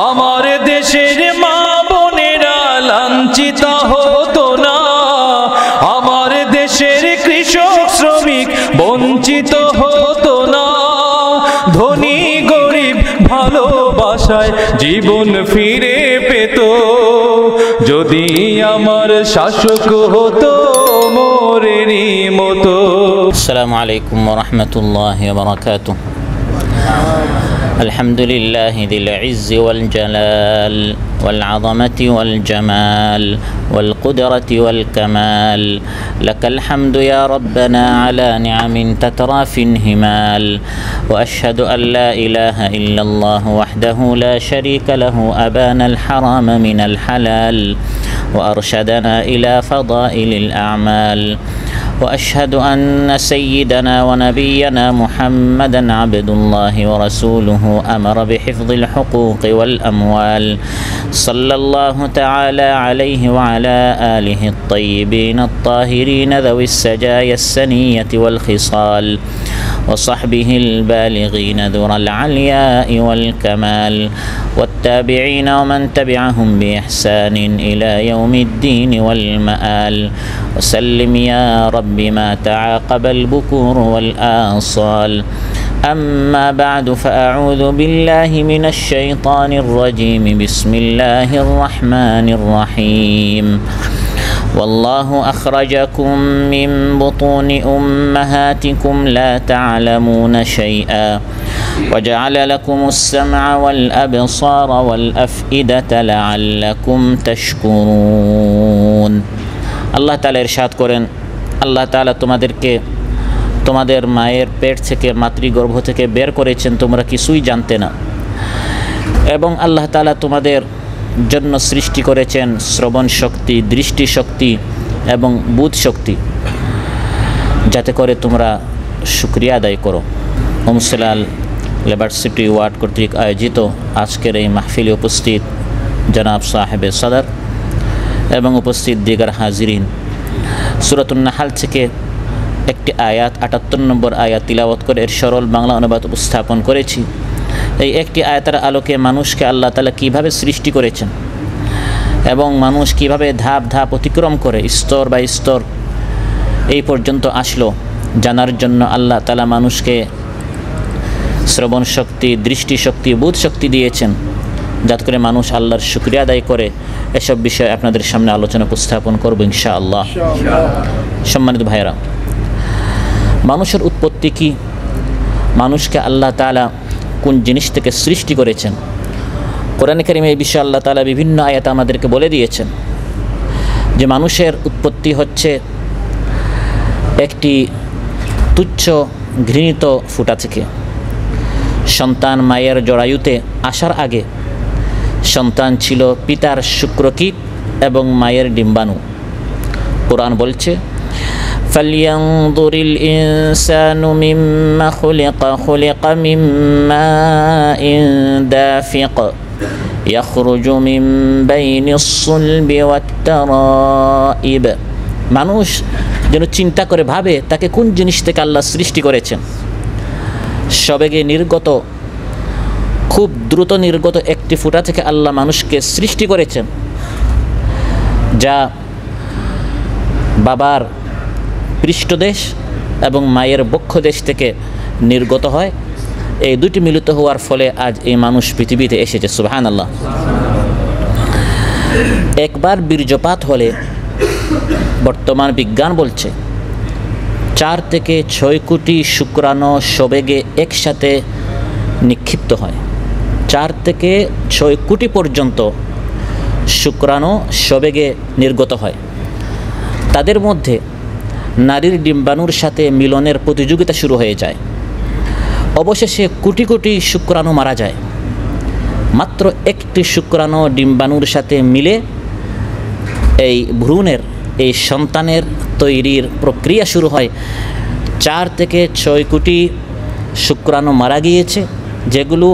আমার দেশের মা বোনেরা লাঞ্ছিত হতো না, আমার দেশের কৃষক শ্রমিক বঞ্চিত হতো না। ধনী গরিব ভালোবাসায় জীবন ফিরে পেত, যদি আমার শাসক হতো মোরেরই মতো। আসসালামু আলাইকুম ওয়া রাহমাতুল্লাহি ওয়া বারাকাতুহু। الحمد لله ذي العز والجلال والعظمة والجمال والقدرة والكمال، لك الحمد يا ربنا على نعم تترى في انهمال، وأشهد أن لا إله إلا الله وحده لا شريك له أبان الحرام من الحلال وأرشدنا إلى فضائل الأعمال، وأشهد أن سيدنا ونبينا محمدًا عبد الله ورسوله أمر بحفظ الحقوق والأموال، صلى الله تعالى عليه وعلى آله الطيبين الطاهرين ذوي السجايا السنية والخصال، وصحبه البالغين ذرى العلياء والكمال، والتابعين ومن تبعهم بإحسان إلى يوم الدين والمآل، وسلم يا رب ما تعاقب البكور والآصال. أما بعد، فأعوذ بالله من الشيطان الرجيم. بسم الله الرحمن الرحيم. والله أخرجكم من بطون أمهاتكم لا تعلمون شيئا وجعل لكم السمع والأبصار والأفئدة لعلكم تشكرون. আল্লাহ তাআলা ইরশাদ করেন, আল্লাহ তাআলা তোমাদেরকে তোমাদের মায়ের পেট থেকে, মাতৃগর্ভ থেকে বের করেছেন, তোমরা কিছুই জানতে না। এবং আল্লাহ তাআলা তোমাদের জন্য সৃষ্টি করেছেন শ্রবণ শক্তি, দৃষ্টি শক্তি এবং বুধ শক্তি, যাতে করে তোমরা শুকরিয়া আদায় করো। ওমসলাল লেবার সিটি ওয়ার্ড কর্তৃক আয়োজিত আজকের এই মাহফিলে উপস্থিত জনাব সাহেবে সদর এবং উপস্থিত দিগার হাজিরিন, সূরাতুন নাহাল থেকে একটি আয়াত ৭৮ নম্বর আয়াত তিলাওয়াত করে এর সরল বাংলা অনুবাদ উপস্থাপন করেছি। এই একটি আয়াতের আলোকে মানুষকে আল্লাহ তাআলা কীভাবে সৃষ্টি করেছেন এবং মানুষ কিভাবে ধাপ ধাপ অতিক্রম করে স্তর বাই স্তর এই পর্যন্ত আসলো জানার জন্য আল্লাহ তাআলা মানুষকে শ্রবণ শক্তি, দৃষ্টি শক্তি, বুধ শক্তি দিয়েছেন, যাতে করে মানুষ আল্লাহর শুকরিয়া আদায় করে। এসব বিষয়ে আপনাদের সামনে আলোচনা উপস্থাপন করব ইনশাআল্লাহ। সম্মানিত ভাইয়েরা, মানুষের উৎপত্তি কি, মানুষকে আল্লাহ তাআলা কোন জিনিস থেকে সৃষ্টি করেছেন, কোরআনে কারিমে এই বিষয়ে আল্লাহ তাআলা বিভিন্ন আয়াত আমাদেরকে বলে দিয়েছেন যে মানুষের উৎপত্তি হচ্ছে একটি তুচ্ছ ঘৃণিত ফুটা থেকে। সন্তান মায়ের জরায়ুতে আসার আগে সন্তান ছিল পিতার শুক্রকীট এবং মায়ের ডিম্বাণু। কোরআন বলছে, فلينظر الإنسان مما خلق من ماء دافق يخرج من بين الصلب والترائب। মানুষ যেন চিন্তা করে ভাবে তাকে কোন জিনিস থেকে আল্লাহ সৃষ্টি করেছেন। সবেগে নির্গত, খুব দ্রুত নির্গত একটি ফুটা থেকে আল্লাহ মানুষকে সৃষ্টি করেছেন, যা বাবার পৃষ্ঠদেশ এবং মায়ের বক্ষদেশ থেকে নির্গত হয়। এই দুটি মিলিত হওয়ার ফলে আজ এই মানুষ পৃথিবীতে এসেছে। সুবহানাল্লাহ। একবার বীর্যপাত হলে বর্তমান বিজ্ঞান বলছে 4 থেকে 6 কোটি শুক্রাণু সবেগে একসাথে নিক্ষিপ্ত হয়। 4 থেকে 6 কোটি পর্যন্ত শুক্রাণু সবেগে নির্গত হয়। তাদের মধ্যে নারীর ডিম্বাণুর সাথে মিলনের প্রতিযোগিতা শুরু হয়ে যায়। অবশেষে কোটি কোটি শুক্রাণু মারা যায়। মাত্র একটি শুক্রাণু ডিম্বাণুর সাথে মিলে এই ভ্রূণের, এই সন্তানের তৈরির প্রক্রিয়া শুরু হয়। 4 থেকে 6 কোটি শুক্রাণু মারা গিয়েছে, যেগুলো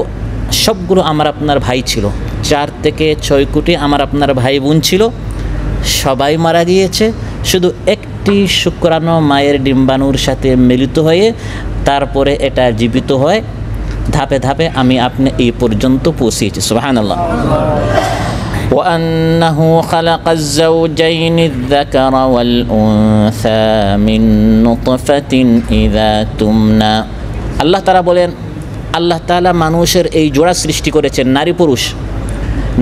সবগুলো আমার আপনার ভাই ছিল। 4 থেকে 6 কোটি আমার আপনার ভাই বোন ছিল, সবাই মারা গিয়েছে। শুধু একটি শুক্রাণু মায়ের ডিম্বাণুর সাথে মিলিত হয়ে তারপরে এটা জীবিত হয় ধাপে ধাপে আমি আপনি এই পর্যন্ত পৌঁছেছি। সুবহানাল্লাহ। وأنه خلق الزوجين الذكر والأنثى من نطفة إذا تمنى। আল্লাহ তাআলা বলেন, আল্লাহ তাআলা মানুষের এই জোড়া সৃষ্টি করেছেন, নারী পুরুষ।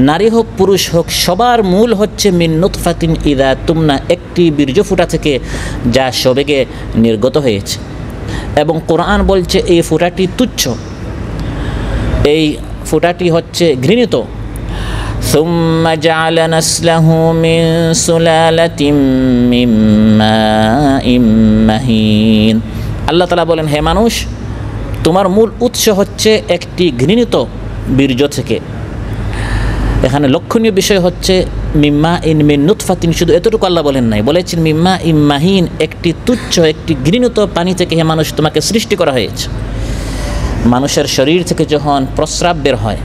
নারী হোক পুরুষ হোক সবার মূল হচ্ছে মিন নুতফাতিন ইযা তুমনা, একটি বীর্য ফুটা থেকে যা সবেগে নির্গত হয়েছে। এবং কোরআন বলছে এই ফুটাটি তুচ্ছ, এই ফুটাটি হচ্ছে ঘৃণিত। সুম্মা জাআলা নাসলাহু মিন সুলালাতিন মিন মাইন মাহিন। আল্লাহ তাআলা বলেন, হে মানুষ, তোমার মূল উৎস হচ্ছে একটি ঘৃণিত বীর্য থেকে। এখানে লক্ষণীয় বিষয় হচ্ছে মিম্মা ইন মিন নুতফাতিন, শুধু এতটুকু আল্লাহ বলেন নাই, বলেছেন মিম্মা ইম্মাহিন, একটি তুচ্ছ একটি ঘৃণিত পানি থেকে হে মানুষ তোমাকে সৃষ্টি করা হয়েছে। মানুষের শরীর থেকে যখন প্রস্রাব বের হয়,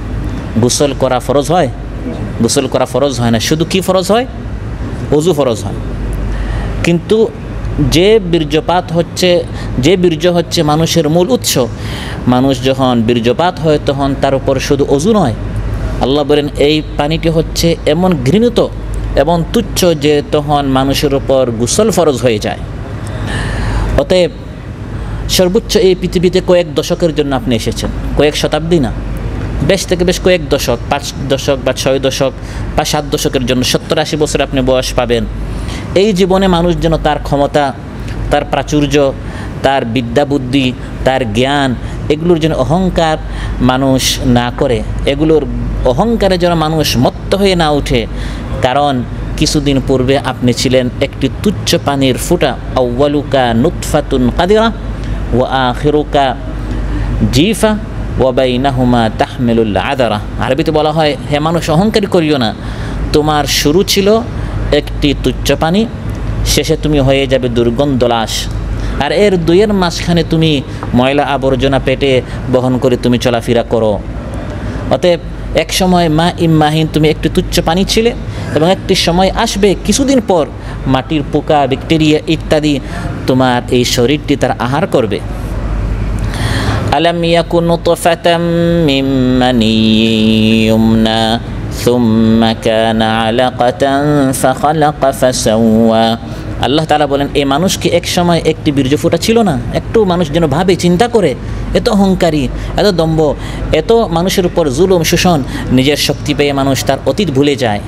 গোসল করা ফরজ হয়? গোসল করা ফরজ হয় না, শুধু কি ফরজ হয়? ওযু ফরজ হয়। কিন্তু যে বীর্যপাত হচ্ছে, যে বীর্য হচ্ছে মানুষের মূল উৎস, মানুষ যখন বীর্যপাত হয় তখন তার উপর শুধু ওযু নয়, আল্লাহ বলেন এই পানিটি হচ্ছে এমন ঘৃণিত এবং তুচ্ছ যে তখন মানুষের উপর গোসল ফরজ হয়ে যায়। অতএব সর্বোচ্চ এই পৃথিবীতে কয়েক দশকের জন্য আপনি এসেছেন, কয়েক শতাব্দী না, বেশ থেকে বেশ কয়েক দশক, 5 দশক বা 6 দশক বা 7 দশকের জন্য 70-80 বছর আপনি বয়স পাবেন। এই জীবনে মানুষ যেন তার ক্ষমতা, তার প্রাচুর্য, তার বিদ্যা বুদ্ধি, তার জ্ঞান, এগুলোর যেন অহংকার মানুষ না করে, এগুলোর অহংকারে যেন মানুষ মত্ত হয়ে না ওঠে। কারণ কিছুদিন পূর্বে আপনি ছিলেন একটি তুচ্ছ পানির ফুটা। আউয়ালুকা নুতফাতুন কাদিরা ওয়া আখিরুকা জিফা ওয়া বাইনাহুমা তাহমিলুল আদারা। আরবিতে বলা হয়, হে মানুষ অহংকারী করিও না, তোমার শুরু ছিল একটি তুচ্ছ পানি, শেষে তুমি হয়ে যাবে দুর্গন্ধ লাশ, আর এর দুইয়ের মাঝখানে তুমি ময়লা আবর্জনা পেটে বহন করে তুমি চলাফেরা করো। অতএব এক সময় মা ইম্মাহিন, তুমি একটি তুচ্ছ পানি ছিলে, এবং একটি সময় আসবে কিছুদিন পর মাটির পোকা, ব্যাকটেরিয়া ইত্যাদি তোমার এই শরীরটি তার আহার করবে। আলাম ইয়াকুন নুতফাতাম মিন মানিয়্যিন ইউমনা সুম্মা কানা আলাকাতান ফাখালাকা ফাসাওয়া। আল্লাহ তাআলা বলেন, এই মানুষ কি এক সময় একটি বীর্য ফুটা ছিল না? একটু মানুষ যেন ভাবে, চিন্তা করে, এত অহংকারী, এত দম্ভ, এত মানুষের উপর জুলুম শোষণ, নিজের শক্তি পেয়ে মানুষ তার অতীত ভুলে যায়।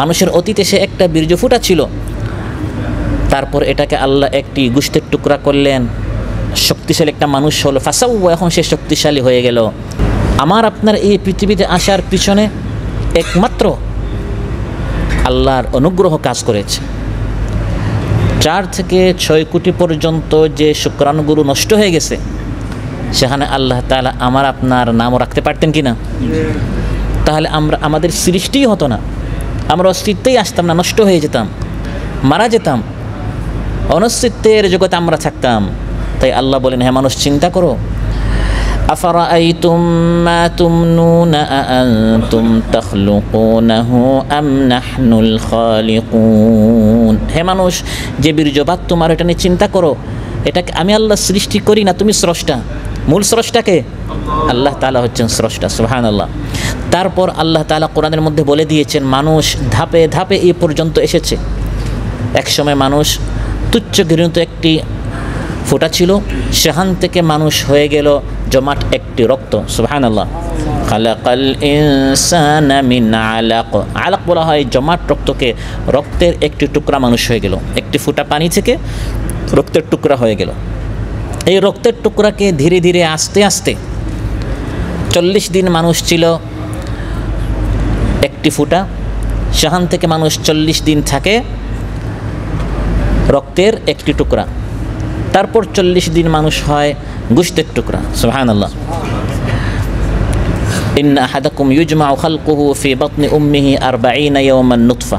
মানুষের অতীতে সে একটা বীর্য ফুটা ছিল, তারপর এটাকে আল্লাহ একটি গোশতের টুকরা করলেন, শক্তিশালী একটা মানুষ হলো, ফাসাওয়া, এখন সে শক্তিশালী হয়ে গেল। আমার আপনার এই পৃথিবীতে আসার পিছনে একমাত্র আল্লাহর অনুগ্রহ কাজ করেছে। 4 থেকে 6 কোটি পর্যন্ত যে শুক্রাণুগুলো নষ্ট হয়ে গেছে, সেখানে আল্লাহ তাআলা আমার আপনার নামও রাখতে পারতেন কি না? তাহলে আমাদের সৃষ্টিই হতো না, আমরা অস্তিত্বেই আসতাম না, নষ্ট হয়ে যেতাম, মারা যেতাম, অনস্তিত্বের জগতে আমরা থাকতাম। তাই আল্লাহ বলেন, হে মানুষ চিন্তা করো, আফারাআইতুম মা তুমনুনা আআনতুম তাখলুকুনাহু আম নাহনুল খালিকুন। হে মানুষ, যে বীর্যপাত তোমার, এটা নিয়ে চিন্তা করো, এটাকে আমি আল্লাহ সৃষ্টি করি না, তুমি স্রষ্টা। মূল স্রষ্টাকে আল্লাহ তাআলা হচ্ছেন স্রষ্টা। সুবহানাল্লাহ। তারপর আল্লাহ তাআলা কোরআনের মধ্যে বলে দিয়েছেন, মানুষ ধাপে ধাপে এই পর্যন্ত এসেছে। একসময় মানুষ তুচ্ছ ঘৃণিত একটি ফোঁটা ছিল, সেখান থেকে মানুষ হয়ে গেল জমাট একটি রক্ত। সুবহানাল্লাহ। খালাকাল ইনসানা মিন আলাক। আলাক বলা হয় জমাট রক্তকে, রক্তের একটি টুকরা মানুষ হয়ে গেল, একটি ফোঁটা পানি থেকে রক্তের টুকরা হয়ে গেল। এই রক্তের টুকরাকে ধীরে ধীরে আস্তে আস্তে 40 দিন মানুষ ছিল একটি ফোঁটা, সেখান থেকে মানুষ 40 দিন থাকে রক্তের একটি টুকরা, তারপর 40 দিন মানুষ হয় গোশতের টুকরা। সুবহানাল্লাহ। ইন্না আহাদাকুম ইউজমাউ খালকুহু ফি বাতনি উম্মিহি 40 ইয়াওমান নুতফা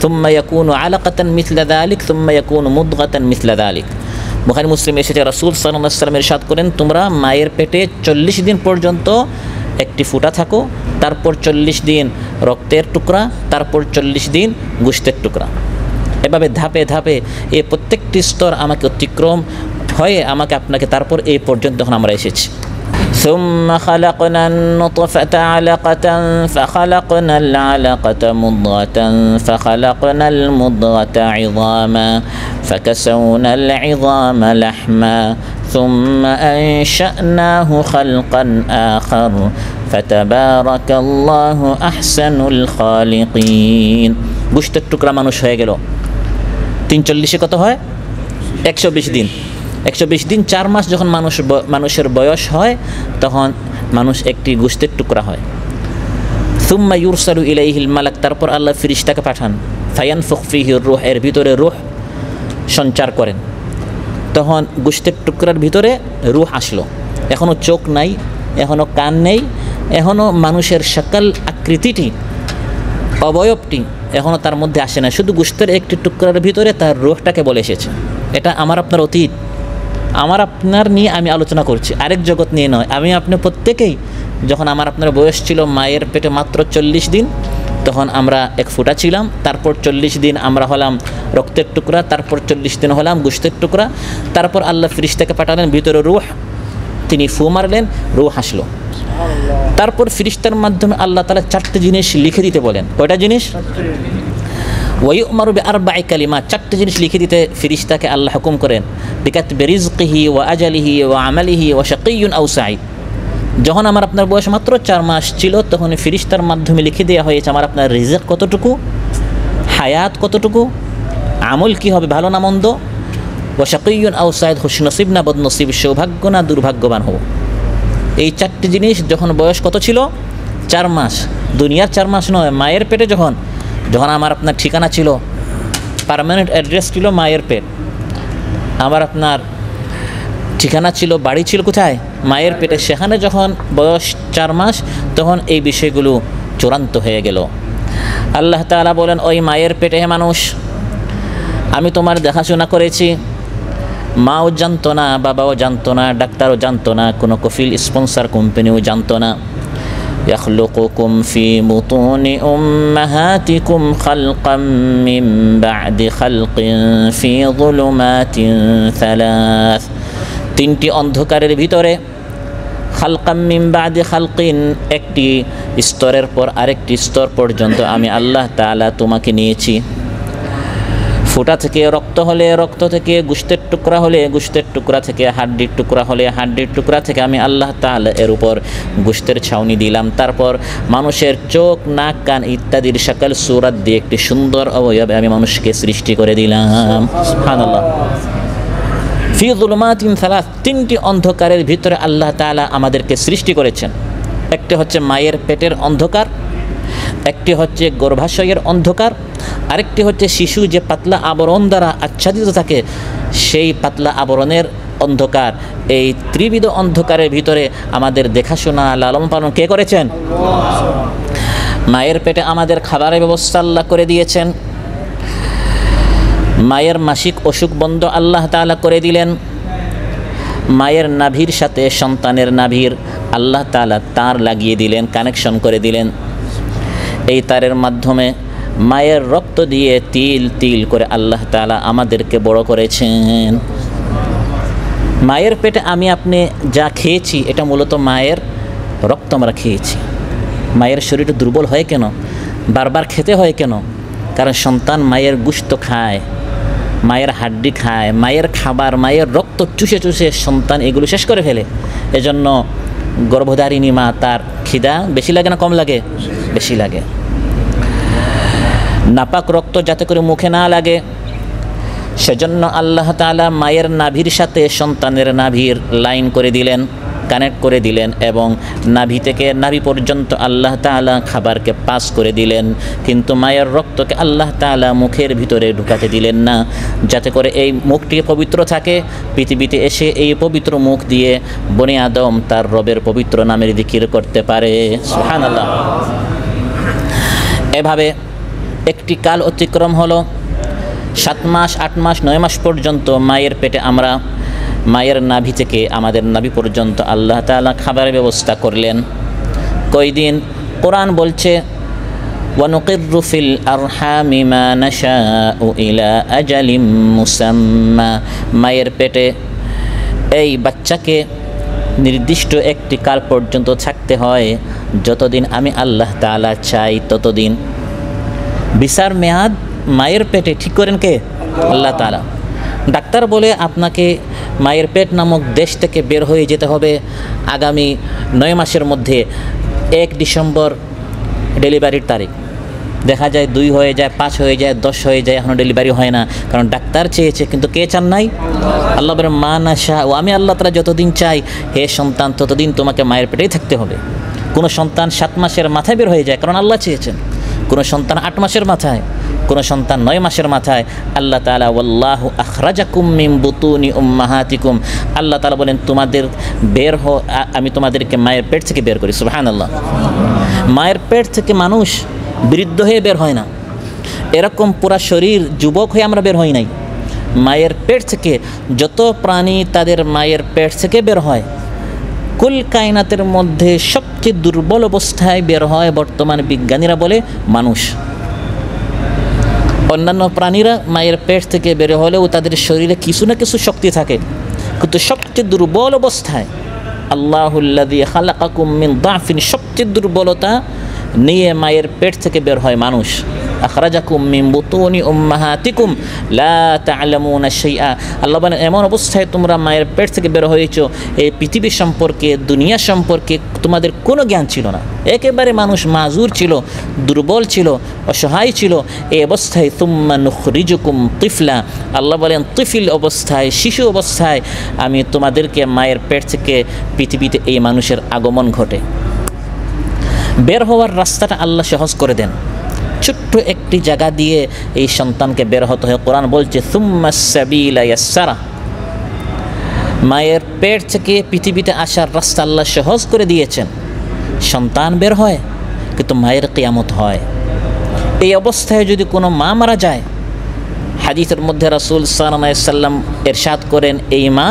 থুম্মা ইয়াকুনু আলাকাতান মিসলা যালিক থুম্মা ইয়াকুনু মুদগাতান মিসলা যালিক। বুখারী মুসলিম এসেছে, রাসূল সাল্লাল্লাহু আলাইহি ওয়াসাল্লাম ইরশাদ করেন, তোমরা মায়ের পেটে 40 দিন পর্যন্ত একটি ফোঁটা থাকো, তারপর 40 দিন রক্তের টুকরা, তারপর 40 দিন গোশতের টুকরা। এভাবে ধাপে ধাপে এই প্রত্যেকটি স্তর আমাকে অতিক্রম হয়ে আমাকে আপনাকে তারপর এই পর্যন্ত যখন আমরা এসেছি। ثم خلقنا النطفة علقة فخلقنا العلقة مضغة فخلقنا المضغة عظاما فكسونا العظام لحما ثم أنشأناه خلقا آخر فتبارك الله أحسن الخالقين গোশতের টুকরা মানুষ হয়ে গেল 340 কত হয় 120 দিন 120 দিন 4 মাস যখন মানুষের বয়স হয় তখন মানুষ একটি গোশতের টুকরা হয় সুম্মা ইউরসালু ইলাইহিল মালাক তারপর আল্লাহ ফেরেশতাকে পাঠান ফায়ানফুখ ফিহি রূহ এর ভিতরে রূহ সঞ্চার করেন তখন গোশতের টুকরার ভিতরে রূহ আসলো এখনো চোখ নাই এখনো কান নেই এখনো মানুষের সকল আকৃতিটি অবয়বটি এখনো তার মধ্যে আসে না শুধু গোশতের একটি টুকরার ভিতরে তার রূহটাকে বলে এসেছে এটা আমার আপনার অতীত আমার আপনার নিয়ে আমি আলোচনা করছি আরেক জগৎ নিয়ে নয় আমি আপনি প্রত্যেকেই যখন আমার আপনার বয়স ছিল মায়ের পেটে মাত্র 40 দিন তখন আমরা এক ফোঁটা ছিলাম তারপর 40 দিন আমরা হলাম রক্তের টুকরা তারপর 40 দিন হলাম গোশতের টুকরা তারপর আল্লাহ ফেরেশতাকে পাঠালেন ভিতরে রূহ তিনি ফু মারলেন রূহ আসলো তারপর ফেরেশতার মাধ্যমে আল্লাহ তাআলা 4টি জিনিস লিখে দিতে বলেন কয়টা জিনিস ওয়ায়ুমারু বিআরবা'i কালিমাত 4টি জিনিস লিখে দিতে ফেরেশতাকে আল্লাহ হুকুম করেন বিকাতবি রিজকিহি ওয়া আজালিহি ওয়া আমালিহি ওয়া শাকিয়্যুন আও সাঈদ যখন আমার আপনার বয়স মাত্র 4 মাস ছিল তখন ফেরেশতার মাধ্যমে লিখে দেওয়া হয়েছে আমার আপনার রিজক কতটুকু হায়াত কতটুকু আমল কি হবে ভালো না মন্দ ওয়া শাকিয়্যুন আও সাঈদ খুশনসিব না বদনসিব সৌভাগ্য না দুর্ভাগ্যবান হব এই 4টি জিনিস যখন বয়স কত ছিল 4 মাস দুনিয়ার 4 মাস নয় মায়ের পেটে যখন আমার আপনার ঠিকানা ছিল পার্মানেন্ট অ্যাড্রেস ছিল মায়ের পেট আমার আপনার ঠিকানা ছিল বাড়ি ছিল কোথায় মায়ের পেটে সেখানে যখন বয়স 4 মাস তখন এই বিষয়গুলো চূড়ান্ত হয়ে গেল আল্লাহ তাআলা বলেন ওই মায়ের পেটে মানুষ আমি তোমার দেখাশোনা করেছি মাও জানতো না বাবাও জানতো না ডাক্তারও জানতো না কোনো কফিল স্পন্সর কোম্পানিও জানতো না يخلقكم في بطون أمهاتكم خلقا من بعد خلق في ظلمات ثلاث তিনটি অন্ধকারের ভিতরে খালকাম মিন বাদি খালকিন একটি স্তরের পর আরেকটি স্তর পর্যন্ত আমি আল্লাহ তাআলা তোমাকে নিয়েছি ফোঁটা থেকে রক্ত হলে রক্ত থেকে গোশতের টুকরা হলে গোশতের টুকরা থেকে হাড্ডির টুকরা হলে হাড্ডির টুকরা থেকে আমি আল্লাহ তাআলা এর উপর গোশতের ছাউনি দিলাম তারপর মানুষের চোখ নাক কান ইত্যাদির সকল সূরত দিয়ে একটি সুন্দর অবয়বে আমি মানুষকে সৃষ্টি করে দিলাম সুবহানাল্লাহ ফি যুলুমাতিন সালাস তিনটি অন্ধকারের ভিতরে আল্লাহ তাআলা আমাদেরকে সৃষ্টি করেছেন একটি হচ্ছে মায়ের পেটের অন্ধকার একটি হচ্ছে গর্ভাশয়ের অন্ধকার আরেকটি হচ্ছে শিশু যে পাতলা আবরণ দ্বারা আচ্ছাদিত থাকে সেই পাতলা আবরণের অন্ধকার এই ত্রিবিধ অন্ধকারের ভিতরে আমাদের দেখাশোনা লালন পালন কে করেছেন মায়ের পেটে আমাদের খাবারের ব্যবস্থা আল্লাহ করে দিয়েছেন মায়ের মাসিক অসুখ বন্ধ আল্লাহ তাআলা করে দিলেন মায়ের নাভির সাথে সন্তানের নাভির আল্লাহ তাআলা তার লাগিয়ে দিলেন কানেকশন করে দিলেন এই তারের মাধ্যমে মায়ের রক্ত দিয়ে তিল তিল করে আল্লাহ তাআলা আমাদেরকে বড় করেছেন মায়ের পেটে আমি আপনি যা খেয়েছি এটা মূলত মায়ের রক্ত আমরা খেয়েছি মায়ের শরীরটা দুর্বল হয় কেন বারবার খেতে হয় কেন কারণ সন্তান মায়ের গোশত খায় মায়ের হাড্ডি খায় মায়ের খাবার মায়ের রক্ত চুষে চুষে সন্তান এগুলো শেষ করে ফেলে এজন্য গর্ভধারিণী মা তার খিদা বেশি লাগে না কম লাগে বেশি লাগে নাপাক রক্ত যাতে করে মুখে না লাগে সেজন্য আল্লাহ তাআলা মায়ের নাভির সাথে সন্তানের নাভির লাইন করে দিলেন কানেক্ট করে দিলেন এবং নাভি থেকে নাভি পর্যন্ত আল্লাহ তাআলা খাবারকে পাস করে দিলেন কিন্তু মায়ের রক্তকে আল্লাহ তাআলা মুখের ভিতরে ঢুকাতে দিলেন না যাতে করে এই মুখটি পবিত্র থাকে পৃথিবীতে এসে এই পবিত্র মুখ দিয়ে বনি আদম তার রবের পবিত্র নামের জিকির করতে পারে সুবহানাল্লাহ এভাবে একটি কাল অতিক্রম হলো 7 মাস 8 মাস 9 মাস পর্যন্ত মায়ের পেটে আমরা মায়ের নাভি থেকে আমাদের নাভি পর্যন্ত আল্লাহ তাআলা খাবারের ব্যবস্থা করলেন কয়দিন কোরআন বলছে ওয়ানুকিরু ফিল আরহামি মা নাশাউ ইলা আজালিম মুসাম্মা মায়ের পেটে এই বাচ্চাকে নির্দিষ্ট একটি কাল পর্যন্ত থাকতে হয়, যতদিন আমি আল্লাহ তাআলা চাই ততদিন। ভিসার মেয়াদ মায়ের পেটে ঠিক করেন কে? আল্লাহ তাআলা। ডাক্তার বলে আপনাকে মায়ের পেট নামক দেশ থেকে বের হয়ে যেতে হবে আগামী 9 মাসের মধ্যে, 1 ডিসেম্বর ডেলিভারির তারিখ। দেখা যায় 2 হয়ে যায়, 5 হয়ে যায়, 10 হয়ে যায়, এখনও ডেলিভারি হয় না, কারণ ডাক্তার চেয়েছে কিন্তু কে চান নাই? আল্লাহ বলেন মা না শাহ, ও আমি আল্লাহ তাআলা যতদিন চাই হে সন্তান ততদিন তোমাকে মায়ের পেটেই থাকতে হবে। কোনো সন্তান 7 মাসের মাথায় বের হয়ে যায় কারণ আল্লাহ চেয়েছেন, কোনো সন্তান 8 মাসের মাথায়, কোনো সন্তান 9 মাসের মাথায়। আল্লাহ তাআলা ওয়াল্লাহু আখরাজাকুম মিন বুতুনি উম্মাহাতিকুম, আল্লাহ তাআলা বলেন তোমাদের আমি তোমাদেরকে মায়ের পেট থেকে বের করি। সুবহানাল্লাহ। মায়ের পেট থেকে মানুষ বৃদ্ধ হয়ে বের হয় না, এরকম পুরা শরীর যুবক হয়ে আমরা বের হই নাই। মায়ের পেট থেকে যত প্রাণী তাদের মায়ের পেট থেকে বের হয়, কুল কায়নাতের মধ্যে সবচেয়ে দুর্বল অবস্থায় বের হয় বর্তমান বিজ্ঞানীরা বলে মানুষ। অন্যান্য প্রাণীরা মায়ের পেট থেকে বের হলেও তাদের শরীরে কিছু না কিছু শক্তি থাকে, কিন্তু সবচেয়ে দুর্বল অবস্থায় আল্লাহুল্লাযী খালাকাকুম মিন দাফিন, সবচেয়ে দুর্বলতা নিয়ে মায়ের পেট থেকে বের হয় মানুষ। আখরাজাকুম মিন বুতুনি উম্মাহাতিকুম লা তা'লামুনা শাইআ, আল্লাহ বলেন এমন অবস্থায় তোমরা মায়ের পেট থেকে বের হয়েছো, এই পৃথিবী সম্পর্কে দুনিয়া সম্পর্কে তোমাদের কোনো জ্ঞান ছিল না, একেবারে মানুষ মাজুর ছিল, দুর্বল ছিল, অসহায় ছিল। এই অবস্থায় তুম্মা নুখরিজুকুম তিফলা, আল্লাহ বলেন তিফিল অবস্থায়, শিশু অবস্থায় আমি তোমাদেরকে মায়ের পেট থেকে পৃথিবীতে এই মানুষের আগমন ঘটে। বের হওয়ার রাস্তাটা আল্লাহ সহজ করে দেন, ছোট্ট একটি জায়গা দিয়ে এই সন্তানকে বের হতে হয়। কোরআন বলছে সুম্মাস সাবিলা ইয়াসসারা, মায়ের পেট থেকে পৃথিবীতে আসার রাস্তা আল্লাহ সহজ করে দিয়েছেন। সন্তান বের হয় কিন্তু মায়ের কিয়ামত হয়। এই অবস্থায় যদি কোনো মা মারা যায়, হাদিসের মধ্যে রাসূল সাল্লাল্লাহু আলাইহি সাল্লাম ইরশাদ করেন এই মা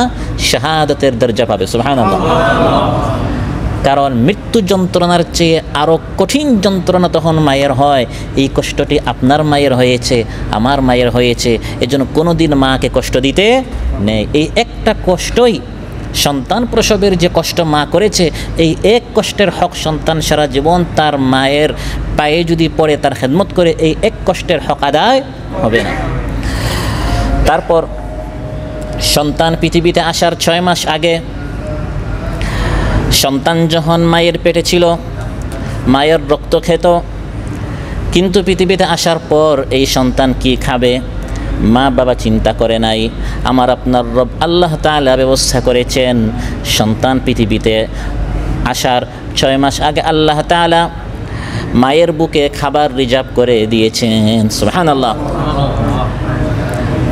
শাহাদাতের দরজা পাবে। সুবহানাল্লাহ। কারণ মৃত্যু যন্ত্রণার চেয়ে আরও কঠিন যন্ত্রণা তখন মায়ের হয়। এই কষ্টটি আপনার মায়ের হয়েছে, আমার মায়ের হয়েছে, এজন্য কোনো দিন মাকে কষ্ট দিতে নেই। এই একটা কষ্টই, সন্তান প্রসবের যে কষ্ট মা করেছে, এই এক কষ্টের হক সন্তান সারা জীবন তার মায়ের পায়ে যদি পড়ে, তার খেদমত করে, এই এক কষ্টের হক আদায় হবে না। তারপর সন্তান পৃথিবীতে আসার 6 মাস আগে সন্তান যখন মায়ের পেটে ছিল মায়ের রক্ত খেত, কিন্তু পৃথিবীতে আসার পর এই সন্তান কি খাবে মা বাবা চিন্তা করে নাই। আমার আপনার রব আল্লাহ তাআলা ব্যবস্থা করেছেন, সন্তান পৃথিবীতে আসার 6 মাস আগে আল্লাহ তাআলা মায়ের বুকে খাবার রিজার্ভ করে দিয়েছেন। সুবহানাল্লাহ।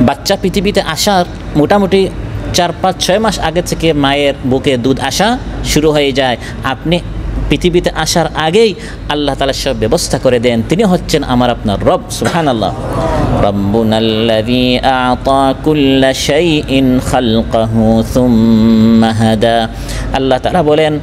বাচ্চা পৃথিবীতে আসার মোটামুটি 4-5-6 মাস আগে থেকে মায়ের বুকে দুধ আসা শুরু হয়ে যায়। আপনি পৃথিবীতে আসার আগেই আল্লাহ তাআলা সব ব্যবস্থা করে দেন। তিনি হচ্ছেন আমার আপনার রব। সুবহানাল্লাহ। রব্বুনাল্লাযী আ'তা কুল্লা শাইইন খালকাহু সুম্মা হাদা। আল্লাহ তাআলা বলেন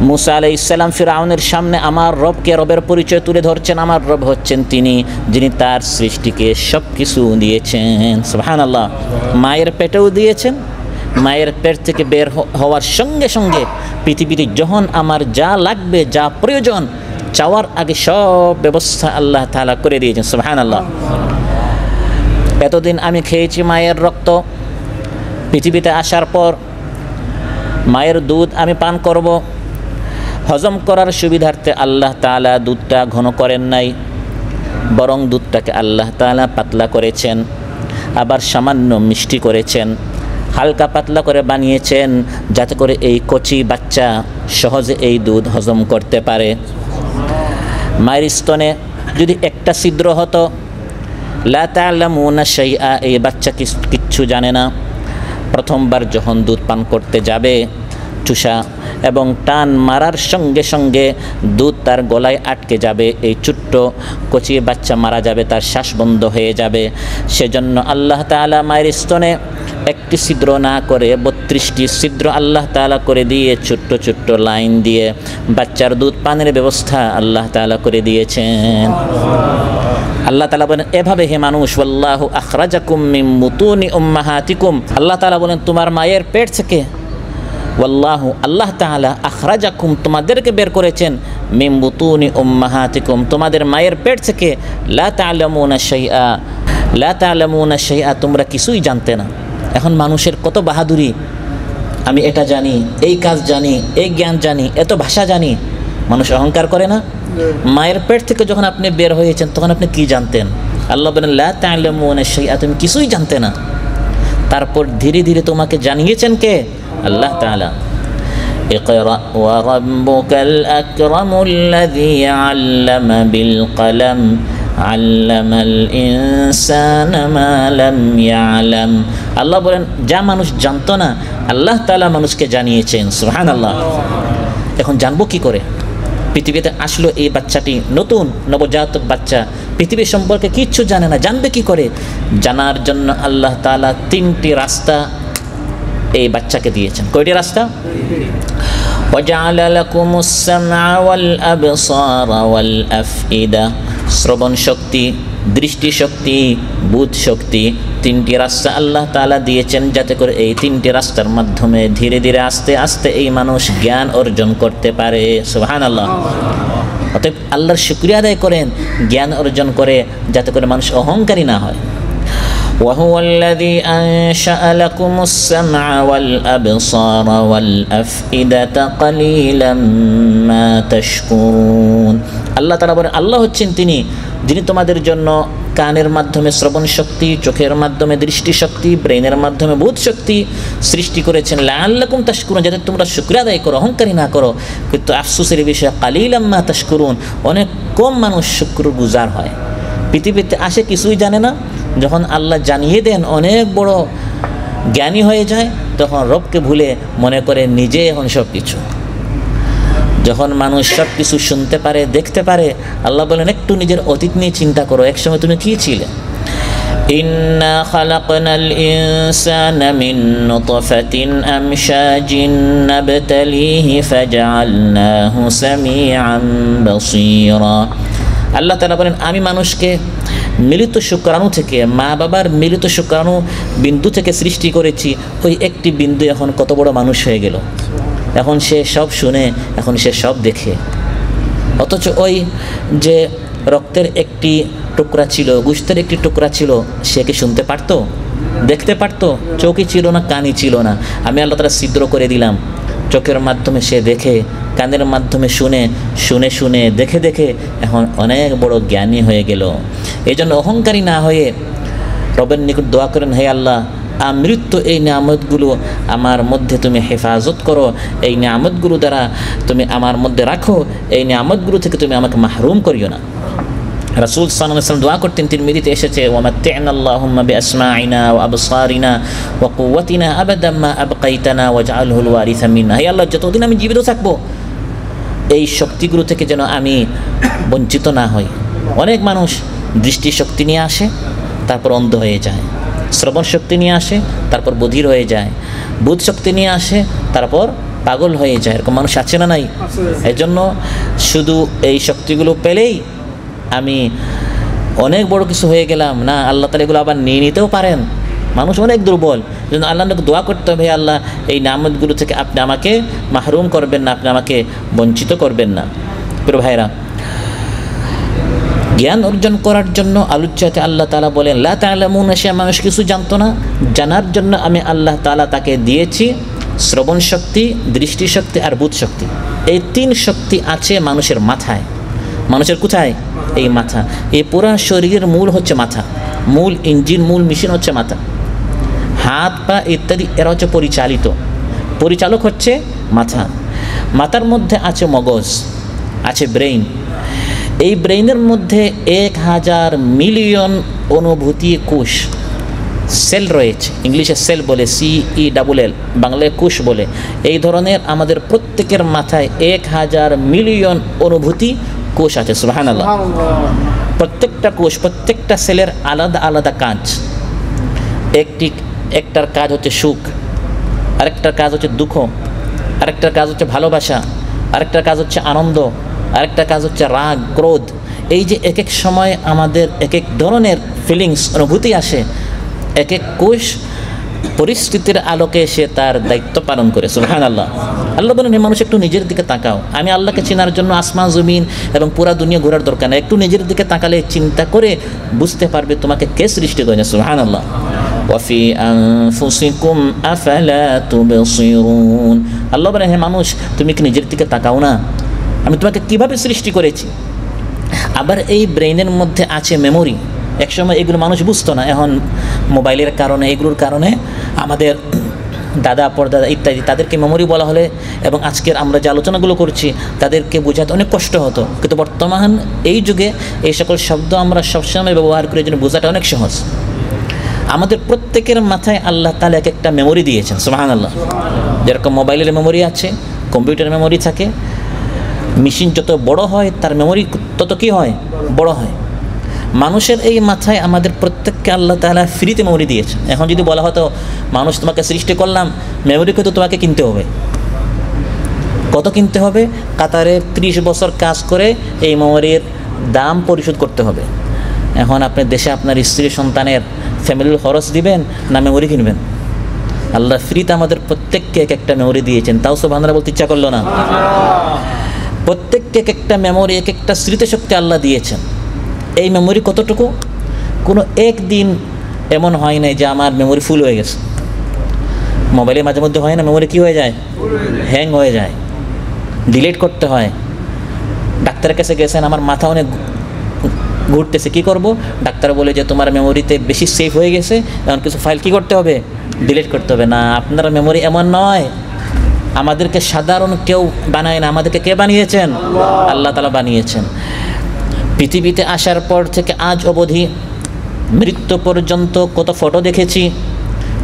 মুসা আলাইহিস সালাম ফিরআউনের সামনে আমার রবকে, রবের পরিচয় তুলে ধরছেন। আমার রব হচ্ছেন তিনি যিনি তার সৃষ্টিকে সব কিছু দিয়েছেন। সুবহানাল্লাহ। মায়ের পেটেও দিয়েছেন, মায়ের পেট থেকে বের হওয়ার সঙ্গে সঙ্গে পৃথিবীতে যখন আমার যা লাগবে, যা প্রয়োজন, চাওয়ার আগে সব ব্যবস্থা আল্লাহ তাআলা করে দিয়েছেন। সুবহানাল্লাহ। এতদিন আমি খেয়েছি মায়ের রক্ত, পৃথিবীতে আসার পর মায়ের দুধ আমি পান করব। হজম করার সুবিধার্থে আল্লাহ তাআলা দুধটা ঘন করেন নাই, বরং দুধটাকে আল্লাহ তাআলা পাতলা করেছেন, আবার সামান্য মিষ্টি করেছেন, হালকা পাতলা করে বানিয়েছেন, যাতে করে এই কচি বাচ্চা সহজে এই দুধ হজম করতে পারে। মায়ের স্তনে যদি একটা ছিদ্র হতো, লা তা'লামুনা শাইআ, এই বাচ্চা কিচ্ছু জানে না। প্রথমবার যখন দুধ পান করতে যাবে, চুষা এবং টান মারার সঙ্গে সঙ্গে দুধ তার গলায় আটকে যাবে, এই ছোট্ট কচি বাচ্চা মারা যাবে, তার শ্বাস বন্ধ হয়ে যাবে। সেজন্য আল্লাহ তাআলা মায়ের স্তনে একটি ছিদ্র না করে 32টি ছিদ্র আল্লাহ তাআলা করে দিয়ে ছোট্ট ছোট্ট লাইন দিয়ে বাচ্চার দুধ পানের ব্যবস্থা আল্লাহ তাআলা করে দিয়েছেন। আল্লাহ তাআলা বলেন এভাবে হে মানুষ, ওয়াল্লাহু আখরাজাকুম মিন বুতুনি উম্মাহাতিকুম, আল্লাহ তাআলা বলেন তোমার মায়ের পেট থেকে ওয়াল্লাহু আল্লাহ তাআলা আখরাজাকুম তোমাদেরকে বের করেছেন মিন বুতুনি উম্মাহাতিকুম তোমাদের মায়ের পেট থেকে লা তা'লামুনা শাইআ তোমরা কিছুই জানতে না। এখন মানুষের কত বাহাদুরি, আমি এটা জানি, এই কাজ জানি, এই জ্ঞান জানি, এত ভাষা জানি। মানুষ অহংকার করে না? মায়ের পেট থেকে যখন আপনি বের হয়েছেন তখন আপনি কি জানতেন? আল্লাহ বলেন লা তা'লামুনা শাইআ তুমি কিছুই জানতে না। তারপর ধীরে ধীরে তোমাকে জানিয়েছেন কে? আল্লাহ তাআলা। ইকরা ওয়া রাব্বুকাল আকরামুল্লাযী আল্লামা বিল কলম আল্লামাল ইনসানা মা লাম ইয়ালাম। আল্লাহ বলেন যা মানুষ জানতো না আল্লাহ তাআলা মানুষকে জানিয়েছেন। সুবহানাল্লাহ। এখন জানবো কি করে? পৃথিবীতে আসলো এই বাচ্চাটি, নতুন নবজাতক বাচ্চা, পৃথিবী সম্পর্কে কিচ্ছু জানে না, জানবে কি করে? জানার জন্য আল্লাহ তাআলা 3টি রাস্তা এই বাচ্চাকে দিয়েছেন। কয়টি রাস্তা? ওয়াজআলা লাকুমুস সামআ ওয়াল আবসারা ওয়াল আফইদা, শ্রবণ শক্তি, দৃষ্টি শক্তি, বুধ শক্তি, 3টি রাস্তা আল্লাহ তাআলা দিয়েছেন যাতে করে এই 3টি রাস্তার মাধ্যমে ধীরে ধীরে আস্তে আস্তে এই মানুষ জ্ঞান অর্জন করতে পারে। সুবহানাল্লাহ। অতএব আল্লাহর শুকরিয়া আদায় করেন জ্ঞান অর্জন করে, যাতে করে মানুষ অহংকারী না হয়। وهو الذي أنشأ لكم السمع والأبصار والأفئدة قليلا ما تشكرون। আল্লাহ তাআলা বলেন আল্লাহ হচ্ছেন তিনি যিনি তোমাদের জন্য কানের মাধ্যমে শ্রবণ শক্তি, চোখের মাধ্যমে দৃষ্টি শক্তি, ব্রেনের মাধ্যমে বোধ শক্তি সৃষ্টি করেছেন লাআল্লাকুম তাশকুরুন, যাতে তোমরা শুকরিয়া আদায় করো, অহংকারী না করো। কিন্তু আফসোসের বিষয় কালিলাম মা তাশকুরুন, অনেক কম মানুষ শুকরগুজার হয়। পৃথিবীতে আসে কিছুই জানে না, যখন আল্লাহ জানিয়ে দেন অনেক বড় জ্ঞানী হয়ে যায় তখন রবকে ভুলে মনে করে নিজে এখন সব কিছু। যখন মানুষ সব কিছু শুনতে পারে, দেখতে পারে, আল্লাহ বলেন একটু নিজের অতীত নিয়ে চিন্তা করো, একসময় তুমি কি ছিলে? ইন্না খালাকনাল ইনসানা মিন নুতফাতিন আমশাজিন নাবতালিহি ফাজআলনাহু সামিআন বাসীরা। আল্লাহ তাআলা বলেন আমি মানুষকে মিলিত শুক্রাণু থেকে, মা বাবার মিলিত শুক্রাণু বিন্দু থেকে সৃষ্টি করেছি। ওই একটি বিন্দু এখন কত বড় মানুষ হয়ে গেল, এখন সে সব শুনে, এখন সে সব দেখে। অথচ ওই যে রক্তের একটি টুকরা ছিল, গোশতের একটি টুকরা ছিল, সে কি শুনতে পারতো, দেখতে পারতো? চোখই ছিল না, কানই ছিল না। আমি আল্লাহ তাআলা ছিদ্র করে দিলাম, চোখের মাধ্যমে সে দেখে, কানের মাধ্যমে শুনে, শুনে শুনে দেখে দেখে এখন অনেক বড় জ্ঞানী হয়ে গেল। এই জন্য অহংকারী না হয়ে রবের নিকট দোয়া করেন, হে আল্লাহ আমৃত্য এই নিয়ামতগুলো আমার মধ্যে তুমি হেফাজত করো, এই নিয়ামতগুলো দ্বারা তুমি আমার মধ্যে রাখো, এই নিয়ামতগুলো থেকে তুমি আমাকে মাহরুম করিও না। রাসূল সাল্লাল্লাহু আলাইহি ওয়াসাল্লাম দোয়া করতেন, তিরমিজিতে এসেছে, ওয়া মাত্তি'না আল্লাহুম্মা বিআসমা'iনা ওয়া আবসারিনা ওয়া কুওয়াতিনা আবাদাম মা আবকাইতানা ওয়াজআলহুল ওয়ারিসা মিন্না। হে আল্লাহ যতদিন আমি জীবিত থাকবো এই শক্তিগুলো থেকে যেন আমি বঞ্চিত না হই। অনেক মানুষ দৃষ্টি শক্তি নিয়ে আসে তারপর অন্ধ হয়ে যায়, শ্রবণ শক্তি নিয়ে আসে তারপর বধির হয়ে যায়, বুধ শক্তি নিয়ে আসে তারপর পাগল হয়ে যায়। এরকম মানুষ আছে না নাই? এই জন্য শুধু এই শক্তিগুলো পেলেই আমি অনেক বড় কিছু হয়ে গেলাম না, আল্লাহ তাআলা এগুলো আবার নিয়ে নিতেও পারেন। মানুষ অনেক দুর্বল, যেন আল্লাহকে দোয়া করতে হবে, আল্লাহ এই নিয়ামতগুলো থেকে আপনি আমাকে মাহরুম করবেন না, আপনি আমাকে বঞ্চিত করবেন না। প্রিয় ভাইরা, জ্ঞান অর্জন করার জন্য আলোচ্যতে আল্লাহ তাআলা বলেন লা তা'লামুনা শাইআ, মানুষ কিছু জানতো না, জানার জন্য আমি আল্লাহ তাআলা তাকে দিয়েছি শ্রবণ শক্তি, দৃষ্টি শক্তি আর বুধ শক্তি। এই 3 শক্তি আছে মানুষের মাথায়। মানুষের কোথায়? এই মাথা। এই পুরা শরীরের মূল হচ্ছে মাথা, মূল ইঞ্জিন, মূল মেশিন হচ্ছে মাথা। হাত পা ইত্যাদি এরা হচ্ছে পরিচালক হচ্ছে মাথা। মাথার মধ্যে আছে মগজ, আছে ব্রেইন। এই ব্রেইনের মধ্যে 1000 মিলিয়ন অনুভূতি কোষ, সেল রয়েছে। ইংলিশে সেল বলে, CELL, বাংলায় কোষ বলে। এই ধরনের আমাদের প্রত্যেকের মাথায় 1000 মিলিয়ন অনুভূতি কোষ আছে। সুবহানাল্লাহ। প্রত্যেকটা কোষ, প্রত্যেকটা সেলের আলাদা আলাদা কাজ। একটার কাজ হচ্ছে সুখ, আরেকটার কাজ হচ্ছে দুঃখ, আরেকটার কাজ হচ্ছে ভালোবাসা, আরেকটার কাজ হচ্ছে আনন্দ, আরেকটা কাজ হচ্ছে রাগ, ক্রোধ। এই যে এক এক সময় আমাদের এক এক ধরনের ফিলিংস, অনুভূতি আসে, এক এক কোষ পরিস্থিতির আলোকে সে তার দায়িত্ব পালন করে। সুবহানাল্লাহ। আল্লাহ বলেন, হে মানুষ একটু নিজের দিকে তাকাও। আমি আল্লাহকে চেনার জন্য আসমান জমিন এবং পুরা দুনিয়া ঘোরার দরকার নেই, একটু নিজের দিকে তাকালে চিন্তা করে বুঝতে পারবে তোমাকে কে সৃষ্টি করেছে। সুবহানাল্লাহ। ওয়াফি আনফুসিকুম আফালা তুবসিরুন। আল্লাহ বলেন, হে মানুষ তুমি কি নিজের দিকে তাকাও না, আমি তোমাকে কিভাবে সৃষ্টি করেছি। আবার এই ব্রেইনের মধ্যে আছে মেমোরি। একসময় এগুলো মানুষ বুঝতো না, এখন মোবাইলের কারণে এগুলোর কারণে আমাদের দাদা পরদাদা ইত্যাদি তাদেরকে মেমোরি বলা হলে, এবং আজকের আমরা যে আলোচনাগুলো করছি তাদেরকে বোঝাতে অনেক কষ্ট হতো, কিন্তু বর্তমান এই যুগে এই সকল শব্দ আমরা সবসময় ব্যবহার করে জন্য বোঝাটা অনেক সহজ। আমাদের প্রত্যেকের মাথায় আল্লাহ তাআলা এক একটা মেমোরি দিয়েছেন। সুবহানাল্লাহ। যেরকম মোবাইলের মেমোরি আছে, কম্পিউটারের মেমোরি থাকে, মেশিন যত বড় হয় তার মেমোরি তত কী হয়, বড় হয়। মানুষের এই মাথায় আমাদের প্রত্যেককে আল্লাহ তাআলা ফ্রিতে মেমোরি দিয়েছেন। এখন যদি বলা হতো মানুষ তোমাকে সৃষ্টি করলাম, মেমোরি কিন্তু তোমাকে কিনতে হবে। কত কিনতে হবে? কাতারে 30 বছর কাজ করে এই মেমোরির দাম পরিশোধ করতে হবে। এখন আপনি দেশে আপনার স্ত্রী সন্তানের ফ্যামিলির খরচ দিবেন না মেমোরি কিনবেন? আল্লাহ ফ্রিতে আমাদের প্রত্যেককে এক একটা মেমোরি দিয়েছেন, তাও সুবহানাল্লাহ বলতে ইচ্ছা করলো না। প্রত্যেককে এক একটা মেমোরি, এক একটা স্মৃতিশক্তি আল্লাহ দিয়েছেন। এই মেমোরি কতটুকু? কোনো একদিন এমন হয় নাই যে আমার মেমোরি ফুল হয়ে গেছে। মোবাইলে মাঝে মধ্যে হয় না, মেমোরি কী হয়ে যায়, হ্যাং হয়ে যায়, ডিলিট করতে হয়। ডাক্তারের কাছে গেছেন, আমার মাথা অনেক ঘুরতেছে, কী করব? ডাক্তার বলে যে তোমার মেমোরিতে বেশি সেভ হয়ে গেছে, এমন কিছু ফাইল কী করতে হবে, ডিলিট করতে হবে। না, আপনার মেমোরি এমন নয়। আমাদেরকে সাধারণ কেউ বানায় না, আমাদেরকে কে বানিয়েছেন? আল্লাহ তাআলা বানিয়েছেন। পৃথিবীতে আসার পর থেকে আজ অবধি মৃত্যু পর্যন্ত কত ফটো দেখেছি,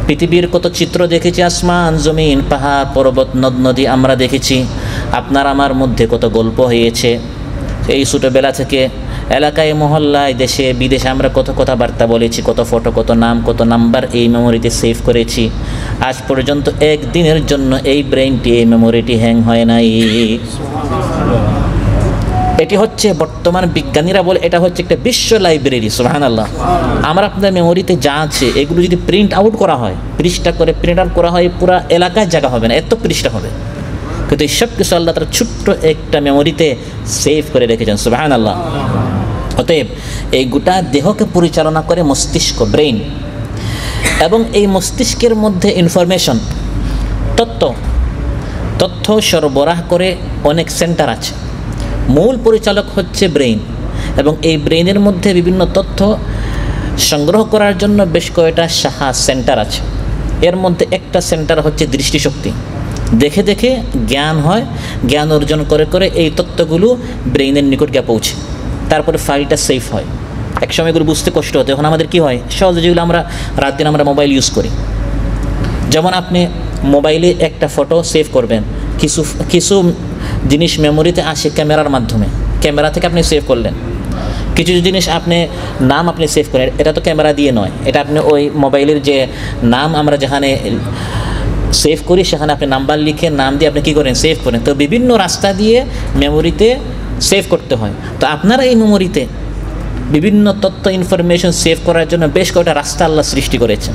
পৃথিবীর কত চিত্র দেখেছি, আসমান জমিন পাহাড় পর্বত নদ নদী আমরা দেখেছি। আপনার আমার মধ্যে কত গল্প হয়েছে। এই ছোটোবেলা থেকে এলাকায় মহল্লায় দেশে বিদেশে আমরা কত কথাবার্তা বলেছি, কত ফটো, কত নাম, কত নাম্বার এই মেমোরিতে সেভ করেছি। আজ পর্যন্ত একদিনের জন্য এই ব্রেইনটি, এই মেমোরিটি হ্যাং হয় নাই। এটি হচ্ছে বর্তমান বিজ্ঞানীরা বলে এটা হচ্ছে একটা বিশ্ব লাইব্রেরি। সুবহানাল্লাহ। আমরা আপনার মেমোরিতে যা আছে এগুলো যদি প্রিন্ট আউট করা হয়, পৃষ্ঠা করে প্রিন্ট আউট করা হয়, পুরো এলাকায় জায়গা হবে না, এত পৃষ্ঠা হবে। কিন্তু এই সব কিছু আল্লাহ তার ছোট্ট একটা মেমোরিতে সেভ করে রেখেছেন। সুবহানাল্লাহ। অতএব এই গোটা দেহকে পরিচালনা করে মস্তিষ্ক, ব্রেইন, এবং এই মস্তিষ্কের মধ্যে ইনফরমেশন, তথ্য সরবরাহ করে অনেক সেন্টার আছে। মূল পরিচালক হচ্ছে ব্রেইন, এবং এই ব্রেইনের মধ্যে বিভিন্ন তথ্য সংগ্রহ করার জন্য বেশ কয়েকটা শাখা সেন্টার আছে। এর মধ্যে একটা সেন্টার হচ্ছে দৃষ্টিশক্তি। দেখে দেখে জ্ঞান হয়, জ্ঞান অর্জন করে করে এই তথ্যগুলো ব্রেইনের নিকট গিয়ে পৌঁছে, তারপরে ফাইলটা সেফ হয়। একসময় এগুলো বুঝতে কষ্ট হতো, এখন আমাদের কি হয়, সহজে যেগুলো আমরা রাত দিন আমরা মোবাইল ইউজ করি। যেমন আপনি মোবাইলে একটা ফটো সেভ করবেন, কিছু জিনিস মেমোরিতে আসে ক্যামেরার মাধ্যমে, ক্যামেরা থেকে আপনি সেভ করলেন। কিছু জিনিস আপনি নাম আপনি সেভ করেন, এটা তো ক্যামেরা দিয়ে নয়, এটা আপনি ওই মোবাইলের যে নাম আমরা যেখানে সেভ করি সেখানে আপনি নাম্বার লিখে নাম দিয়ে আপনি কী করেন, সেভ করেন। তো বিভিন্ন রাস্তা দিয়ে মেমোরিতে সেভ করতে হয়। তো আপনারা এই মেমোরিতে বিভিন্ন তথ্য ইনফরমেশন সেভ করার জন্য বেশ কয়েকটা রাস্তা আল্লাহ সৃষ্টি করেছেন।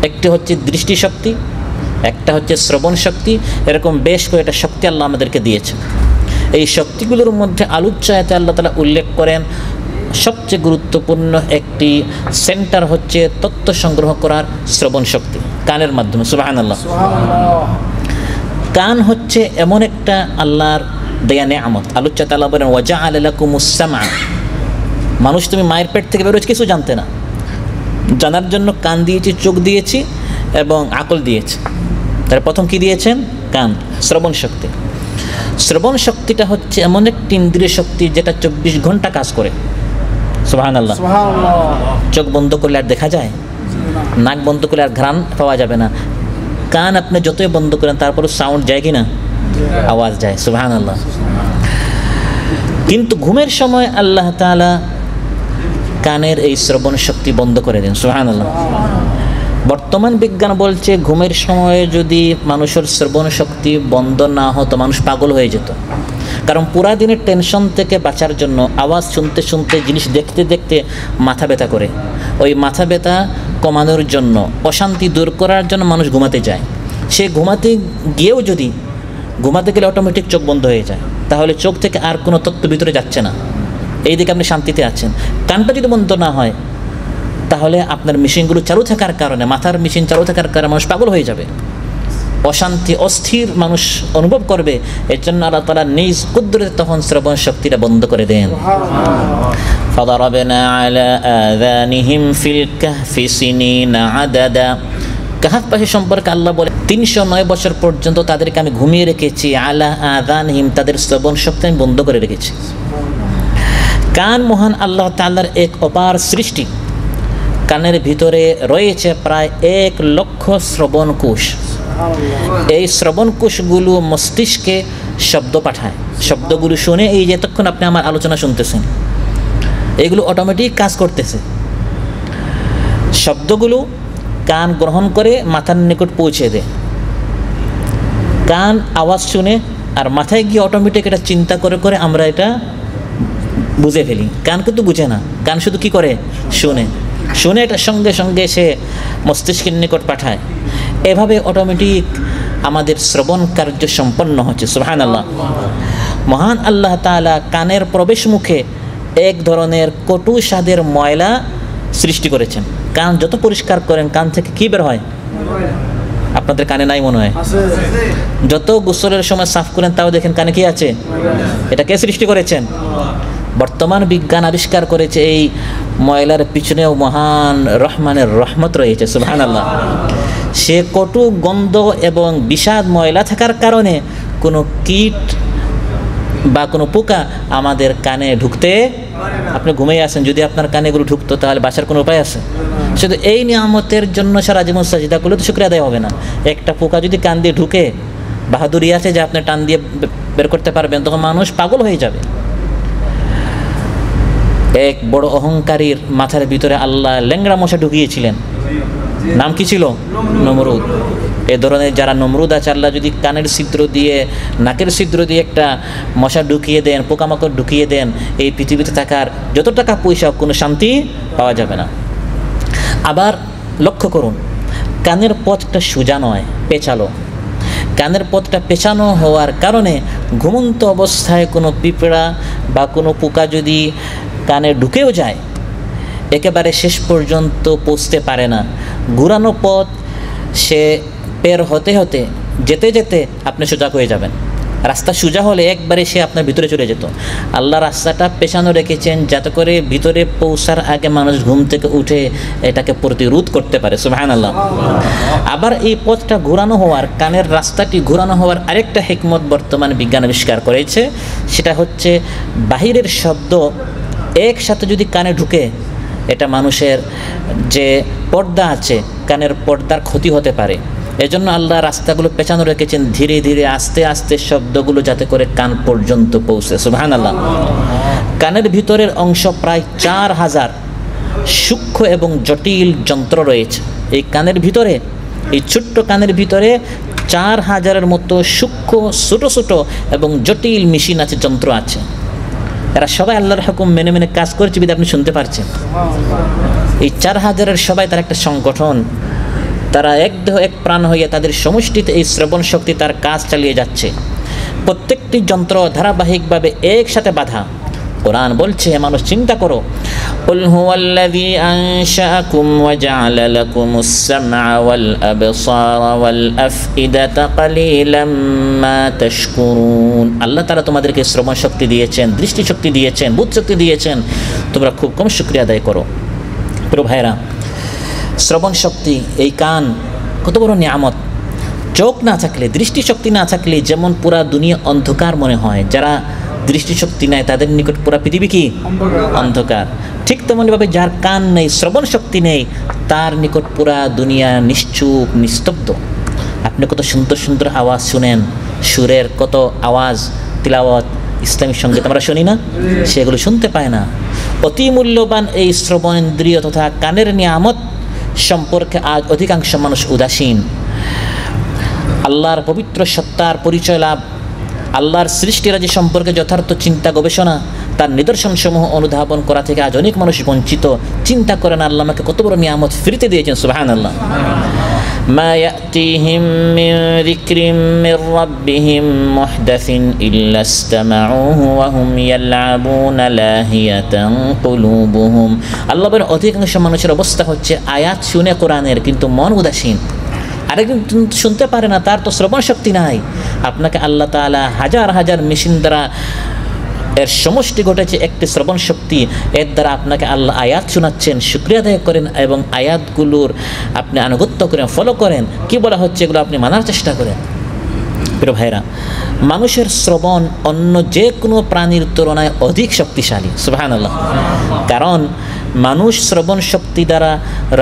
একটি হচ্ছে দৃষ্টিশক্তি, একটা হচ্ছে শ্রবণ শক্তি, এরকম বেশ কয়েকটা শক্তি আল্লাহ আমাদেরকে দিয়েছেন। এই শক্তিগুলোর মধ্যে আলোচ্য আয়াতে আল্লাহ তাআলা উল্লেখ করেন সবচেয়ে গুরুত্বপূর্ণ একটি সেন্টার হচ্ছে তথ্য সংগ্রহ করার শ্রবণ শক্তি, কানের মাধ্যমে। সুবহানাল্লাহ। কান হচ্ছে এমন একটা আল্লাহর দেয়া নেয়ামত। আলোচ্য তাআলা বলেন ওয়াজআলা লাকুমুস সামআ। মানুষ তুমি মায়ের পেট থেকে বেরোচ্ছে কিছু জানতে না, জানার জন্য কান দিয়েছি, চোখ দিয়েছি এবং আকল দিয়েছি। তার প্রথম কি দিয়েছেন? কান, শ্রবণ শক্তি। শ্রবণ শক্তিটা হচ্ছে এমন একটি ইন্দ্রিয় শক্তি যেটা 24 ঘন্টা কাজ করে। সুবহানাল্লাহ। চোখ বন্ধ করলে আর দেখা যায়, নাক বন্ধ করলে আর ঘ্রাণ পাওয়া যাবে না। কান আপনি যতই বন্ধ করেন তারপরও সাউন্ড যায় কি না, আওয়াজ যায়। সুবহানাল্লাহ। কিন্তু ঘুমের সময় আল্লাহ তাআলা কানের এই শ্রবণ শক্তি বন্ধ করে দেন। সুবহানাল্লাহ। বর্তমান বিজ্ঞান বলছে ঘুমের সময়ে যদি মানুষের শ্রবণ শক্তি বন্ধ না হতো মানুষ পাগল হয়ে যেত। কারণ পুরা দিনের টেনশন থেকে বাঁচার জন্য আওয়াজ শুনতে শুনতে, জিনিস দেখতে দেখতে মাথা ব্যথা করে। ওই মাথা ব্যথা কমানোর জন্য, অশান্তি দূর করার জন্য মানুষ ঘুমাতে যায়। সে ঘুমাতে গিয়েও যদি ঘুমাতে গেলে অটোমেটিক চোখ বন্ধ হয়ে যায়, তাহলে চোখ থেকে আর কোনো তথ্য ভিতরে যাচ্ছে না, এই দিকে আপনি শান্তিতে আছেন। কানটা যদি বন্ধ না হয় তাহলে আপনার মেশিনগুলো চালু থাকার কারণে, মাথার মেশিন চালু থাকার কারণে মানুষ পাগল হয়ে যাবে, অশান্তি অস্থির মানুষ অনুভব করবে। এর জন্য আল্লাহ তাআলা নিজ কুদরতে তখন শ্রবণ শক্তিটা বন্ধ করে দেন। فضربنا على آذانهم في الكهف سنين عددا। কাহাফ পাখি সম্পর্কে আল্লাহ বলে 309 বছর পর্যন্ত তাদেরকে আমি ঘুমিয়ে রেখেছি। আলা আযানহিম, তাদের শ্রবণ শক্তি আমি বন্ধ করে রেখেছি। কান মহান আল্লাহ তাআলার এক অপার সৃষ্টি। কানের ভিতরে রয়েছে প্রায় 1 লক্ষ শ্রবণ কোষ। এই শ্রবণ কোষগুলো মস্তিষ্কে শব্দ পাঠায়, শব্দগুলো শুনে এই যে এতক্ষণ আপনি আমার আলোচনা শুনতেছেন, এগুলো অটোমেটিক কাজ করতেছে। শব্দগুলো কান গ্রহণ করে মাথার নিকট পৌঁছে দেয়। কান আওয়াজ শুনে আর মাথায় গিয়ে অটোমেটিক এটা চিন্তা করে করে আমরা এটা বুঝে ফেলি। কান কিন্তু বুঝে না, কান শুধু কি করে শুনে, শুনে এটা সঙ্গে সঙ্গে সে মস্তিষ্কের নিকট পাঠায়। এভাবে অটোমেটিক আমাদের শ্রবণ কার্য সম্পন্ন হচ্ছে। সুবহানাল্লাহ। মহান আল্লাহ তাআলা কানের প্রবেশ মুখে এক ধরনের কটু স্বাদের ময়লা সৃষ্টি করেছেন। কান যত পরিষ্কার করেন কান থেকে কি বের হয়? আপনাদের কানে নাই মনে হয়? যত গোসলের সময় সাফ করেন তাও দেখেন কানে কি আছে? এটা কে সৃষ্টি করেছেন? বর্তমান বিজ্ঞান আবিষ্কার করেছে এই ময়লার পিছনেও মহান রহমানের রহমত রয়েছে। সুবহানাল্লাহ। সে কটু গন্ধ এবং বিষাদ ময়লা থাকার কারণে কোনো কীট বা কোনো পোকা আমাদের কানে ঢুকতে, আপনি ঘুমিয়ে আছেন, যদি আপনার কানে এগুলো ঢুকতো তাহলে বাঁচার কোনো উপায় আছে? শুধু এই নিয়ামতের জন্য সারা জীবন সাজদা করলে তো শুকরিয়া আদায় হবে না। একটা পোকা যদি কান দিয়ে ঢুকে, বাহাদুরি আছে যে আপনি টান দিয়ে বের করতে পারবেন, তখন মানুষ পাগল হয়ে যাবে। এক বড় অহংকারীর মাথার ভিতরে আল্লাহ ল্যাংড়া মশা ঢুকিয়েছিলেন। নাম কি ছিল? নমরুদ। এ ধরনের যারা নমরুদ আছে, আল্লাহ যদি কানের ছিদ্র দিয়ে, নাকের ছিদ্র দিয়ে একটা মশা ঢুকিয়ে দেন, পোকামাকড় ঢুকিয়ে দেন, এই পৃথিবীতে থাকার যত টাকা পয়সা কোনো শান্তি পাওয়া যাবে না। আবার লক্ষ্য করুন, কানের পথটা সোজা নয়, পেঁচালো। কানের পথটা পেঁচানো হওয়ার কারণে ঘুমন্ত অবস্থায় কোনো পিঁপড়া বা কোনো পোকা যদি কানে ঢুকেও যায়, একেবারে শেষ পর্যন্ত পৌঁছতে পারে না। ঘুরানো পথ সে পের হতে হতে যেতে যেতে আপনি সোজা হয়ে যাবেন। রাস্তা সোজা হলে একবারে সে আপনার ভিতরে চলে যেত। আল্লাহ রাস্তাটা পেছানো রেখেছেন যাতে করে ভিতরে পৌঁছার আগে মানুষ ঘুম থেকে উঠে এটাকে প্রতিরোধ করতে পারে। সুবহানাল্লাহ। আবার এই পথটা ঘোরানো হওয়ার, কানের রাস্তাটি ঘোরানো হওয়ার আরেকটা হিকমত বর্তমান বিজ্ঞান আবিষ্কার করেছে। সেটা হচ্ছে বাহিরের শব্দ একসাথে যদি কানে ঢুকে, এটা মানুষের যে পর্দা আছে কানের পর্দার ক্ষতি হতে পারে। এজন্য আল্লাহ রাস্তাগুলো পেছানো রেখেছেন, ধীরে ধীরে আস্তে আস্তে শব্দগুলো যাতে করে কান পর্যন্ত পৌঁছে। সুবহানাল্লাহ। কানের ভিতরের অংশ প্রায় 4000 সূক্ষ্ম এবং জটিল যন্ত্র রয়েছে। এই কানের ভিতরে, এই ছোট্ট কানের ভিতরে 4000-এর মতো সূক্ষ্ম ছোটো ছোটো এবং জটিল মেশিন আছে, যন্ত্র আছে। এরা সবাই আল্লাহর হুকুম মেনে মেনে কাজ করছে বিধায় আপনি শুনতে পারছেন। এই 4000-এর সবাই তার একটা সংগঠন, তারা এক দেহ এক প্রাণ হইয়া তাদের সমষ্টিতে এই শ্রবণ শক্তি তার কাজ চালিয়ে যাচ্ছে। প্রত্যেকটি যন্ত্র ধারাবাহিকভাবে একসাথে বাঁধা। কোরআন বলছে, মানুষ চিন্তা করো, কুল হুয়াল্লাযী আনশাআকুম ওয়া জাআলা লাকুমুস সামআ ওয়াল আবসারা ওয়াল আফইদাতা কালিলাম মা তাশকুরুন। আল্লাহ তাআলা তোমাদেরকে শ্রবণ শক্তি দিয়েছেন, দৃষ্টি শক্তি দিয়েছেন, বুদ্ধ শক্তি দিয়েছেন, তোমরা খুব কম শুকরিয়া আদায় করো। প্রিয় ভাইরা, শ্রবণ শক্তি, এই কান কত বড় নিয়ামত। চোখ না থাকলে, দৃষ্টিশক্তি না থাকলে যেমন পুরা দুনিয়া অন্ধকার মনে হয়, যারা দৃষ্টিশক্তি নেয় তাদের নিকট পুরা পৃথিবী কি অন্ধকার। ঠিক তেমনভাবে যার কান নেই, শ্রবণ শক্তি নেই, তার নিকট পুরা দুনিয়া নিশ্চুপ, নিস্তব্ধ। আপনি কত সুন্দর সুন্দর আওয়াজ শুনেন, সুরের কত আওয়াজ, তিলাওয়াত, ইসলামী সঙ্গীত আমরা শুনি না, সেগুলো শুনতে পায় না। অতি মূল্যবান এই শ্রবণেন্দ্রিয় তথা কানের নিয়ামত সম্পর্কে আজ অধিকাংশ মানুষ উদাসীন। আল্লাহর পবিত্র সত্তার পরিচয় লাভ আল্লাহর সৃষ্টিরাজি সম্পর্কে যথার্থ চিন্তা গবেষণা, তার নিদর্শনসমূহ অনুধাবন করা থেকে আজ অনেক মানুষ বঞ্চিত। চিন্তা করেন আল্লাহ আমাকে কত বড় নিয়ামত ফ্রিতে দিয়েছেন, সুবহানাল্লাহ। মা ইয়াতিহিম মিন যিকরিম মির রাব্বিহিম মুহদাসিন ইল্লা ইসতামাউহু ওয়া হুম ইয়ালআবুনা লাহিয়াতান কুলুবুহুম। আল্লাহ বলেন অধিকাংশ মানুষের অবস্থা হচ্ছে আয়াত শুনে কোরআনের কিন্তু মন উদাসীন। আরেকজন শুনতে পারে না, তার তো শ্রবণ শক্তি নাই। আপনাকে আল্লাহ তাআলা হাজার হাজার মেশিন দ্বারা এর সমষ্টি ঘটেছে একটি শ্রবণ শক্তি, এর দ্বারা আপনাকে আল্লাহ আয়াত শোনাচ্ছেন, শুকরিয়া আদায় করেন এবং আয়াতগুলোর আপনি আনুগত্য করেন, ফলো করেন, কি বলা হচ্ছে এগুলো আপনি মানার চেষ্টা করেন। প্রিয় ভাইরা, মানুষের শ্রবণ অন্য যে কোনো প্রাণীর তুলনায় অধিক শক্তিশালী, সুবহানাল্লাহ। কারণ মানুষ শ্রবণ শক্তি দ্বারা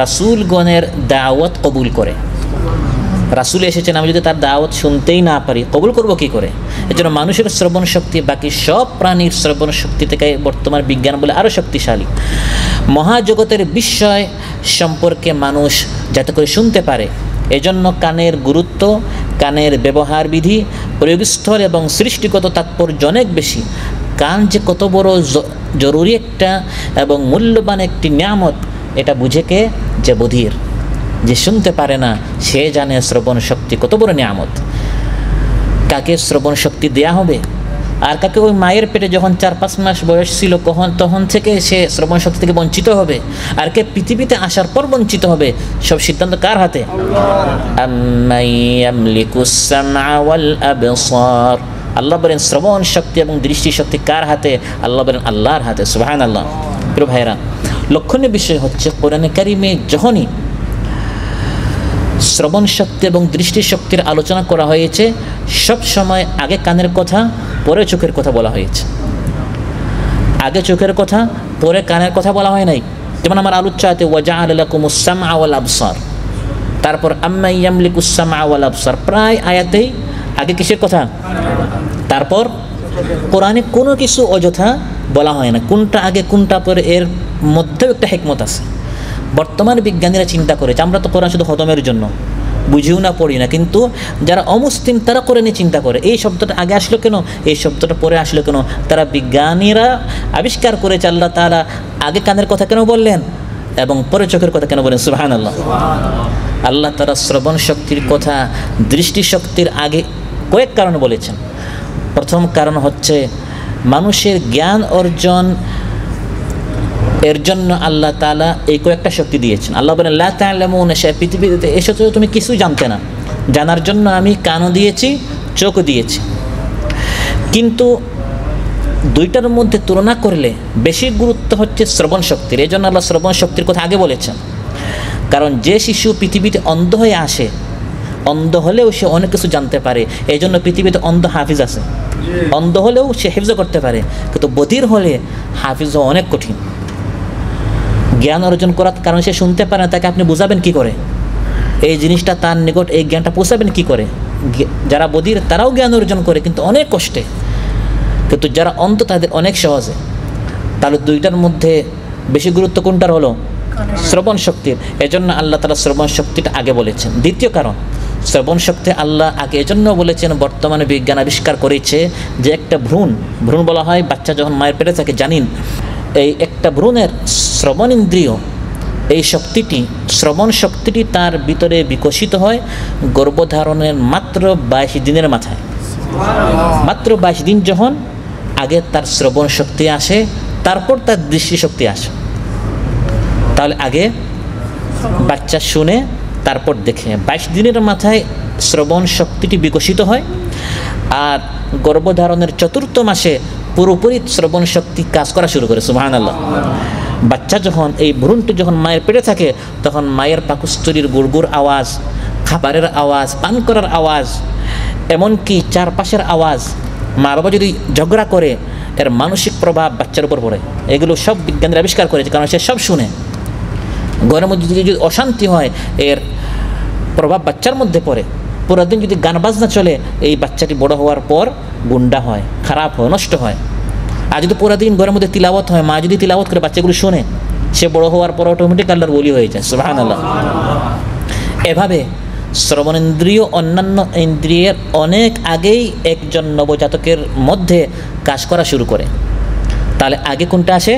রাসূলগণের দাওয়াত কবুল করে। রাসূল এসেছেন, আমি যদি তার দাওয়াত শুনতেই না পারি কবুল করব কি করে? এজন্য মানুষের শ্রবণ শক্তি বাকি সব প্রাণীর শ্রবণ শক্তি থেকে বর্তমান বিজ্ঞান বলে আরও শক্তিশালী। মহাজগতের বিষয় সম্পর্কে মানুষ যাতে করে শুনতে পারে, এজন্য কানের গুরুত্ব, কানের ব্যবহার বিধি, প্রয়োগস্থল এবং সৃষ্টিগত তাৎপর্য অনেক বেশি। কান যে কত বড় জরুরি একটা এবং মূল্যবান একটি নিয়ামত, এটা বুঝে কে? যে বধির, যে শুনতে পারে না, সে জানে শ্রবণ শক্তি কত বড় নিয়ামত। কাকে শ্রবণ শক্তি দেয়া হবে? আর কাকে ওই মায়ের পেটে যখন 4-5 মাস বয়স ছিল তখন থেকে সে শ্রবণ শক্তি থেকে বঞ্চিত হবে, আর কে পৃথিবীতে আসার পর বঞ্চিত হবে, সব সিদ্ধান্ত কার হাতে? আম্মান ইয়ামলিকুস সামআ ওয়াল আবসার। আল্লাহ বলেন শ্রবণ শক্তি এবং দৃষ্টি শক্তি কার হাতে? আল্লাহ বলেন আল্লাহর হাতে, সুবহানাল্লাহ। প্রিয় ভাইরা, লক্ষণীয় বিষয় হচ্ছে কোরআনে কারিমে যখনই শ্রবণ শক্তি এবং দৃষ্টি শক্তির আলোচনা করা হয়েছে, সব সময় আগে কানের কথা পরে চোখের কথা বলা হয়েছে। আগে চোখের কথা পরে কানের কথা বলা হয় নাই। যেমন আমার আলোচ্যাতে ওয়াজআলা লাকুমুস সামআ ওয়াল আবসার, তারপর আম্মান ইয়ামলিকুস সামআ ওয়াল আবসার, প্রায় আয়াতেই আগে কিসের কথা, তারপর কোরআনে কোনো কিছু অযথা বলা হয় না, কোনটা আগে কোনটা পরে, এর মধ্যেও একটা হিকমত আছে। বর্তমান বিজ্ঞানীরা চিন্তা করেছে, আমরা তো কোরআন শুধু খতমের জন্য বুঝিও না, পড়ি না, কিন্তু যারা অমুসলিম তারা করে নিয়ে চিন্তা করে এই শব্দটা আগে আসলো কেন, এই শব্দটা পরে আসলো কেন। তারা বিজ্ঞানীরা আবিষ্কার করেছে আল্লাহ তাআলা আগে কানের কথা কেন বললেন এবং পরে চোখের কথা কেন বললেন, সুবহানাল্লাহ। আল্লাহ তাআলা শ্রবণ শক্তির কথা দৃষ্টি শক্তির আগে কয়েক কারণ বলেছেন। প্রথম কারণ হচ্ছে মানুষের জ্ঞান অর্জন এর জন্য আল্লাহ তাআলা এই কয়েকটা শক্তি দিয়েছেন। আল্লাহ বলেন লা তা'লামুনা, সে পৃথিবীতে এসে তো তুমি কিছুই জানতে না, জানার জন্য আমি কানও দিয়েছি, চোখও দিয়েছি। কিন্তু দুইটার মধ্যে তুলনা করলে বেশি গুরুত্ব হচ্ছে শ্রবণ শক্তির। এই জন্য আল্লাহ শ্রবণ শক্তির কথা আগে বলেছেন। কারণ যে শিশু পৃথিবীতে অন্ধ হয়ে আসে, অন্ধ হলেও সে অনেক কিছু জানতে পারে। এই জন্য পৃথিবীতে অন্ধ হাফিজ আছে, অন্ধ হলেও সে হিফজ করতে পারে। কিন্তু বধির হলে হাফিজ হওয়া অনেক কঠিন। জ্ঞান অর্জন করার কারণ সে শুনতে পারে না, তাকে আপনি বোঝাবেন কি করে? এই জিনিসটা তার নিকট, এই জ্ঞানটা পৌঁছাবেন কি করে? যারা বধির তারাও জ্ঞান অর্জন করে কিন্তু অনেক কষ্টে, কিন্তু যারা অন্ধ তাদের অনেক সহজে। তাহলে দুইটার মধ্যে বেশি গুরুত্ব কোনটার হলো? শ্রবণ শক্তির। এজন্য আল্লাহ তাআলা শ্রবণ শক্তিটা আগে বলেছেন। দ্বিতীয় কারণ, শ্রবণ শক্তি আল্লাহ আগে এজন্য বলেছেন, বর্তমানে বিজ্ঞান আবিষ্কার করেছে যে একটা ভ্রূণ বলা হয়, বাচ্চা যখন মায়ের পেটে থাকে জানিন, এই একটা ভ্রূণের শ্রবণ ইন্দ্রিয়, এই শক্তিটি, শ্রবণ শক্তিটি তার ভিতরে বিকশিত হয় গর্ভধারণের মাত্র 22 দিনের মাথায়। মাত্র 22 দিন যখন আগে তার শ্রবণ শক্তি আসে, তারপর তার দৃষ্টি শক্তি আসে। তাহলে আগে বাচ্চা শুনে তারপর দেখে, 22 দিনের মাথায় শ্রবণ শক্তিটি বিকশিত হয়। আর গর্ভধারণের 4র্থ মাসে পুরোপুরি শ্রবণ শক্তি কাজ করা শুরু করে, সুবহানাল্লাহ। বাচ্চা যখন, এই ভ্রূণটি যখন মায়ের পেটে থাকে, তখন মায়ের পাকস্থলীর গুড়গুড় আওয়াজ, খাবারের আওয়াজ, পান করার আওয়াজ, এমনকি চারপাশের আওয়াজ, মা বাবা যদি ঝগড়া করে এর মানসিক প্রভাব বাচ্চার উপর পড়ে। এগুলো সব বিজ্ঞানীরা আবিষ্কার করেছে, কারণ সে সব শুনে। ঘরের মধ্যে যদি অশান্তি হয়, এর প্রভাব বাচ্চার মধ্যে পড়ে। পুরো দিন যদি গান বাজনা চলে, এই বাচ্চাটি বড় হওয়ার পর গুন্ডা হয়, খারাপ হয়, নষ্ট হয়। আর যদি পুরো দিন ঘরের মধ্যে তিলাওয়াত হয়, মা যদি তিলাওয়াত করে বাচ্চাগুলো শুনে, সে বড় হওয়ার পর অটোমেটিক আল্লাহর ওলি হয়ে যায়, সুবহানাল্লাহ। এভাবে শ্রবণেন্দ্রিয় অন্যান্য ইন্দ্রিয়ের অনেক আগেই একজন নবজাতকের মধ্যে কাজ করা শুরু করে। তাহলে আগে কোনটা আসে?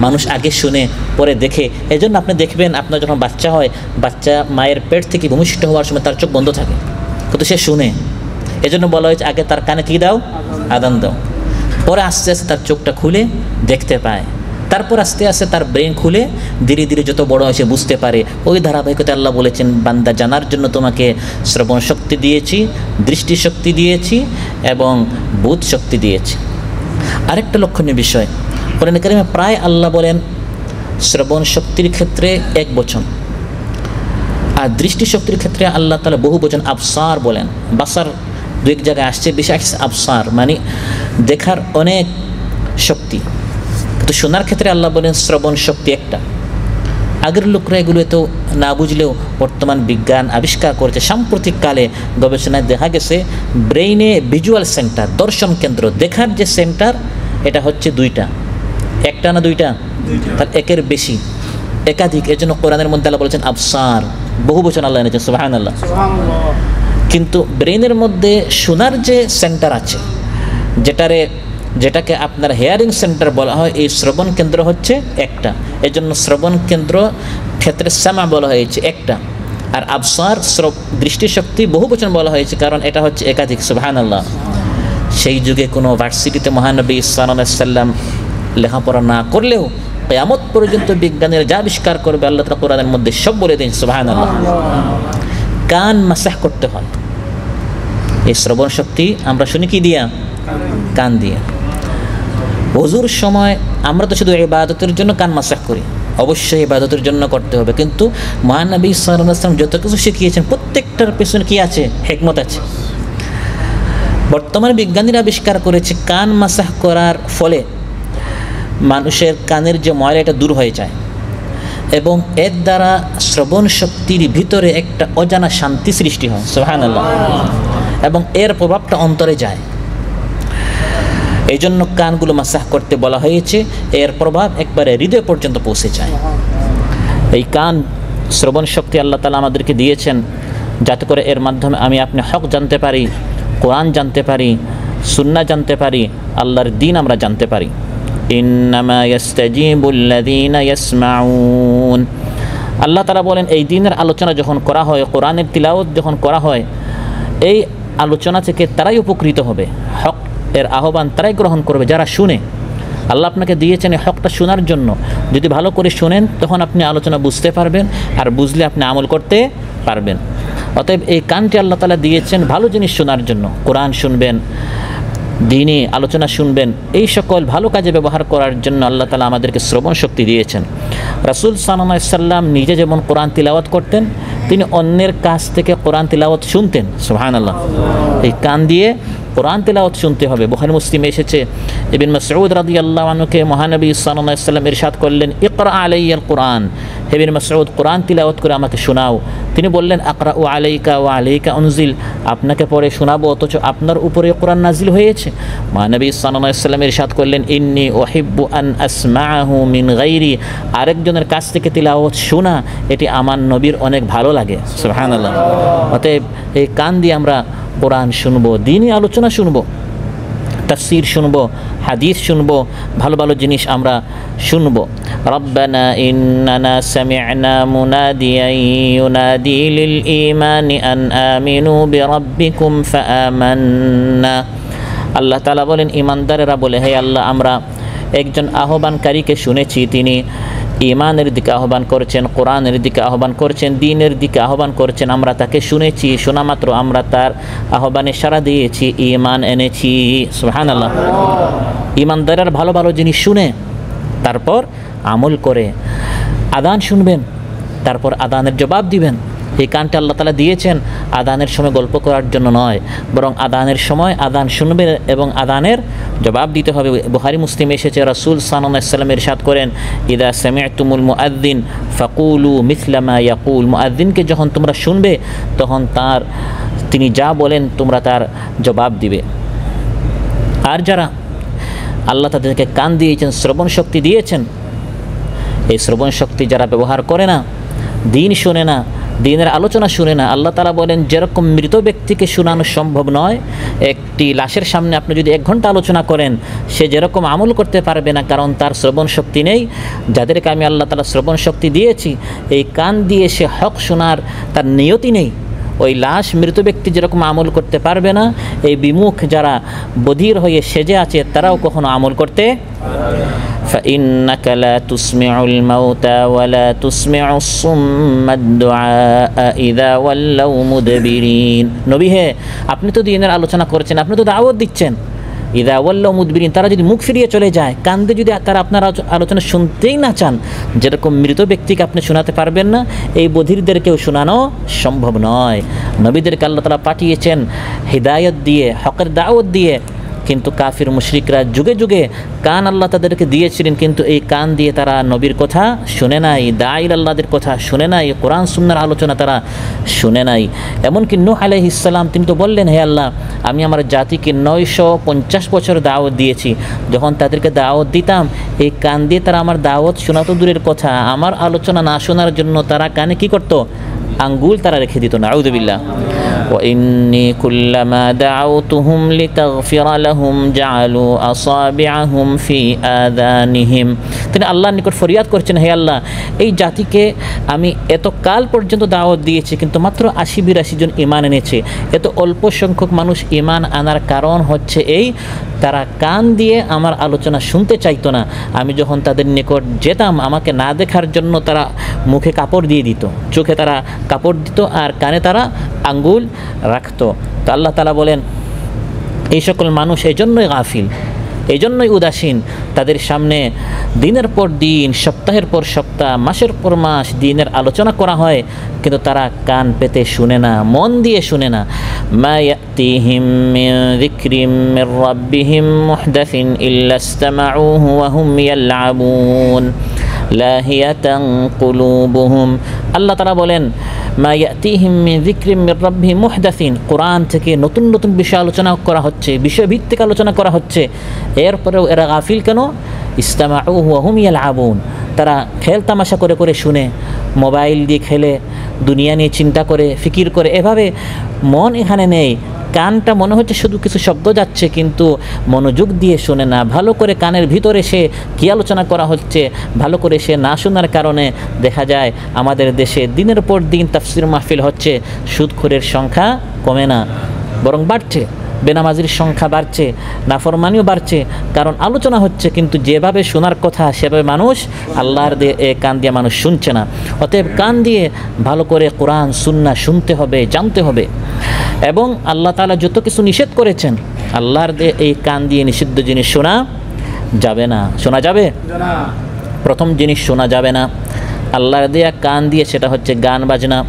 মানুষ আগে শুনে পরে দেখে। এই জন্য আপনি দেখবেন আপনার যখন বাচ্চা হয়, বাচ্চা মায়ের পেট থেকে ভূমিষ্ঠ হওয়ার সময় তার চোখ বন্ধ থাকে, কিন্তু সে শুনে। এই জন্য বলা হয়েছে আগে তার কানে কী দাও? আদান দাও। পরে আস্তে আস্তে তার চোখটা খুলে দেখতে পায়, তারপর আস্তে আস্তে তার ব্রেন খুলে ধীরে ধীরে যত বড় হয় সে বুঝতে পারে। ওই ধারাবাহিকতা আল্লাহ বলেছেন, বান্দা জানার জন্য তোমাকে শ্রবণ শক্তি দিয়েছি, দৃষ্টিশক্তি দিয়েছি এবং বোধ শক্তি দিয়েছি। আরেকটা লক্ষণীয় বিষয়, কোরআন কারীমে প্রায় আল্লাহ বলেন শ্রবণ শক্তির ক্ষেত্রে এক বচন, আর দৃষ্টিশক্তির ক্ষেত্রে আল্লাহ তাআলা বহু বচন আবসার বলেন। বাসার দু এক জায়গায় আসছে, বেশি আসছে আবসার, মানে দেখার অনেক শক্তি। কিন্তু শোনার ক্ষেত্রে আল্লাহ বলেন শ্রবণ শক্তি একটা। আগের লোকরা এগুলো তো না বুঝলেও বর্তমান বিজ্ঞান আবিষ্কার করেছে। সাম্প্রতিককালে গবেষণায় দেখা গেছে ব্রেইনে ভিজুয়াল সেন্টার, দর্শন কেন্দ্র, দেখার যে সেন্টার, এটা হচ্ছে দুইটা। একটা না দুইটা? তার একের বেশি, একাধিক। এই জন্য কোরআনের মধ্যে আল্লাহ বলেছেন আবসার, বহু বচন আল্লাহ এনেছেন, সুবহানাল্লাহ। কিন্তু ব্রেইনের মধ্যে শোনার যে সেন্টার আছে, যেটাকে আপনার হেয়ারিং সেন্টার বলা হয়, এই শ্রবণ কেন্দ্র হচ্ছে একটা। এই জন্য শ্রবণ কেন্দ্র ক্ষেত্রে সামা বলা হয়েছে একটা, আর আবসার দৃষ্টিশক্তি বহু বচন বলা হয়েছে, কারণ এটা হচ্ছে একাধিক, সুবহানাল্লাহ। সেই যুগে কোনো ভার্সিটিতে মহানবী সাল্লাল্লাহু আলাইহি ওয়াসাল্লাম লেখাপড়া না করলেও কিয়ামত পর্যন্ত বিজ্ঞানীরা যা আবিষ্কার করবে আল্লাহ তাআলা কোরআনের মধ্যে সব বলে দেন, সুবহানাল্লাহ। কান মাসাহ করতে হয়। এই শ্রবণ শক্তি আমরা শুনি কি দিয়া? কান দিয়া। ওযুর সময় আমরা তো শুধু ইবাদতের জন্য কান মাসাহ করি, অবশ্যই ইবাদতের জন্য করতে হবে, কিন্তু মহানবী সাল্লাল্লাহু আলাইহি ওয়াসাল্লাম যত কিছু শিখিয়েছেন প্রত্যেকটার পেছনে কি আছে? হিকমত আছে। বর্তমানে বিজ্ঞানীরা আবিষ্কার করেছে কান মাসাহ করার ফলে মানুষের কানের যে ময়লা এটা দূর হয়ে যায়, এবং এর দ্বারা শ্রবণ শক্তির ভিতরে একটা অজানা শান্তি সৃষ্টি হয়, সুবহানাল্লাহ, এবং এর প্রভাবটা অন্তরে যায়। এই জন্য কানগুলো মাসাহ করতে বলা হয়েছে, এর প্রভাব একবারে হৃদয় পর্যন্ত পৌঁছে যায়। এই কান শ্রবণ শক্তি আল্লাহ তাআলা আমাদেরকে দিয়েছেন যাতে করে এর মাধ্যমে আমি আপনি হক জানতে পারি, কোরআন জানতে পারি, সুন্নাহ জানতে পারি, আল্লাহর দ্বীন আমরা জানতে পারি। ইন্নামা ইয়াস্তাজিবুল্লাযীনা ইয়াসমাউন, আল্লাহ তাআলা বলেন এই দ্বীনের আলোচনা যখন করা হয়, কোরআনের তিলাওয়াত যখন করা হয়, এই আলোচনা থেকে তারাই উপকৃত হবে, হক এর আহ্বান তারাই গ্রহণ করবে যারা শুনে। আল্লাহ আপনাকে দিয়েছেন এই হকটা শোনার জন্য। যদি ভালো করে শোনেন তখন আপনি আলোচনা বুঝতে পারবেন, আর বুঝলে আপনি আমল করতে পারবেন। অতএব এই কানটি আল্লাহ তাআলা দিয়েছেন ভালো জিনিস শোনার জন্য। কোরআন শুনবেন, দ্বীনি আলোচনা শুনবেন, এই সকল ভালো কাজে ব্যবহার করার জন্য আল্লাহ তাআলা আমাদেরকে শ্রবণ শক্তি দিয়েছেন। রাসূল সাল্লাল্লাহু আলাইহি সাল্লাম নিজে যেমন কোরআন তিলাওয়াত করতেন, তিনি অন্যের কাছ থেকে কোরআন তিলাওয়াত শুনতেন, সুবহানাল্লাহ। এই কান দিয়ে কোরআন তিলাওয়াত শুনতে হবে। বুখারী মুসলিমে এসেছে, ইবনে মাসউদ রাদিয়াল্লাহু আনহুকে মহানবী সাল্লাল্লাহু আলাইহি সাল্লাম ইরশাদ করলেন, ইকরা আলাইয়াল কোরআন, হে ইবনে মাসউদ কোরআন তিলাওয়াত করে আমাকে শোনাও। তিনি বললেন, আকরাউ আলাইকা ওয়া আলাইকা উনজিল, আপনাকে পড়ে শোনাবো অথচ আপনার উপরে কোরআন নাজিল হয়েছে। মহানবী সাল্লাল্লাহু আলাইহি সাল্লাম ইরশাদ করলেন, ইন্নী উহিব্বু আন আসমাআহু মিন গায়রি, আরেকজনের কাছ থেকে তিলাওয়াত শোনা এটি আমার নবীর অনেক ভালো লাগে, সুবহানাল্লাহ। অতএব এই কান দিয়ে আমরা কোরআন শুনবো, দ্বীনি আলোচনা শুনবো, তাফসীর শুনবো, হাদিস শুনবো, ভালো ভালো জিনিস আমরা শুনবো। রব্বানা ইন্নানা সামি'না মুনাদিয়ান ইউনাদি লিল ঈমানি আন আমিনু বিরাব্বিকুম ফাআমান্না। আল্লাহ তাআলা বলেন ঈমানদারেরা বলে, হে আল্লাহ আমরা একজন আহ্বানকারীকে শুনেছি, তিনি ঈমানের দিকে আহ্বান করছেন, কোরআনের দিকে আহ্বান করছেন, দ্বীনের দিকে আহ্বান করছেন। আমরা তাকে শুনেছি, শোনা মাত্র আমরা তার আহ্বানে সাড়া দিয়েছি, ঈমান এনেছি, সুবহানাল্লাহ। ঈমানদারের ভালো ভালো জিনিস শুনে তারপর আমল করে। আযান শুনবেন, তারপর আযানের জবাব দিবেন। এই কানটা আল্লাহ তাআলা দিয়েছেন আযানের সময় গল্প করার জন্য নয়, বরং আযানের সময় আযান শুনবেন এবং আযানের জবাব দিতে হবে। বুখারী মুসলিমে এসেছে, রাসূল সাল্লাল্লাহু আলাইহি ওয়াসাল্লাম ইরশাদ করেন, ইদা সামি'তুমুল মুআযযিন ফাকুলু মিছলা মা ইয়াকুল, মুআযযিনকে যখন তোমরা শুনবে তখন তিনি যা বলেন তোমরা তার জবাব দিবে। আর যারা আল্লাহ তাদেরকে কান দিয়েছেন, শ্রবণ শক্তি দিয়েছেন, এই শ্রবণ শক্তি যারা ব্যবহার করে না, দ্বীন শোনে না, দিনের আলোচনা শুনে না। আল্লাহ তাআলা বলেন যেরকম মৃত ব্যক্তিকে শোনানো সম্ভব নয়, একটি লাশের সামনে আপনি যদি 1 ঘন্টা আলোচনা করেন সে যেরকম আমল করতে পারবে না, কারণ তার শ্রবণ শক্তি নেই। যাদেরকে আমি আল্লাহ তাআলা শ্রবণ শক্তি দিয়েছি, এই কান দিয়ে সে হক শোনার তার নিয়তি নেই, ওই লাশ মৃত ব্যক্তি যেরকম আমল করতে পারবে না, এই বিমুখ যারা বধির হয়ে সেজে আছে তারাও কখনো আমল করতে فإنك لا تسمع الموتى ولا تسمع الصم الدعاء إذا ولوا مدبرين। নবী হে, আপনি তো দিনের আলোচনা করেছেন, আপনি তো দাওয়াত দিচ্ছেন, ইদা ওয়াল্লাউ মুদবিরিন, তারা যদি মুখ ফিরিয়ে চলে যায়, কান্দে যদি তারা আপনার আলোচনা শুনতেই না চান, যেরকম মৃত ব্যক্তিকে আপনি শোনাতে পারবেন না, এই বধিরদেরকেও শোনানো সম্ভব নয়। নবীদেরকে আল্লাহ তাআলা পাঠিয়েছেন হিদায়াত দিয়ে, হকের দাওয়াত দিয়ে, কিন্তু কাফির মুশরিকরা যুগে যুগে কান আল্লাহ তাদেরকে দিয়েছিলেন, কিন্তু এই কান দিয়ে তারা নবীর কথা শুনে নাই, দাঈল আল্লাহদের কথা শুনে নাই, কোরআন সুন্নাহর আলোচনা তারা শুনে নাই। এমনকি নূহ আলাইহিস সালাম, তিনি তো বললেন, হে আল্লাহ, আমি আমার জাতিকে 950 বছর দাওয়াত দিয়েছি, যখন তাদেরকে দাওয়াত দিতাম এই কান দিয়ে তারা আমার দাওয়াত শোনা তো দূরের কথা, আমার আলোচনা না শোনার জন্য তারা কানে কি করতো, আঙ্গুল তারা রেখে দিত। নাউযু বিল্লাহ। وإني كلما دعوتهم لتغفر لهم جعلوا أصابعهم في آذانهم। তিনি আল্লাহর নিকট ফরিয়াদ করছেন, হে আল্লাহ, এই জাতিকে আমি এত কাল পর্যন্ত দাওয়াত দিয়েছি কিন্তু মাত্র 80-82 জন ঈমান এনেছে। এত অল্প সংখ্যক মানুষ ঈমান আনার কারণ হচ্ছে এই, তারা কান দিয়ে আমার আলোচনা শুনতে চাইতো না। আমি যখন তাদের নিকট যেতাম, আমাকে না দেখার জন্য তারা মুখে কাপড় দিয়ে দিত, চোখে তারা কাপড় দিত, আর কানে তারা আঙ্গুল রাখতো। তো আল্লাহ তাআলা বলেন, এই সকল মানুষ এই জন্যই গাফিল, এই জন্যই উদাসীন। তাদের সামনে দিনের পর দিন, সপ্তাহের পর সপ্তাহ, মাসের পর মাস দিনের আলোচনা করা হয়, কিন্তু তারা কান পেতে শুনে না, মন দিয়ে শুনে না। মা ইয়াতিহিম মিন যিকরিম মির রাব্বিহিম মুহদাসিন ইল্লা ইসতামাউহু ওয়া হুম ইয়ালআবুন লাহিয়াতান কুলুবুহুম। আল্লাহ তাআলা বলেন, মা ইয়াতিহিম মিন যিকরিম মির রাব্বিহিম মুহদাসিন, কোরআন থেকে নতুন নতুন বিষয় আলোচনা করা হচ্ছে, বিষয়ভিত্তিক আলোচনা করা হচ্ছে, এরপরেও এরা গাফিল কেন? ইসতামাউহু ওয়া হুম ইয়ালআবুন, তারা খেল তামাশা করে করে শুনে, মোবাইল দিয়ে খেলে, দুনিয়া নিয়ে চিন্তা করে, ফিকির করে, এভাবে মন এখানে নেই। কানটা মনে হচ্ছে শুধু কিছু শব্দ যাচ্ছে, কিন্তু মনোযোগ দিয়ে শোনে না। ভালো করে কানের ভিতরে সে কী আলোচনা করা হচ্ছে ভালো করে সে না শোনার কারণে দেখা যায় আমাদের দেশে দিনের পর দিন তাফসির মাহফিল হচ্ছে, সুদখোরের সংখ্যা কমে না, বরং বাড়ছে, বেনামাজির সংখ্যা বাড়ছে, নাফরমানিও বাড়ছে, কারণ আলোচনা হচ্ছে, কিন্তু যেভাবে শোনার কথা সেভাবে মানুষ আল্লাহর কান দিয়ে মানুষ শুনছে না। অতএব কান দিয়ে ভালো করে কোরআন সুন্নাহ শুনতে হবে, জানতে হবে। এবং আল্লাহ তাআলা যত কিছু নিষেধ করেছেন, আল্লাহর এই কান দিয়ে নিষিদ্ধ জিনিস শোনা যাবে না। শোনা যাবে না। প্রথম জিনিস শোনা যাবে না আল্লাহর দেয়া কান দিয়ে, সেটা হচ্ছে গান বাজনা,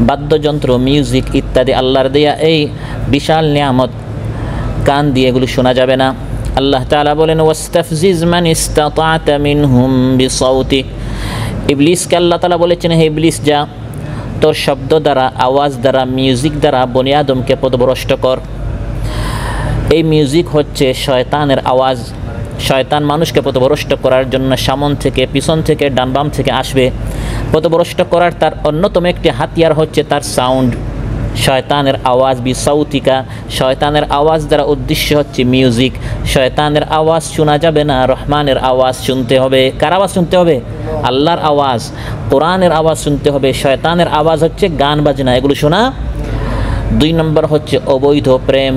বাদ্যযন্ত্র, মিউজিক ইত্যাদি। আল্লাহর দেয়া এই বিশাল নিয়ামত, কান দিয়ে এগুলো শোনা যাবে না। আল্লাহ তাআলা বলেন, ওয়াস্তাফজিজ মান ইসতাতা'তা মিনহুম বিসাউতিক। ইবলিসকে আল্লাহ তাআলা বলেছেন, হে ইবলিস, যা তোর শব্দ দ্বারা, আওয়াজ দ্বারা, মিউজিক দ্বারা বনি আদমকে পথভ্রষ্ট কর। এই মিউজিক হচ্ছে শয়তানের আওয়াজ। শয়তান মানুষকে পথভ্রষ্ট করার জন্য সামন থেকে, পিছন থেকে, ডান বাম থেকে আসবে। পথভ্রষ্ট করার তার অন্যতম একটি হাতিয়ার হচ্ছে তার সাউন্ড, শয়তানের আওয়াজ। বিসাউতিকা, শয়তানের আওয়াজ দ্বারা উদ্দেশ্য হচ্ছে মিউজিক। শয়তানের আওয়াজ শোনা যাবে না, রহমানের আওয়াজ শুনতে হবে। কার আওয়াজ শুনতে হবে? আল্লাহর আওয়াজ, কোরআনের আওয়াজ শুনতে হবে। শয়তানের আওয়াজ হচ্ছে গান বাজনা, এগুলো শোনা। 2 নম্বর হচ্ছে অবৈধ প্রেম,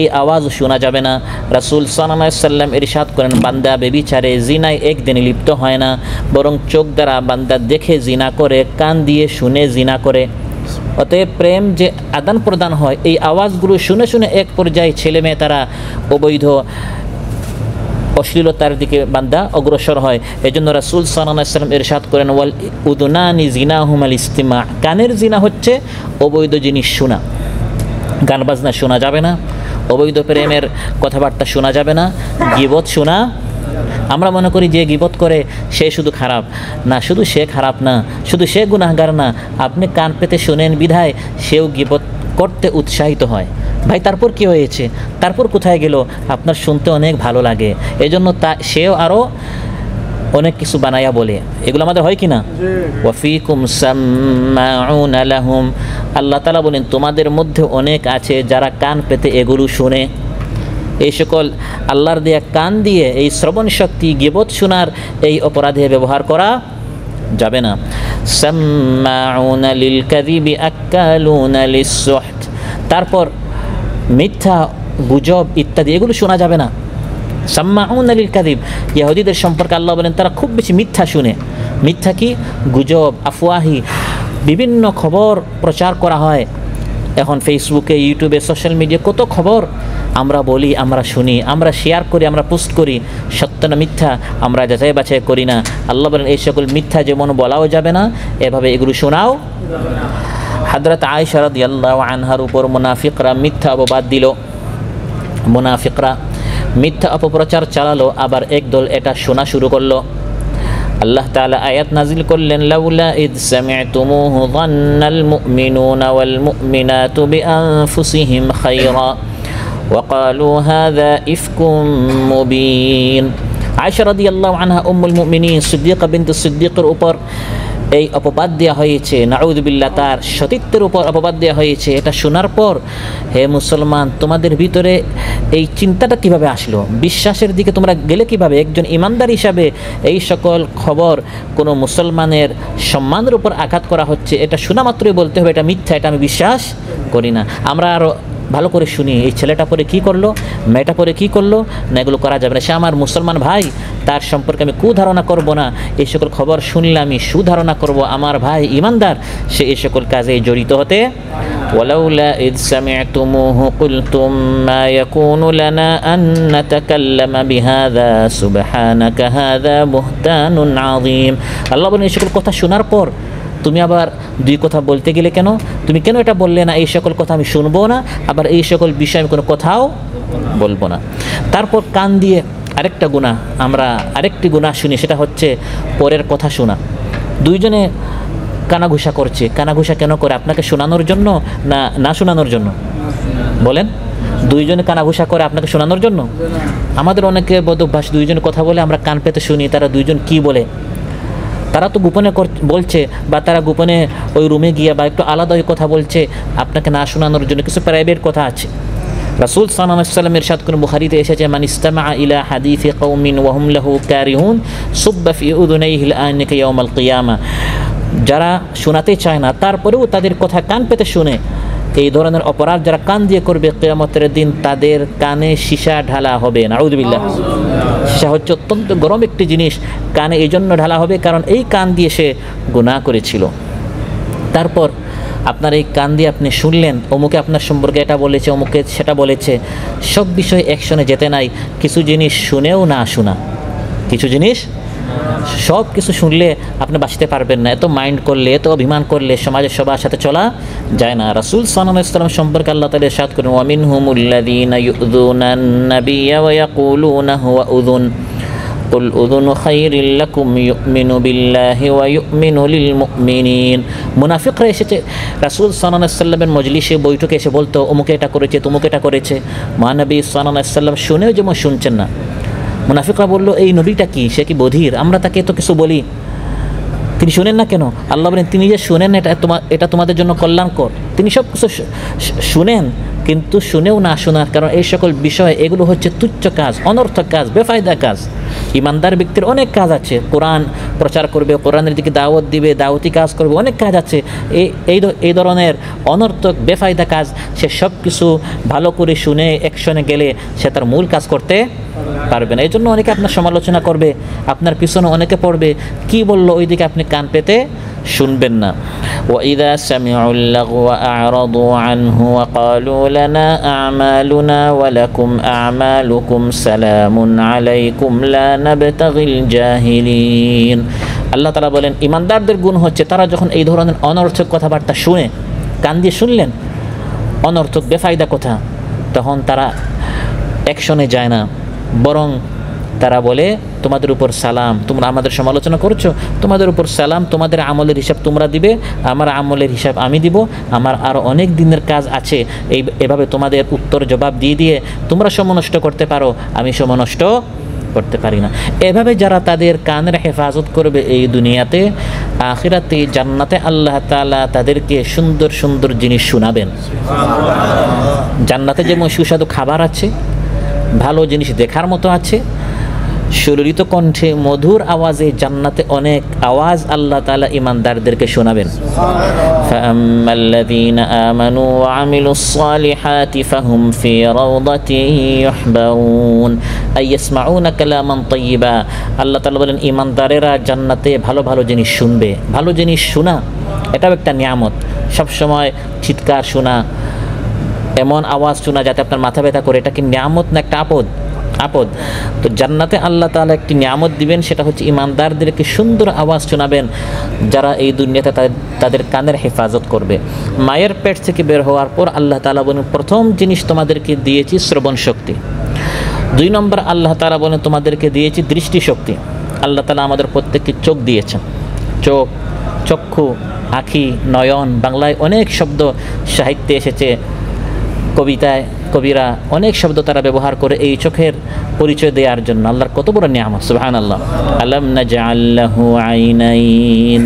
এই আওয়াজ শোনা যাবে না। রাসূল সাল্লাল্লাহু আলাইহি ওয়াসাল্লাম ইরশাদ করেন, বান্দা বেবিচারে, জিনায় একদিনে লিপ্ত হয় না, বরং চোখ দ্বারা বান্দা দেখে জিনা করে, কান দিয়ে শুনে জিনা করে। অতএব প্রেম যে আদান প্রদান হয়, এই আওয়াজগুলো শুনে শুনে এক পর্যায়ে ছেলে মেয়ে তারা অবৈধ অশ্লীলতার দিকে বান্দা অগ্রসর হয়। এজন্য রাসূল সাল্লাল্লাহু আলাইহি ওয়াসাল্লাম ইরশাদ করেন, ওয়াল উদুনানি জিনাহুমাল ইস্তিমা, কানের জিনা হচ্ছে অবৈধ জিনিস শোনা। গান বাজনা শোনা যাবে না, অবৈধ প্রেমের কথাবার্তা শোনা যাবে না, গীবত শোনা। আমরা মনে করি যে গীবত করে সে শুধু খারাপ না, শুধু সে খারাপ না, শুধু সে গুনাহগার না, আপনি কান পেতে শোনেন বিধায় সেও গীবত করতে উৎসাহিত হয়। ভাই তারপর কি হয়েছে, তারপর কোথায় গেল, আপনার শুনতে অনেক ভালো লাগে, এজন্য সেও আরও অনেক কিছু বানাইয়া বলে, এগুলো আমাদের হয় কি না? ওয়াফিকুম সাম্মাউনা লাহুম, আল্লাহ তাআলা বলেন তোমাদের মধ্যে অনেক আছে যারা কান পেতে এগুলো শুনে। এই সকল আল্লাহর দেয়া কান দিয়ে এই শ্রবণ শক্তি গীবত শোনার এই অপরাধে ব্যবহার করা যাবে না। সাম্মাউনা লিল কাযিবি আক্কালুনা লিস-সুহত, তারপর মিথ্যা গুজব ইত্যাদি এগুলো শোনা যাবে না। সাম্মাউনা লিল কাযিব, ইহুদিদের সম্পর্কে আল্লাহ বলেন তারা খুব বেশি মিথ্যা শুনে। মিথ্যা কি? গুজব, আফওয়াহি, বিভিন্ন খবর প্রচার করা হয় এখন ফেসবুকে, ইউটিউবে, সোশ্যাল মিডিয়া, কত খবর আমরা বলি, আমরা শুনি, আমরা শেয়ার করি, আমরা পোস্ট করি, সত্য না মিথ্যা আমরা যাচাই বাছাই করি না। আল্লাহ বলেন এই সকল মিথ্যা যেমন বলাও যাবে না, এভাবে এগুলো শোনাও। হযরত আয়েশা রাদিয়াল্লাহু আনহার উপর মুনাফিকরা মিথ্যা অপবাদ দিল, মুনাফিকরা মিথ্যা অপপ্রচার চালালো, আবার একদল এটা শোনা শুরু করলো। আল্লাহ তাআলা আয়াত নাজিল করলেন, লাউলা ইদ সামি'তুমুহু যান্নাল মুমিনুনা ওয়াল মুমিনাতু বিআনফুসিহিম খায়রা ওয়া ক্বালু হাযা ইফকুম মুবিন। আয়েশা রাদিয়াল্লাহু আনহা উম্মুল মুমিনিন সিদ্দিকা বিনতে সিদ্দিকের উপর এই অপবাদ দেওয়া হয়েছে, নাউযুবিল্লাহ, তার সতীত্বের উপর অপবাদ দেওয়া হয়েছে। এটা শোনার পর হে মুসলমান, তোমাদের ভিতরে এই চিন্তাটা কিভাবে আসলো? বিশ্বাসের দিকে তোমরা গেলে কিভাবে? একজন ইমানদার হিসাবে এই সকল খবর কোনো মুসলমানের সম্মানের উপর আঘাত করা হচ্ছে, এটা শোনা মাত্রই বলতে হবে এটা মিথ্যা, এটা আমি বিশ্বাস করি না। আমরা আরও ভালো করে শুনি, এই ছেলেটা পরে কি করলো, মেয়েটা পরে কি করলো, না এগুলো করা যাবে না। সে আমার মুসলমান ভাই, তার সম্পর্কে আমি কুধারণা করব না। এই সকল খবর শুনলে আমি সুধারণা করব, আমার ভাই ইমানদার, সে এই সকল কাজে জড়িত হতে। ওয়ালাউলা ইদ সামি'তুমুহু কুলতুম মা ইয়াকুনু লানা আন নাতাকাল্লামা বিহাযা সুবহানাকা হাযা বুহতানুন আযীম। আল্লাহ বলেন এই সকল কথা শোনার পর তুমি আবার দুই কথা বলতে গেলে কেন? তুমি কেন এটা বললে না এই সকল কথা আমি শুনবো না, আবার এই সকল বিষয়ে আমি কোনো কথাও বলবো না। তারপর কান দিয়ে আরেকটা গুনাহ, আমরা আরেকটি গুনাহ শুনি, সেটা হচ্ছে পরের কথা শোনা। দুইজনে কানাঘুষা করছে, কানাঘুষা কেন করে? আপনাকে শোনানোর জন্য না না শোনানোর জন্য? বলেন, দুইজনে কানাঘুষা করে আপনাকে শোনানোর জন্য? আমাদের অনেকে বদভ্যাস, দুইজনে কথা বলে আমরা কান পেতে শুনি তারা দুইজন কি বলে। তারা তো গোপনে বলছে, বা তারা গোপনে ওই রুমে গিয়ে বা একটু আলাদা ওই কথা বলছে আপনাকে না শোনানোর জন্য, কিছু প্রাইভেট কথা আছে। রাসূল সাল্লাল্লাহু আলাইহি ওয়াসাল্লাম ইরশাদ করেন, বুখারীতে এসেছে, মান ইসতামাআ ইলা হাদিসি কওমিন ওয়া হুম লাহু কারিহুন সুব্বা ফি উযুনাইহি আল-আনিকা ইয়াউমাল কিয়ামা। যারা শোনাতে চায় না তারপরেও তাদের কথা কান পেতে শুনে, এই ধরনের অপরাধ যারা কান দিয়ে করবে, কিয়ামতের দিন তাদের কানে সীসা ঢালা হবে। নাউযুবিল্লাহ। সীসা হচ্ছে অত্যন্ত গরম একটি জিনিস, কানে এই জন্য ঢালা হবে কারণ এই কান দিয়ে সে গুনাহ করেছিল। তারপর আপনার এই কান দিয়ে আপনি শুনলেন অমুকে আপনার সম্পর্কে এটা বলেছে, অমুকে সেটা বলেছে, সব বিষয়ে অ্যাকশনে যেতে নাই। কিছু জিনিস শুনেও না শোনা, কিছু জিনিস সব কিছু শুনলে আপনি বাঁচতে পারবেন না। এত মাইন্ড করলে, এত অভিমান করলে সমাজের সবার সাথে চলা যায় না। রাসূল সাল্লাল্লাহু আলাইহি ওয়াসাল্লাম সম্পর্কে আল্লাহ তাআলা ইরশাদ করেন, ওয়া মিনহুমুল্লাযীনা ইউযুনান নাবিয়্যা ওয়া ইয়াকুলুনা হুয়া উযুন কুল উযুনু খায়রিল লাকুম ইউমিনু বিল্লাহি ওয়া ইউমিনু লিল মুমিনিন। মুনাফিকরা এসেছে রাসূল সাল্লাল্লাহু আলাইহি ওয়াসাল্লামের মজলিসে, বৈঠকে এসে বলতো অমুকে এটা করেছে, তমুকে এটা করেছে। মহানবী সাল্লাল্লাহু আলাইহি ওয়াসাল্লাম শুনেও যেমন শুনছেন না। মুনাফিকরা বললো এই নবীটা কি, সে কি বধির? আমরা তাকে তো কিছু বলি, তিনি শুনেন না কেন? আল্লাহ বলেন তিনি যে শুনেন এটা তোমাদের জন্য কল্যাণকর। তিনি সব কিছু শুনেন, কিন্তু শুনেও না শোনার কারণ এই সকল বিষয় এগুলো হচ্ছে তুচ্ছ কাজ, অনর্থক কাজ, বেফায়দা কাজ। ইমানদার ব্যক্তির অনেক কাজ আছে, কোরআন প্রচার করবে, কোরআনের দিকে দাওয়াত দিবে, দাওয়াতি কাজ করবে, অনেক কাজ আছে। এই ধরনের অনর্থক বেফায়দা কাজ সে সব কিছু ভালো করে শুনে অ্যাকশনে গেলে সে তার মূল কাজ করতে পারবে না। এই জন্য অনেকে আপনার সমালোচনা করবে, আপনার পিছনে অনেকে পড়বে, কি বললো ওই দিকে আপনি কান পেতে শুনবেন না। وَإِذَا سَمِعُوا اللَّغْوَ أَعْرَضُوا عَنْهُ وَقَالُوا لَنَا أَعْمَالُنَا وَلَكُمْ أَعْمَالُكُمْ سَلَامٌ عَلَيْكُمْ لَا نَبْتَغِي الْجَاهِلِينَ। আল্লাহ তাআলা বলেন ইমানদারদের গুণ হচ্ছে তারা যখন এই ধরনের অনর্থক কথাবার্তা শুনে, কান দিয়ে শুনলেন অনর্থক বেফায়দা কথা, তখন তারা অ্যাকশনে যায় না, বরং তারা বলে তোমাদের উপর সালাম, তোমরা আমাদের সমালোচনা করছো, তোমাদের উপর সালাম, তোমাদের আমলের হিসাব তোমরা দিবে, আমার আমলের হিসাব আমি দিব, আমার আরও অনেক দিনের কাজ আছে। এভাবে তোমাদের উত্তর জবাব দিয়ে দিয়ে তোমরা সময় নষ্ট করতে পারো, আমি সময় নষ্ট করতে পারি না। এভাবে যারা তাদের কানের হেফাজত করবে এই দুনিয়াতে, আখিরাতে জান্নাতে আল্লাহ তাআলা তাদেরকে সুন্দর সুন্দর জিনিস শোনাবেন। জান্নাতে যেমন সুস্বাদু খাবার আছে, ভালো জিনিস দেখার মতো আছে, সুললিত কণ্ঠে মধুর আওয়াজে জান্নাতে অনেক আওয়াজ আল্লাহ তাআলা ঈমানদারদেরকে শোনাবেন। ফাআম্মাল্লাযীনা আমানু ওয়া আমিলুস সালিহাতি ফাহুম ফি রাওদাতিন ইউহবারুন আই ইয়াসমাউনা কালামান তাইয়্যিবা। আল্লাহ তাআলা বলেন ঈমানদারেরা জান্নাতে ভালো ভালো জিনিস শুনবে। ভালো জিনিস শোনা এটাও একটা নিয়ামত। সবসময় চিৎকার শোনা, এমন আওয়াজ শোনা যাতে আপনার মাথা ব্যথা করে, এটা কি নিয়ামত না একটা আপদ? আপদ। তো জান্নাতে আল্লাহ তাআলা একটি নিয়ামত দিবেন, সেটা হচ্ছে ঈমানদারদেরকে সুন্দর আওয়াজ শোনাবেন যারা এই দুনিয়াতে তাদের কানের হেফাজত করবে। মায়ের পেট থেকে বের হওয়ার পর আল্লাহ তাআলা বলেন প্রথম জিনিস তোমাদেরকে দিয়েছি শ্রবণ শক্তি। 2 নম্বর আল্লাহ তাআলা বলেন তোমাদেরকে দিয়েছি দৃষ্টিশক্তি। আল্লাহ তাআলা আমাদের প্রত্যেককে চোখ দিয়েছেন। চোখ, চক্ষু, আখি, নয়ন, বাংলায় অনেক শব্দ সাহিত্যে এসেছে, কবিতায় কবিরা অনেক শব্দ তারা ব্যবহার করে এই চোখের পরিচয় দেওয়ার জন্য। আল্লাহর কত বড় নিয়ামত, সুবহানাল্লাহ। আলাম নাজআল লাহু আইনাইন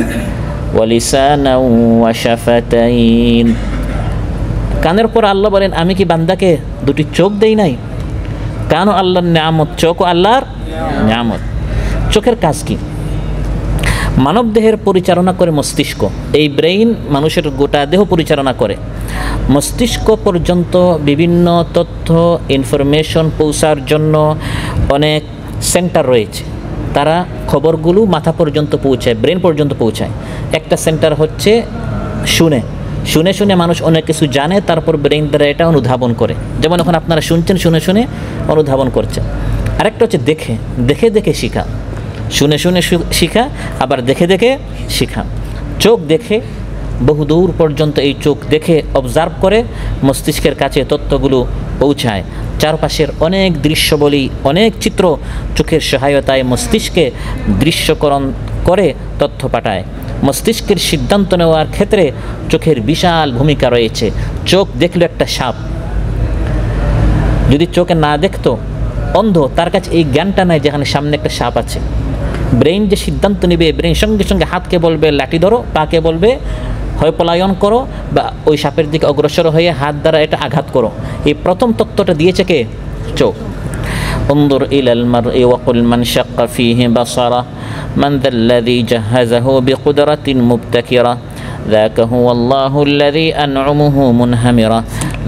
ওয়া লিসানান ওয়া শাফাতাইন। কানের পর আল্লাহ বলেন আমি কি বান্দাকে 2টি চোখ দেই নাই? কানও আল্লাহর নিয়ামত, চোখও আল্লাহর নিয়ামত। চোখের কাজ কি? মানব দেহের পরিচালনা করে মস্তিষ্ক। এই ব্রেইন মানুষের গোটা দেহ পরিচালনা করে। মস্তিষ্ক পর্যন্ত বিভিন্ন তথ্য ইনফরমেশন পৌঁছার জন্য অনেক সেন্টার রয়েছে। তারা খবরগুলো মাথা পর্যন্ত পৌঁছায়, ব্রেন পর্যন্ত পৌঁছায়। একটা সেন্টার হচ্ছে শুনে শুনে শুনে মানুষ অনেক কিছু জানে, তারপর ব্রেন দ্বারা এটা অনুধাবন করে। যেমন এখন আপনারা শুনছেন, শুনে শুনে অনুধাবন করছেন। আরেকটা হচ্ছে দেখে দেখে দেখে শিখা। শুনে শুনে শিখা, আবার দেখে দেখে শিখা। চোখ দেখে বহুদূর পর্যন্ত এই চোখ দেখে অবজার্ভ করে মস্তিষ্কের কাছে তথ্যগুলো পৌঁছায়। চারপাশের অনেক দৃশ্যবলী, অনেক চিত্র চোখের সহায়তায় মস্তিষ্কে দৃশ্যকরণ করে তথ্য পাঠায়। মস্তিষ্কের সিদ্ধান্ত নেওয়ার ক্ষেত্রে চোখের বিশাল ভূমিকা রয়েছে। চোখ দেখলো একটা সাপ, যদি চোখে না দেখতো, অন্ধ, তার কাছে এই জ্ঞানটা নাই যেখানে সামনে একটা সাপ আছে। ব্রেইন যে সিদ্ধান্ত নেবে, ব্রেইন সঙ্গে সঙ্গে হাতকে বলবে লাঠি ধরো, পাকে বলবে হয় পলায়ন করো বা ওই সাপের দিকে অগ্রসর হয়ে হাত দ্বারা এটা আঘাত করো। এই প্রথম তত্ত্বটা দিয়েছে কে? চোখ। انظر إلى المرء وقل من شق فيه بصره من ذا الذي جهزه بقدرة مبتكرة ذاك هو الله الذي أنعمه منهمرة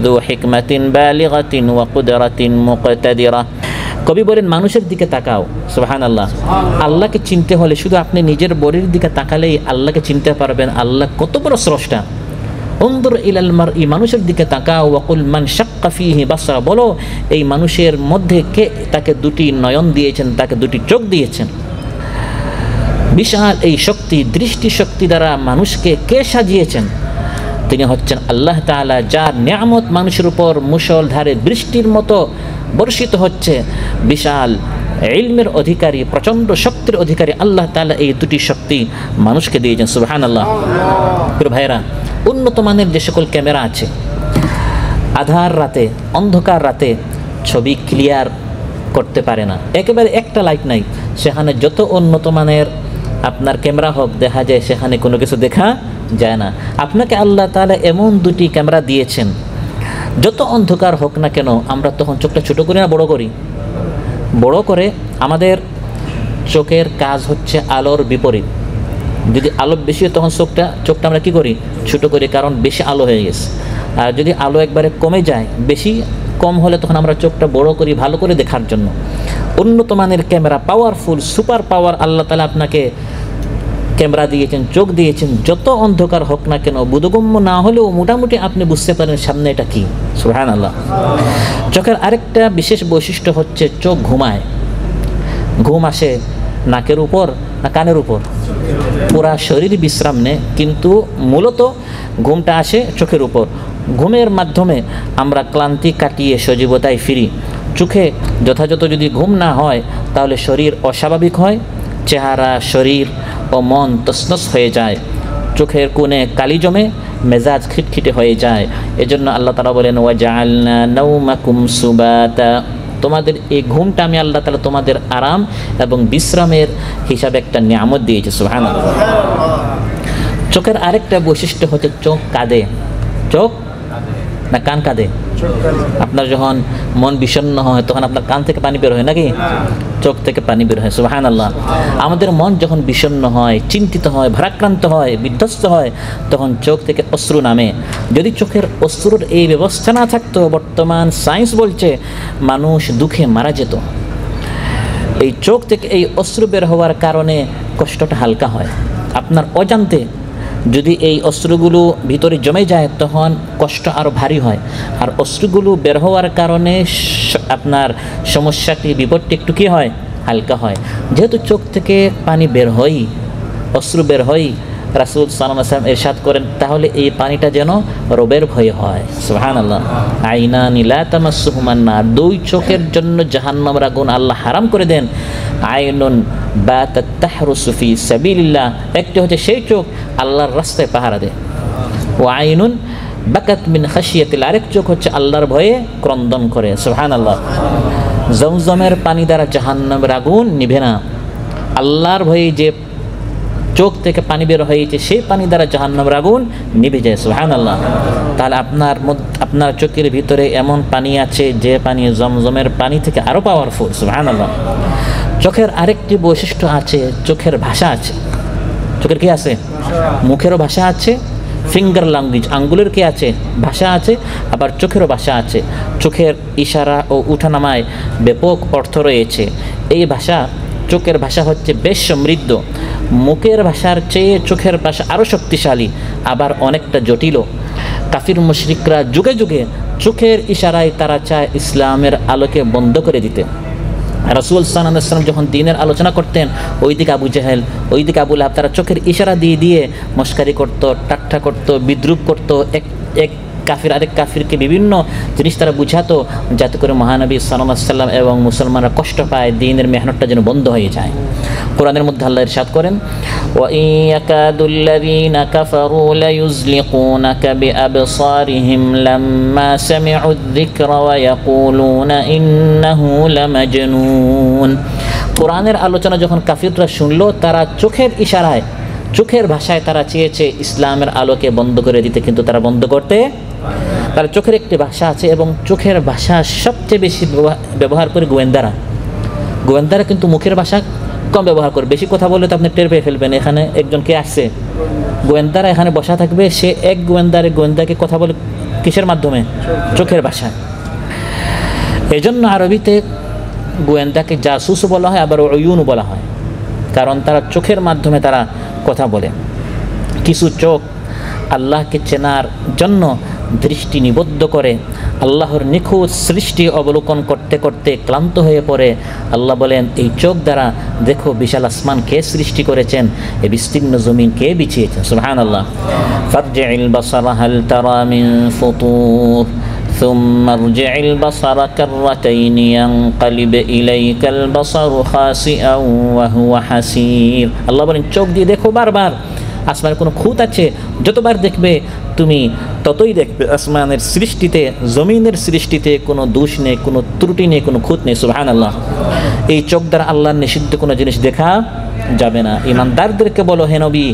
ذو حكمة بالغة وقدرة مقتدرة। কবি বলেন মানুষের দিকে তাকাও, সুবহানাল্লাহ। আল্লাহকে চিনতে হলে শুধু আপনি নিজের বডির দিকে তাকালেই আল্লাহকে চিনতে পারবেন। আল্লাহ কত বড় স্রষ্টা। উনজুর ইলাল মারই, মানুষের দিকে তাকাও। ওয়াকুল মান শাক্কা ফীহি বাসরা, বলো এই মানুষের মধ্যে কে তাকে 2টি নয়ন দিয়েছেন, তাকে 2টি চোখ দিয়েছেন। বিশাল এই শক্তি, দৃষ্টি শক্তি দ্বারা মানুষকে কে সাজিয়েছেন? তিনি হচ্ছেন আল্লাহ তাআলা, যার নিয়ামত মানুষের উপর মুষলধারে বৃষ্টির মতো বর্ষিত হচ্ছে। বিশাল ইলমের অধিকারী, প্রচণ্ড শক্তির অধিকারী আল্লাহ তাআলা এই 2টি শক্তি মানুষকে দিয়েছেন, সুবহানাল্লাহ। প্রিয় ভাইরা, উন্নত মানের যে সকল ক্যামেরা আছে, আধার রাতে, অন্ধকার রাতে ছবি ক্লিয়ার করতে পারে না, একেবারে একটা লাইট নাই, সেখানে যত উন্নত মানের আপনার ক্যামেরা হোক, দেখা যায় সেখানে কোনো কিছু দেখা যায় না। আপনাকে আল্লাহ তাআলা এমন 2টি ক্যামেরা দিয়েছেন, যত অন্ধকার হোক না কেন আমরা তখন চোখটা ছোটো করি না বড় করি? বড় করে। আমাদের চোখের কাজ হচ্ছে আলোর বিপরীত। যদি আলো বেশি হয় তখন চোখটা আমরা কী করি? ছোটো করি, কারণ বেশি আলো হয়ে গেছে। আর যদি আলো একবারে কমে যায়, বেশি কম হলে তখন আমরা চোখটা বড় করি ভালো করে দেখার জন্য। উন্নত মানের ক্যামেরা, পাওয়ারফুল, সুপার পাওয়ার আল্লাহ তাআলা আপনাকে ক্যামেরা দিয়েছেন, চোখ দিয়েছেন। যত অন্ধকার হোক না কেন, বোধগম্য না হলেও মোটামুটি আপনি বুঝতে পারেন সামনে এটা কি, সুবহানাল্লাহ। চোখের আরেকটা বিশেষ বৈশিষ্ট্য হচ্ছে চোখ ঘুমায়। ঘুম আসে নাকের উপর না কানের উপর? পুরা শরীর বিশ্রাম নেয়, কিন্তু মূলত ঘুমটা আসে চোখের উপর। ঘুমের মাধ্যমে আমরা ক্লান্তি কাটিয়ে সজীবতায় ফিরি। চোখে যথাযথ যদি ঘুম না হয় তাহলে শরীর অস্বাভাবিক হয়, চেহারা, শরীর ও মন তছনছ হয়ে যায়, চোখের কোণে কালি জমে, মেজাজ খিটখিটে হয়ে যায়। এজন্য আল্লাহ তাআলা বলেন ওয়াজআলনা নাওমাকুম সুবাতা, তোমাদের এই ঘুমটা আমি আল্লাহ তাআলা তোমাদের আরাম এবং বিশ্রামের হিসাবে একটা নিয়ামত দিয়েছে। সুবহানাল্লাহ। চোখের আরেকটা বৈশিষ্ট্য হচ্ছে চোখ কাঁদে। চোখ না কান কাঁদে? আপনার যখন মন বিষণ্ণ হয় তখন আপনার কান থেকে পানি বের হয় নাকি? চোখ থেকে পানি বের হয়। সুবহানাল্লাহ। আমাদের মন যখন বিষণ্ণ হয়, চিন্তিত হয়, ভারাক্রান্ত হয়, বিধ্বস্ত হয়, তখন চোখ থেকে অশ্রু নামে। যদি চোখের অশ্রুর এই ব্যবস্থা না থাকতো, বর্তমান সায়েন্স বলছে মানুষ দুঃখে মারা যেত। এই চোখ থেকে এই অশ্রু বের হওয়ার কারণে কষ্টটা হালকা হয়। আপনার অজান্তে যদি এই অশ্রুগুলো ভিতরে জমে যায় তখন কষ্ট আরও ভারী হয়, আর অশ্রুগুলো বের হওয়ার কারণে আপনার সমস্যাটি, বিপদটি একটু কী হয়, হালকা হয়। যেহেতু চোখ থেকে পানি বের হয়, অশ্রু বের হয়, রাসূল সাল্লাল্লাহু আলাইহি ওয়াসাল্লাম ইরশাদ করেন তাহলে এই পানিটা যেন রবের ভয়ে হয়। সুবহানাল্লাহ। আইনানি লা তামাসসুহুমান নার, দুই চোখের জন্য জাহান্নামের আগুন আল্লাহ হারাম করে দেন। আইনুন বাতাত তাহরুসু ফি সাবিলিল্লাহ, একটি হচ্ছে সেই চোখ আল্লাহর রাস্তায় পাহারা দেয়। ওয়া আইনুন বাকাত মিন খাশিয়াতিল, আরেক চোখ হচ্ছে আল্লাহর ভয়ে ক্রন্দন করে। সুবহানাল্লাহ। জমজমের পানি দ্বারা জাহান্নামের আগুন নিভে না, আল্লাহর ভয়ে যে চোখ থেকে পানি বের হয়েছে সেই পানি দ্বারা জাহান্নামের আগুন নিভে যায়। সুবহানাল্লাহ। তাহলে আপনার চোখের ভিতরে এমন পানি আছে যে পানি জমজমের পানি থেকে আরও পাওয়ারফুল। সুবহানাল্লাহ। চোখের আরেকটি বৈশিষ্ট্য আছে, চোখের ভাষা আছে। চোখের কি আছে? মুখেরও ভাষা আছে, ফিঙ্গার ল্যাঙ্গুয়েজ, আঙ্গুলের কি আছে? ভাষা আছে, আবার চোখেরও ভাষা আছে। চোখের ইশারা ও উঠানামায় ব্যাপক অর্থ রয়েছে। এই ভাষা, চোখের ভাষা হচ্ছে বেশ সমৃদ্ধ। মুখের ভাষার চেয়ে চোখের ভাষা আরও শক্তিশালী, আবার অনেকটা জটিলও। কাফির মুশরিকরা যুগে যুগে চোখের ইশারায় তারা চায় ইসলামের আলোকে বন্ধ করে দিতে। রাসূল সাল্লাল্লাহু আলাইহি ওয়াসাল্লাম যখন দ্বীনের আলোচনা করতেন, ওইদিকে আবু জাহেল, ওইদিকে আবু লাহাব, তারা চোখের ইশারা দিয়ে দিয়ে মস্কারি করত, ঠাট্টা করত, বিদ্রুপ করত। এক কাফির আরেক কাফিরকে বিভিন্ন জিনিস তারা বুঝাতো, যাতে করে মহানবী সাল্লাল্লাহু আলাইহি ওয়াসাল্লাম এবং মুসলমানরা কষ্ট পায়, দ্বীনের মেহনতটা যেন বন্ধ হয়ে যায়। কোরআনের মধ্যে আল্লাহ ইরশাদ করেন, ওয়া ইয়াকাদুল্লাযীনা কাফারু লায়ুযলিকুনাকা বিআবসারিহিম লাম্মা সামি'ুয-যিকরা ওয়া ইয়াকুলুনা ইন্নাহু লামাজনুন। কোরআনের আলোচনা যখন কাফিররা শুনলো, তারা চোখের ইশারায়, চোখের ভাষায় তারা চেয়েছে ইসলামের আলোকে বন্ধ করে দিতে, কিন্তু তারা বন্ধ করতে, তার চোখের একটি ভাষা আছে এবং চোখের ভাষা সবচেয়ে বেশি ব্যবহার করে গোয়েন্দারা। গোয়েন্দারা কিন্তু মুখের ভাষা কম ব্যবহার করে, বেশি কথা বললে তো আপনি টের পেয়ে ফেলবেন এখানে একজন কে আসছে। গোয়েন্দারা এখানে বসা থাকবে, সে এক গোয়েন্দাকে কথা বলে কিসের মাধ্যমে? চোখের ভাষা। এই জন্য আরবিতে গোয়েন্দাকে জাসুস বলা হয়, আবার উয়ুন বলা হয়, কারণ তারা চোখের মাধ্যমে তারা কথা বলে। কিছু চোখ আল্লাহকে চেনার জন্য দৃষ্টি নিবদ্ধ করে, আল্লাহর নিখুঁত সৃষ্টি অবলোকন করতে করতে ক্লান্ত হয়ে পড়ে। আল্লাহ বলেন, এই চোখ দ্বারা দেখো বিশাল আসমান কে সৃষ্টি করেছেন, এই বিস্তীর্ণ জমিন কে বিছিয়েছেন। সুবহানাল্লাহ। ফারজি'ল বাসারা হাল তারা মিন ফুতুর ثم ارجع البصر كرتين ينقلب إليك البصر خاسئا وهو حسير। আল্লাহ বলেন, চোখ দিয়ে দেখো বারবার, আসমানের কোনো খুঁত আছে, যতবার দেখবে তুমি ততই দেখবে আসমানের সৃষ্টিতে, জমিনের সৃষ্টিতে কোনো দোষ নেই, কোনো ত্রুটি নেই, কোনো খুঁত নেই। সুবহানাল্লাহ। এই চোখ দ্বারা আল্লাহর নিষিদ্ধ কোনো জিনিস দেখা যাবে না। ইমানদারদেরকে বলো হে নবী,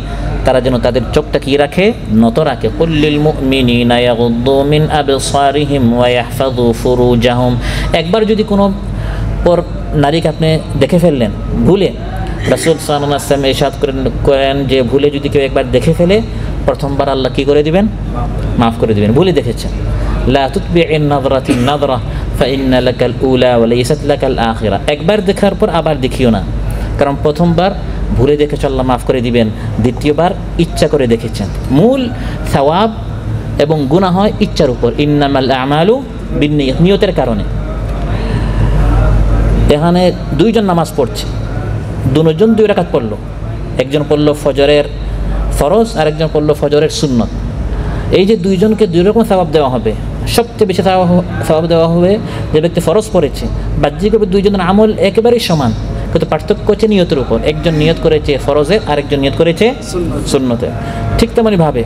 তারা যেন তাদের চোখটা কি রাখে? নত রাখে। কুল্লিল মুমিনিনা ইয়াগুদ্দু মিন আবসারিহিম ওয়া ইয়াহফাযু ফুরুজাহুম। একবার যদি কোনো পর নারীকে আপনি দেখে ফেললেন ভুলে, রাসূল সাল্লাল্লাহু আলাইহি ওয়াসাল্লাম ইরশাদ করেন যে ভুলে যদি কেউ একবার দেখে ফেলে, প্রথমবার আল্লাহ কি করে দিবেন? মাফ করে দিবেন। ভুলে দেখেছেন, লা তুতবি'ন নাযরাতিন নাযরা ফাইন্না লাকাল উলা ওয়া লাইসাত লাকাল আখিরা। একবার দেখার পর আবার দেখিও না, কারণ প্রথমবার ভুলে দেখেছ, আল্লাহ মাফ করে দিবেন। দ্বিতীয়বার ইচ্ছা করে দেখেছেন। মূল সওয়াব এবং গুনাহ হয় ইচ্ছার উপর। ইন্নামাল আমালু বিন্নিয়াত, নিয়তের কারণে। এখানে দুইজন নামাজ পড়ছে, দুজন 2 রাকাত পড়লো, একজন পড়লো ফজরের ফরজ আর একজন পড়লো ফজরের সুন্নত। এই যে দুইজনকে 2 রকম সওয়াব দেওয়া হবে। সবচেয়ে বেশি সওয়াব দেওয়া হবে যে ব্যক্তি ফরজ পড়েছে। বাহ্যিকভাবে দুইজনের আমল একেবারেই সমান, কিন্তু পার্থক্য হচ্ছে নিয়তের উপর। একজন নিয়ত করেছে ফরজের, আরেকজন নিয়ত করেছে সুন্নতের। ঠিক তেমনই ভাবে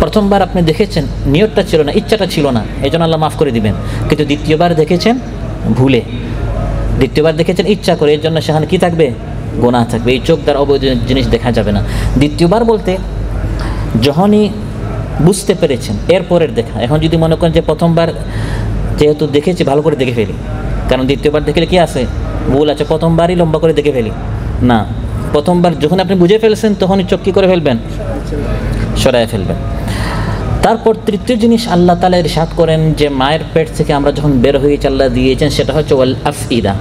প্রথমবার আপনি দেখেছেন, নিয়তটা ছিল না, ইচ্ছাটা ছিল না, এই জন্য আল্লাহ মাফ করে দিবেন। কিন্তু দ্বিতীয়বার দেখেছেন ভুলে, দ্বিতীয়বার দেখেছেন ইচ্ছা করে, এর জন্য সেখানে কী থাকবে? গুনাহ থাকবে। এই চোখ দ্বারা অবৈধ জিনিস দেখা যাবে না। দ্বিতীয়বার বলতে যখনই বুঝতে পেরেছেন, এরপরের দেখা। এখন যদি মনে করেন যে প্রথমবার যেহেতু দেখেছি ভালো করে দেখে ফেলি, কারণ দ্বিতীয়বার দেখলে কি আছে? ভুল আছে, প্রথমবারই লম্বা করে দেখে ফেলি না। প্রথমবার যখন আপনি বুঝে ফেলছেন তখনই চোখ কী করে ফেলবেন? সরায় ফেলবেন। তারপর তৃতীয় জিনিস আল্লাহ তাআলা ইরশাদ করেন যে মায়ের পেট থেকে আমরা যখন বের হয়েছি আল্লাহ দিয়েছেন, সেটা হচ্ছে ওয়াল আফইদা।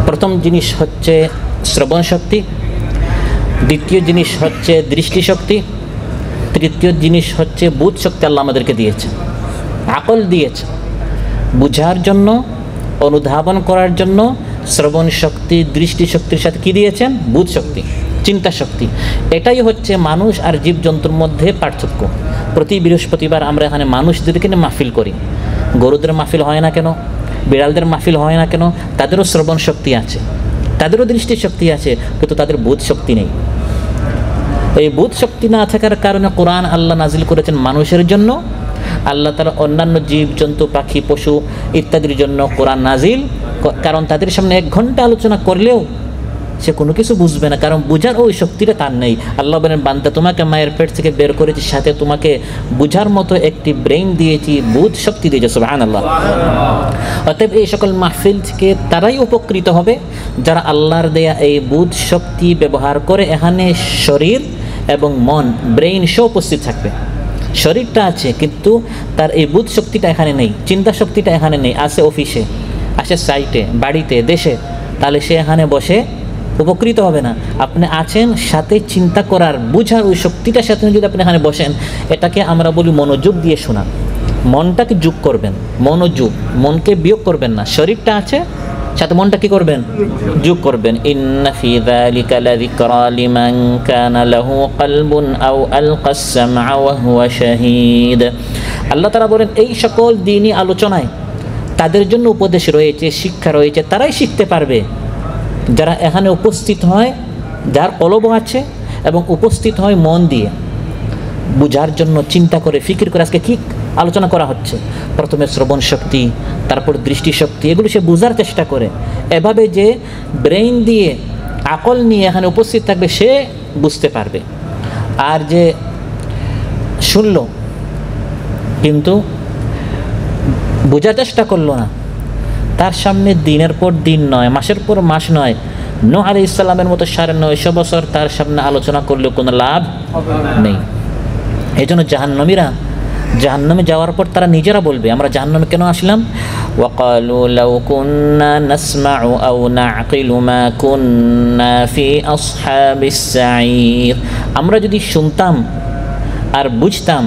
প্রথম জিনিস হচ্ছে শ্রবণ শক্তি, দ্বিতীয় জিনিস হচ্ছে দৃষ্টিশক্তি, তৃতীয় জিনিস হচ্ছে বুধ শক্তি আল্লাহ আমাদেরকে দিয়েছে, আকল দিয়েছে বুঝার জন্য, অনুধাবন করার জন্য। শ্রবণ শক্তি, দৃষ্টিশক্তির সাথে কী দিয়েছেন? বুধ শক্তি, চিন্তা শক্তি। এটাই হচ্ছে মানুষ আর জীবজন্তুর মধ্যে পার্থক্য। প্রতি বৃহস্পতিবার আমরা এখানে মানুষদেরকে নিয়ে মাহফিল করি। গরুদের মাহফিল হয় না কেন? বিড়ালদের মাহফিল হয় না কেন? তাদেরও শ্রবণ শক্তি আছে, তাদেরও দৃষ্টিশক্তি আছে, কিন্তু তাদের বোধ শক্তি নেই। এই বোধ শক্তি না থাকার কারণে কোরআন আল্লাহ নাজিল করেছেন মানুষের জন্য। আল্লাহ তাআলা অন্যান্য জীবজন্তু, পাখি, পশু ইত্যাদির জন্য কোরআন নাজিল, কারণ তাদের সামনে 1 ঘন্টা আলোচনা করলেও সে কোনো কিছু বুঝবে না, কারণ বুঝার ওই শক্তিটা তার নেই। আল্লাহ বলেন, বান্দা তোমাকে মায়ের পেট থেকে বের করেছি, সাথে তোমাকে বুঝার মতো একটি ব্রেইন দিয়েছি, বুধ শক্তি দিয়েছি। সুবহানাল্লাহ। অতএব এই সকল মাহফিল থেকে তারাই উপকৃত হবে যারা আল্লাহর দেয়া এই বুধ শক্তি ব্যবহার করে এখানে শরীর এবং মন, ব্রেইন সব উপস্থিত থাকবে। শরীরটা আছে কিন্তু তার এই বুধ শক্তিটা এখানে নেই, চিন্তা শক্তিটা এখানে নেই, আছে অফিসে, আসে সাইটে, বাড়িতে, দেশে, তাহলে সে এখানে বসে উপকৃত হবে না। আপনি আছেন, সাথে চিন্তা করার, বুঝার ওই শক্তিটার সাথে যদি আপনি এখানে বসেন, এটাকে আমরা বলি মনোযোগ দিয়ে শোনা। মনটাকে যোগ করবেন, মনোযোগ, মনকে বিয়োগ করবেন না। শরীরটা আছে, সাথে মনটা কি করবেন? যোগ করবেন। ইন্না ফি যালিকা লাযিকরা লিমান কানা লাহু কলবুন আও আলকাস সামআ ওয়া হুয়া শাহীদ। আল্লাহ তাআলা বলেন, এই সকল দ্বীনি আলোচনায় তাদের জন্য উপদেশ রয়েছে, শিক্ষা রয়েছে, তারাই শিখতে পারবে যারা এখানে উপস্থিত হয়, যার কলব আছে এবং উপস্থিত হয় মন দিয়ে, বুঝার জন্য, চিন্তা করে, ফিকির করে আজকে কী আলোচনা করা হচ্ছে। প্রথমে শ্রবণ শক্তি, তারপর দৃষ্টিশক্তি, এগুলো সে বোঝার চেষ্টা করে। এভাবে যে ব্রেইন দিয়ে, আকল নিয়ে এখানে উপস্থিত থাকবে, সে বুঝতে পারবে। আর যে শুনল কিন্তু বোঝার চেষ্টা করলো না, তার সামনে দিনের পর দিন নয়, মাসের পর মাস নয়, নূহ আলাইহিস সালামের মতো 950 বছর তার সামনে আলোচনা করলেও কোনো লাভ নেই। এই জন্য জাহান্নামীরা জাহান্নামে যাওয়ার পর তারা নিজেরা বলবে, আমরা জাহান্নামে কেন আসলাম? ওয়াকালু লাউ কুন্না নাসমাউ আও নাআকিলু মা কুন্না ফি আসহাবিস সাঈর। আমরা যদি শুনতাম আর বুঝতাম,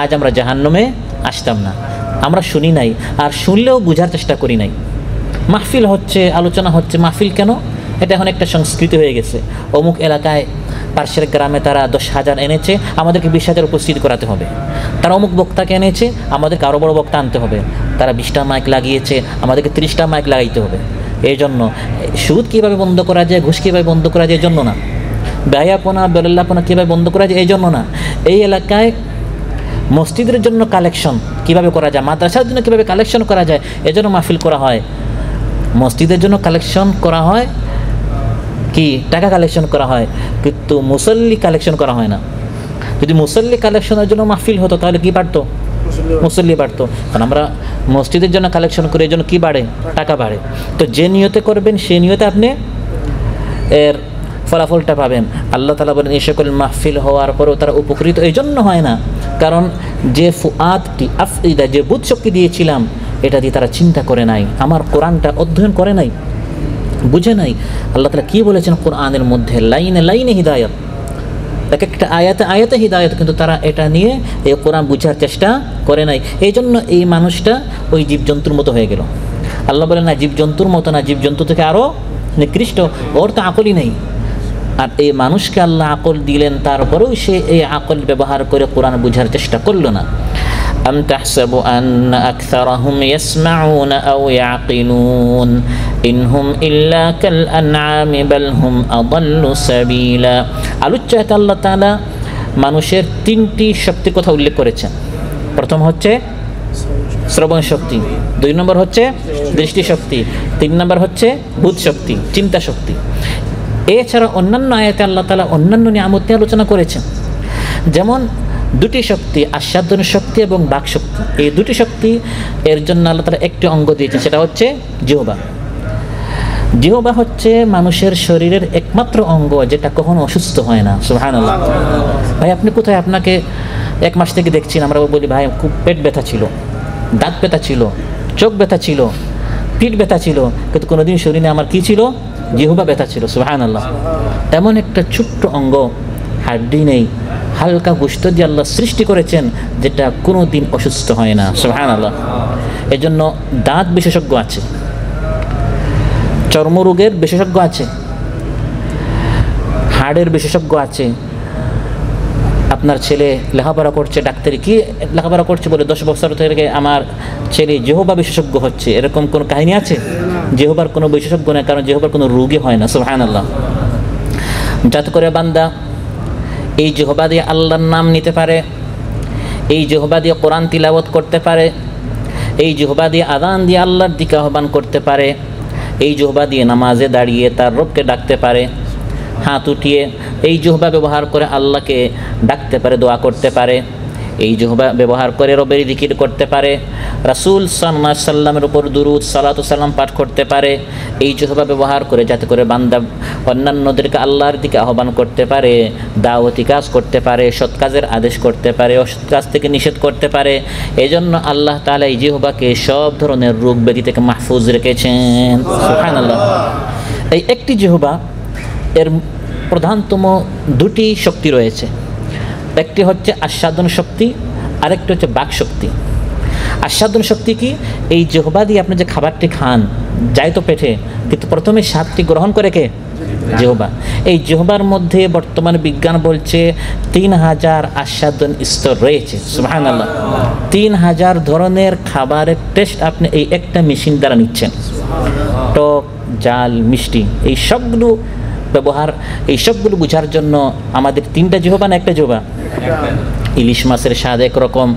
আজ আমরা জাহান্নামে আসতাম না। আমরা শুনি নাই, আর শুনলেও বোঝার চেষ্টা করি নাই। মাহফিল হচ্ছে, আলোচনা হচ্ছে, মাহফিল কেন? এটা এখন একটা সংস্কৃতি হয়ে গেছে। অমুক এলাকায়, পার্শ্বের গ্রামে তারা 10,000 এনেছে, আমাদেরকে 20,000 উপস্থিত করাতে হবে। তারা অমুক বক্তাকে এনেছে, আমাদেরকে আরও বড় বক্তা আনতে হবে। তারা 20টা মাইক লাগিয়েছে, আমাদেরকে 30টা মাইক লাগাইতে হবে। এই জন্য সুদ কীভাবে বন্ধ করা যায়, ঘুষ কীভাবে বন্ধ করা যায়, এই জন্য না। ব্যয়াপনা, বেলাল্লাপনা কীভাবে বন্ধ করা যায়, এই জন্য না। এই এলাকায় মসজিদের জন্য কালেকশন কীভাবে করা যায়, মাদ্রাসার জন্য কীভাবে কালেকশন করা যায়, এজন্য মাহফিল করা হয়। মসজিদের জন্য কালেকশন করা হয়, কি টাকা কালেকশন করা হয়, কিন্তু মুসল্লি কালেকশন করা হয় না। যদি মুসল্লি কালেকশনের জন্য মাহফিল হতো তাহলে কি বাড়তো? মুসল্লি বাড়তো। কারণ আমরা মসজিদের জন্য কালেকশন করি, এই জন্য কী বাড়ে? টাকা বাড়ে। তো যে নিয়তে করবেন সেই নিয়তে আপনি এর ফলাফলটা পাবেন। আল্লাহ তাআলা বলেন, এই সকল মাহফিল হওয়ার পরেও তারা উপকৃত এই জন্য হয় না, কারণ যে ফুআদটি, আফইদা, যে বুধ শক্তি দিয়েছিলাম, এটা দিয়ে তারা চিন্তা করে নাই, আমার কোরআনটা অধ্যয়ন করে নাই, বুঝে নাই। আল্লাহ তাআলা কী বলেছেন কোরআনের মধ্যে? লাইনে লাইনে হিদায়াত, এক একটা আয়াতে আয়াতে হিদায়াত, কিন্তু তারা এটা নিয়ে এই কোরআন বুঝার চেষ্টা করে নাই। এই জন্য এই মানুষটা ওই জীবজন্তুর মতো হয়ে গেল। আল্লাহ বলেন, না, জীবজন্তুর মতো না, জীবজন্তু থেকে আরও নিকৃষ্ট, ওর তো আকলই নেই। আর এই মানুষকে আল্লাহ আকল দিলেন, তারপরেও সে এই আকল ব্যবহার করে কোরআন বুঝার চেষ্টা করলো না। আম তাহসাবু আন্না আকসারাহুম ইয়াসমাউনা আও ইয়াকিলুন ইনহুম ইল্লা কাল আনআমি বাল হুম আদাল্লু সাবিলা। আলোচ্য আল্লাহ তাআলা মানুষের 3টি শক্তির কথা উল্লেখ করেছেন। প্রথম হচ্ছে শ্রবণ শক্তি, 2 নম্বর হচ্ছে দৃষ্টি শক্তি, 3 নম্বর হচ্ছে বুধ শক্তি, চিন্তা শক্তি। এছাড়া অন্যান্য আয়াতে আল্লাহ তাআলা অন্যান্য নিয়ামত নিয়ে আলোচনা করেছেন। যেমন 2টি শক্তি, আস্বাদন শক্তি এবং বাক শক্তি। এই 2টি শক্তি এর জন্য আল্লাহ তাআলা একটি অঙ্গ দিয়েছেন, সেটা হচ্ছে জিহ্বা। জিহ্বা হচ্ছে মানুষের শরীরের একমাত্র অঙ্গ যেটা কখনো অসুস্থ হয় না। সুবহানাল্লাহ। ভাই আপনি কোথায়? আপনাকে 1 মাস থেকে দেখছি, আমরা বলি ভাই খুব পেট ব্যথা ছিল, দাঁত ব্যথা ছিল, চোখ ব্যথা ছিল, পিঠ ব্যথা ছিল, কিন্তু কোনোদিন শরীরে আমার কি ছিল? জিহ্বা ব্যথা ছিল। সুবহানাল্লাহ। এমন একটা ছোট্ট অঙ্গ, হাড্ডি নেই, হালকা গোশত দিয়ে আল্লাহ সৃষ্টি করেছেন, যেটা কোনো দিন অসুস্থ হয় না। সুবহানাল্লাহ। এজন্য দাঁত বিশেষজ্ঞ আছে, চর্মরোগের বিশেষজ্ঞ আছে, হাড়ের বিশেষজ্ঞ আছে। আপনার ছেলে লেখাপড়া করছে, ডাক্তারি কি লেখাপড়া করছে বলে 10 বছর থেকে আমার ছেলে জিহ্বা বিশেষজ্ঞ হচ্ছে, এরকম কোনো কাহিনী আছে? জিহ্বার কোনো বিশেষজ্ঞ নেই, কারণ জিহ্বার কোনো রোগী হয় না। সুবহানাল্লাহ। যাতে করে বান্দা এই জিহ্বা দিয়ে আল্লাহর নাম নিতে পারে, এই জিহ্বা দিয়ে কোরআন তিলাওয়াত করতে পারে, এই জিহ্বা দিয়ে আযান দিয়ে আল্লাহর দিকে আহ্বান করতে পারে, এই জিহ্বা দিয়ে নামাজে দাঁড়িয়ে তার রবকে ডাকতে পারে, হাত উঠিয়ে এই জিহ্বা ব্যবহার করে আল্লাহকে ডাকতে পারে, দোয়া করতে পারে, এই জিহ্বা ব্যবহার করে রবের জিকির করতে পারে, রাসূল সাল্লাল্লাহু আলাইহি সাল্লামের উপর দুরূদ সালাতু সালাম পাঠ করতে পারে, এই জিহ্বা ব্যবহার করে যাতে করে বান্দা অন্যান্যদেরকে আল্লাহর দিকে আহ্বান করতে পারে, দাওয়াতি কাজ করতে পারে, সৎ কাজের আদেশ করতে পারে, অসৎ কাজ থেকে নিষেধ করতে পারে। এজন্য আল্লাহ তাআলা এই জিহ্বাকে সব ধরনের রোগ ব্যাধি থেকে মাহফুজ রেখেছেন। সুবহানাল্লাহ। এই একটি জিহ্বা এর প্রধানতম 2টি শক্তি রয়েছে। একটি হচ্ছে আস্বাদন শক্তি, আরেকটি হচ্ছে বাক শক্তি। আস্বাদন শক্তি কি? এই জিহ্বা দিয়ে আপনি যে খাবারটি খান যায় তো পেটে, কিন্তু প্রথমে স্বাদটি গ্রহণ করে কে? জিহ্বা। এই জিহ্বার মধ্যে বর্তমান বিজ্ঞান বলছে 3000 আস্বাদন স্তর রয়েছে। সুবহানাল্লাহ। 3000 ধরনের খাবারের টেস্ট আপনি এই একটা মেশিন দ্বারা নিচ্ছেন। টক, ঝাল, মিষ্টি, এই সবগুলো ব্যবহার, এই সবগুলো বোঝার জন্য আমাদের 3টা জিহ্বা না একটা জিহ্বা? ইলিশ মাছের স্বাদ একরকম,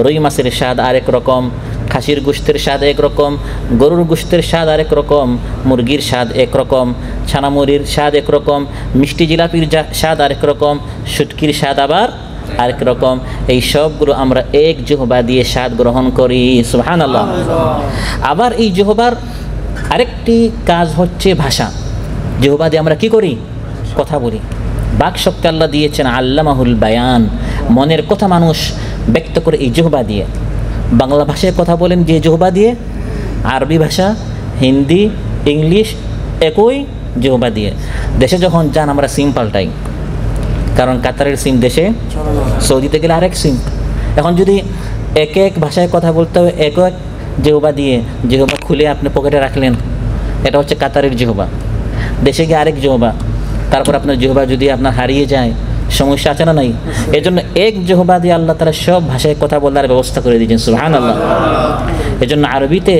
রুই মাছের স্বাদ আরেক রকম, খাসির গোশতের স্বাদ একরকম, গরুর গোশতের স্বাদ আরেক রকম, মুরগির স্বাদ একরকম, ছানামুড়ির স্বাদ একরকম, মিষ্টি জিলাপির স্বাদ আরেক রকম, শুটকির স্বাদ আবার আরেক রকম। এই সবগুলো আমরা এক জিহ্বা দিয়ে স্বাদ গ্রহণ করি। সুবহানাল্লাহ। আবার এই জিহ্বার আরেকটি কাজ হচ্ছে ভাষা। জিহ্বা দিয়ে আমরা কি করি? কথা বলি। বাক শক্তি আল্লাহ দিয়েছেন আল্লামাহুল বায়ান, মনের কথা মানুষ ব্যক্ত করে এই জিহ্বা দিয়ে। বাংলা ভাষায় কথা বলেন যে জিহ্বা দিয়ে, আরবি ভাষা, হিন্দি, ইংলিশ একই জিহ্বা দিয়ে। দেশে যখন যান আমরা সিম পাল্টাই, কারণ কাতারের সিম দেশে, সৌদিতে গেলে আরেক সিম। এখন যদি এক এক ভাষায় কথা বলতে হবে এক এক জিহ্বা দিয়ে, জিহ্বা খুলে আপনি পকেটে রাখলেন, এটা হচ্ছে কাতারের জিহ্বা। দেশে গিয়ে আরেক জিহ্বা, তারপর আপনার জিহ্বা যদি আপনার হারিয়ে যায় সমস্যা আছে না নাই? এই জন্য এক জিহ্বা দিয়ে আল্লাহ তাআলা সব ভাষায় কথা বলার ব্যবস্থা করে দিয়েছেন। সুবহানাল্লাহ। এই জন্য আরবিতে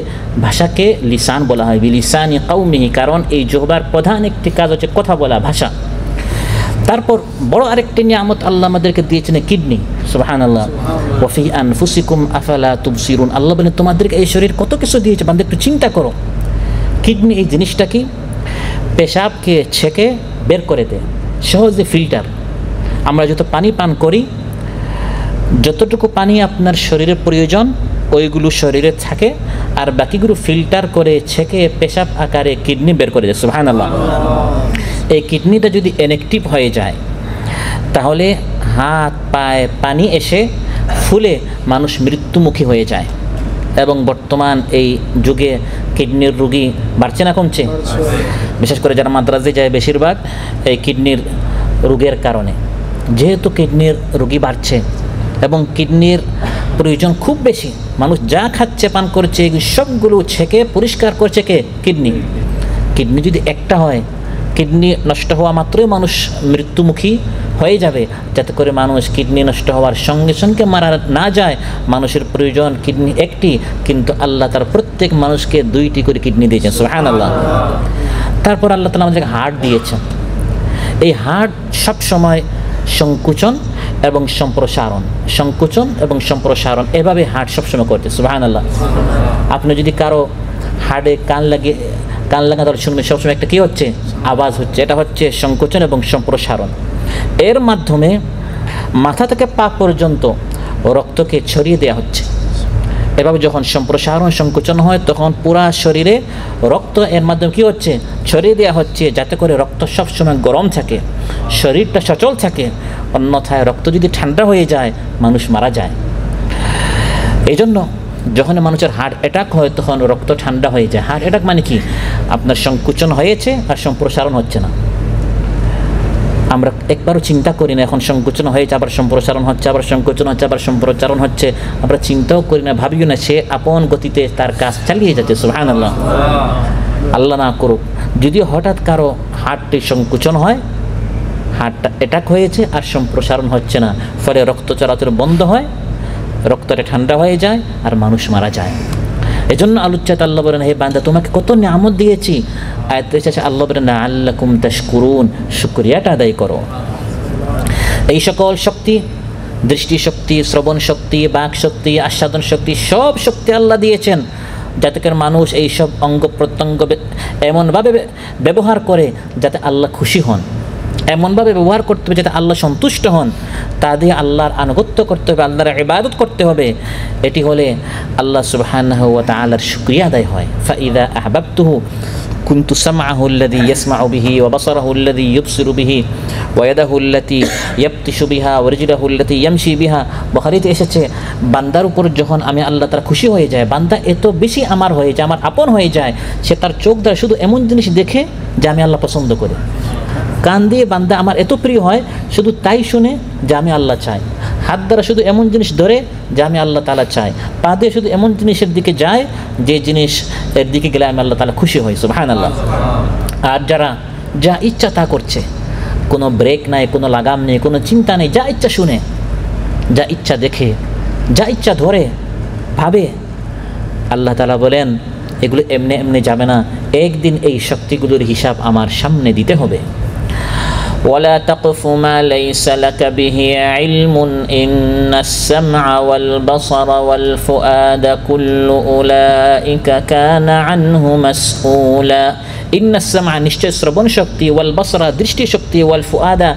ভাষাকে লিসান বলা হয়, বিলিসানি কওমিহি, কারণ এই জিহ্বার প্রধান একটি কাজ হচ্ছে কথা বলা, ভাষা। তারপর বড় আরেকটি নিয়ামত আল্লাহ আমাদেরকে দিয়েছেন কিডনি। সুবহানাল্লাহ। ওয়া ফি আনফুসিকুম আফালা তুবসিরুন। আল্লাহ বলেন তোমাদেরকে এই শরীর কত কিছু দিয়েছে, বান্দা একটু চিন্তা করো। কিডনি এই জিনিসটা কি? পেশাবকে ছেঁকে বের করে দেয়, সহজে ফিল্টার। আমরা যত পানি পান করি, যতটুকু পানি আপনার শরীরের প্রয়োজন ওইগুলো শরীরে থাকে, আর বাকিগুলো ফিল্টার করে ছেঁকে পেশাব আকারে কিডনি বের করে দেয়। সুবহানাল্লাহ। এই কিডনিটা যদি ইনঅ্যাক্টিভ হয়ে যায় তাহলে হাত পায়ে পানি এসে ফুলে মানুষ মৃত্যুমুখী হয়ে যায়। এবং বর্তমান এই যুগে কিডনির রোগী বাড়ছে না কমছে? বিশেষ করে যারা মাদ্রাজে যায় বেশিরভাগ এই কিডনির রোগের কারণে। যেহেতু কিডনির রোগী বাড়ছে এবং কিডনির প্রয়োজন খুব বেশি, মানুষ যা খাচ্ছে পান করছে সবগুলো ছেঁকে পরিষ্কার করছে কে? কিডনি। কিডনি যদি একটা হয়, কিডনি নষ্ট হওয়া মাত্রই মানুষ মৃত্যুমুখী হয়ে যাবে। যাতে করে মানুষ কিডনি নষ্ট হওয়ার সঙ্গে সঙ্গে মারা না যায়। মানুষের প্রয়োজন কিডনি একটি, কিন্তু আল্লাহ তার প্রত্যেক মানুষকে 2টি করে কিডনি দিয়েছেন। সুবহানাল্লাহ। তারপর আল্লাহ তাআলা আমাদেরকে হার্ট দিয়েছেন। এই হার্ট সব সময় সংকুচন এবং সম্প্রসারণ, সংকুচন এবং সম্প্রসারণ, এভাবে হার্ট সবসময় করছে। সুবহানাল্লাহ। আপনি যদি কারো হার্টে কান লাগাতে শুনবেন সবসময় একটা কী হচ্ছে, আওয়াজ হচ্ছে, এটা হচ্ছে সংকুচন এবং সম্প্রসারণ। এর মাধ্যমে মাথা থেকে পা পর্যন্ত রক্তকে ছড়িয়ে দেওয়া হচ্ছে। এভাবে যখন সম্প্রসারণ সংকুচন হয় তখন পুরা শরীরে রক্ত এর মাধ্যমে কী হচ্ছে, ছড়িয়ে দেওয়া হচ্ছে, যাতে করে রক্ত সবসময় গরম থাকে, শরীরটা সচল থাকে। অন্যথায় রক্ত যদি ঠান্ডা হয়ে যায় মানুষ মারা যায়। এই জন্য যখন মানুষের হার্ট অ্যাটাক হয় তখন রক্ত ঠান্ডা হয়ে যায়। হার্ট অ্যাটাক মানে কি, আপনার সংকুচন হয়েছে আর সম্প্রসারণ হচ্ছে না। আমরা একবারও চিন্তা করি না এখন সংকুচন হয়েছে আবার সম্প্রসারণ হচ্ছে, আবার সংকুচন হচ্ছে আবার সম্প্রসারণ হচ্ছে, আমরা চিন্তাও করি না, ভাবিও না। সে আপন গতিতে তার কাজ চালিয়ে যাচ্ছে। সুবহানাল্লাহ। আল্লাহ না করুক যদি হঠাৎ কারো হার্টটি সংকুচন হয়, হার্টটা অ্যাটাক হয়েছে আর সম্প্রসারণ হচ্ছে না, ফলে রক্ত চলাচল বন্ধ হয়, রক্তটা ঠান্ডা হয়ে যায় আর মানুষ মারা যায়। এজন্য আলুচ্চাত আল্লাহ বলেন, হে বান্দা তোমাকে কত নিয়ামত দিয়েছি। আয়াতে এসেছে আল্লাহ বলেন লাআল্লাকুম তাশকুরুন, শুকরিয়াটা আদায় করো। এই সকল শক্তি, দৃষ্টি শক্তি, শ্রবণ শক্তি, বাক শক্তি, আস্বাদন শক্তি, সব শক্তি আল্লাহ দিয়েছেন যাতে করে মানুষ এই সব অঙ্গ প্রত্যঙ্গ এমনভাবে ব্যবহার করে যাতে আল্লাহ খুশি হন, এমনভাবে ব্যবহার করতে হবে যাতে আল্লাহ সন্তুষ্ট হন। তা দিয়ে আল্লাহর আনুগত্য করতে হবে, আল্লাহর ইবাদত করতে হবে। এটি হলে আল্লাহ সুবহানাহু ওয়া তাআলার শুকরিয়া আদায় হয়। ফাইদা আহবাবতুহু কুনতু সামআহু আল্লাযী ইয়াসমাউ বিহি ওয়া বাসারাহু আল্লাযী ইউবসিরু বিহি ওয়া ইয়াদাহু আল্লাতী ইয়াবতিশু বিহা ওয়া রিজলুহু আল্লাতী ইয়ামশি বিহা। বুখারীতে এসেছে, বান্দার উপর যখন আমি আল্লাহ তাআলা খুশি হয়ে যায়, বান্দা এত বেশি আমার হয়ে যায়, আমার আপন হয়ে যায়, সে তার চোখ দ্বারা শুধু এমন জিনিস দেখে যা আমি আল্লাহ পছন্দ করি। কান দিয়ে বান্দা আমার এত প্রিয় হয় শুধু তাই শুনে যা আমি আল্লাহ চাই। হাত দ্বারা শুধু এমন জিনিস ধরে যা আমি আল্লাহ তাআলা চাই। পা দিয়ে শুধু এমন জিনিসের দিকে যায় যে জিনিস এর দিকে গেলে আমি আল্লাহ তাআলা খুশি হই। সুবহানাল্লাহ। আর যারা যা ইচ্ছা তা করছে, কোনো ব্রেক নাই, কোনো লাগাম নেই, কোনো চিন্তা নেই, যা ইচ্ছা শুনে, যা ইচ্ছা দেখে, যা ইচ্ছা ধরে ভাবে, আল্লাহ তাআলা বলেন এগুলো এমনি এমনি যাবে না, একদিন এই শক্তিগুলোর হিসাব আমার সামনে দিতে হবে। ولا تقف ما ليس لك به علم إن السمع والبصر والفؤاد كل أولئك كان عنه مسؤولا إن السمع নিশ্চয় শ্রবণ শক্তি, ওয়াল বাসরা দৃষ্টি শক্তি, ওয়াল ফুআদা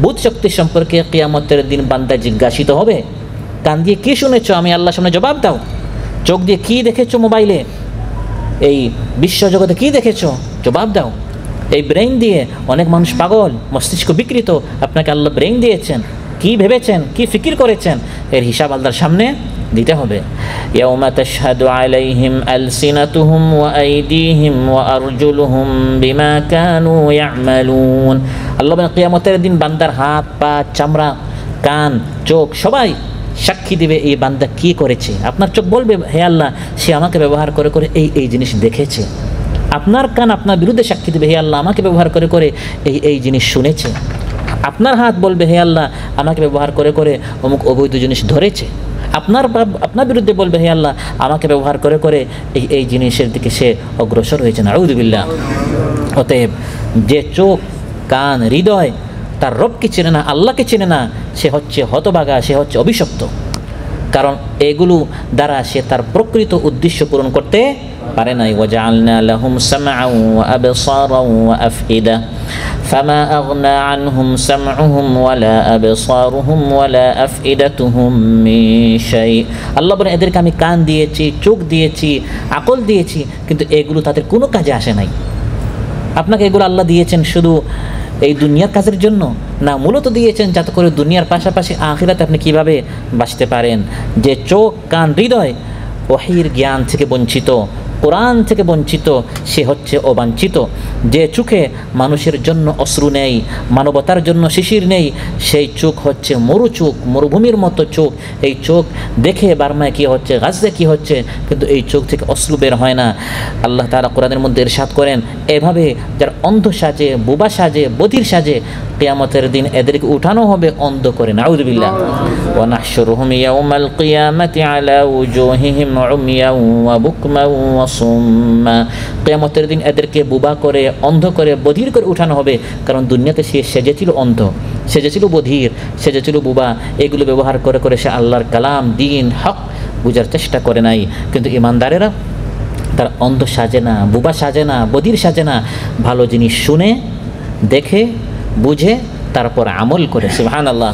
বুধ শক্তি সম্পর্কে কিয়ামতের দিন বান্দা জিজ্ঞাসিত হবে। কান দিয়ে কি শুনেছো, আমি আল্লাহর সামনে জবাব দাও। চোখ দিয়ে কি দেখেছো, মোবাইলে এই বিশ্বজগতে কি দেখেছো, জবাব দাও। এই ব্রেইন দিয়ে অনেক মানুষ পাগল, মস্তিষ্ক বিকৃত, আপনাকে আল্লাহ ব্রেইন দিয়েছেন, কি ভেবেছেন, কি ফিকির করেছেন, এর হিসাব আল্লাহর সামনে দিতে হবে। ইয়াউমা তাশহাদু আলাইহিম আলসিনাতুহুম ওয়া আইদিহিম ওয়া আরজুলুহুম বিমা কানু ইয়ামালুন। আল্লাহ বলেন কিয়ামতের দিন বান্দার হাত, পা, চামড়া, কান, চোখ সবাই সাক্ষী দিবে এই বান্দা কি করেছে। আপনার চোখ বলবে, হে আল্লাহ সে আমাকে ব্যবহার করে করে এই এই জিনিস দেখেছে। আপনার কান আপনার বিরুদ্ধে সাক্ষী দেবে, হে আল্লাহ আমাকে ব্যবহার করে করে এই এই জিনিস শুনেছে। আপনার হাত বলবে, হে আল্লাহ আমাকে ব্যবহার করে করে অমুক অবৈধ জিনিস ধরেছে। আপনার বিরুদ্ধে বলবে, হে আল্লাহ আমাকে ব্যবহার করে করে এই এই জিনিসের দিকে সে অগ্রসর হয়েছে। নাউযু বিল্লাহ। অতএব যে চোখ, কান, হৃদয় তার রবকে চেনে না, আল্লাহকে চেনে না, সে হচ্ছে হতভাগা, সে হচ্ছে অভিশপ্ত। কারণ এগুলো দ্বারা সে তার প্রকৃত উদ্দেশ্য পূরণ করতে পারে নাই। ওয়াজআলনা লাহুম সামআন ওয়া আবসারান ওয়া আফইদা ফামা আগনা আনহুম সামউহুম ওয়ালা আবসারুহুম ওয়ালা আফইদাতুহুম মিন শাই। আল্লাহ বলেন এদেরকে আমি কান দিয়েছি, চোখ দিয়েছি, আকল দিয়েছি, কিন্তু এগুলো তাদের কোনো কাজে আসে নাই। আপনাকে এগুলো আল্লাহ দিয়েছেন শুধু এই দুনিয়ার কাজের জন্য না, মূলত দিয়েছেন যাতে করে দুনিয়ার পাশাপাশি আখিরাতে আপনি কিভাবে বাঁচতে পারেন। যে চোখ, কান, হৃদয় ওহীর জ্ঞান থেকে বঞ্চিত, কোরআন থেকে বঞ্চিত, সে হচ্ছে অবাঞ্ছিত। যে চোখে মানুষের জন্য অশ্রু নেই, মানবতার জন্য শিশির নেই, সেই চোখ হচ্ছে মরু চোখ, মরুভূমির মতো চোখ। এই চোখ দেখে বার্মায় কী হচ্ছে, গাজে কী হচ্ছে, কিন্তু এই চোখ থেকে অশ্রু বের হয় না। আল্লাহ তাআলা কোরআনের মধ্যে ইরশাদ করেন, এভাবে যারা অন্ধ সাজে, বোবা সাজে, বধির সাজে, কিয়ামতের দিন এদেরকে উঠানো হবে অন্ধ করে। নাউযু বিল্লাহ। ওয়া নাহশুরুহুম ইয়াউমাল কিয়ামাতি আলা উজুহিহিম উমিয়ান ওয়া বুকমান ওয়া সুম্মা। কিয়ামতের দিন এদেরকে বোবা করে, অন্ধ করে, বধির করে উঠানো হবে, কারণ দুনিয়াতে সে সেজেছিল অন্ধ, সে যে ছিল বধির, সে যে ছিল বুবা, এগুলো ব্যবহার করে করে সে আল্লাহর কালাম, দিন, হক বুঝার চেষ্টা করে নাই। কিন্তু ইমানদারেরা তার অন্ধ সাজে না, বুবা সাজে না, বধির সাজে না, ভালো জিনিস শুনে, দেখে, বুঝে, তারপর আমল করে। সুবহানাল্লাহ।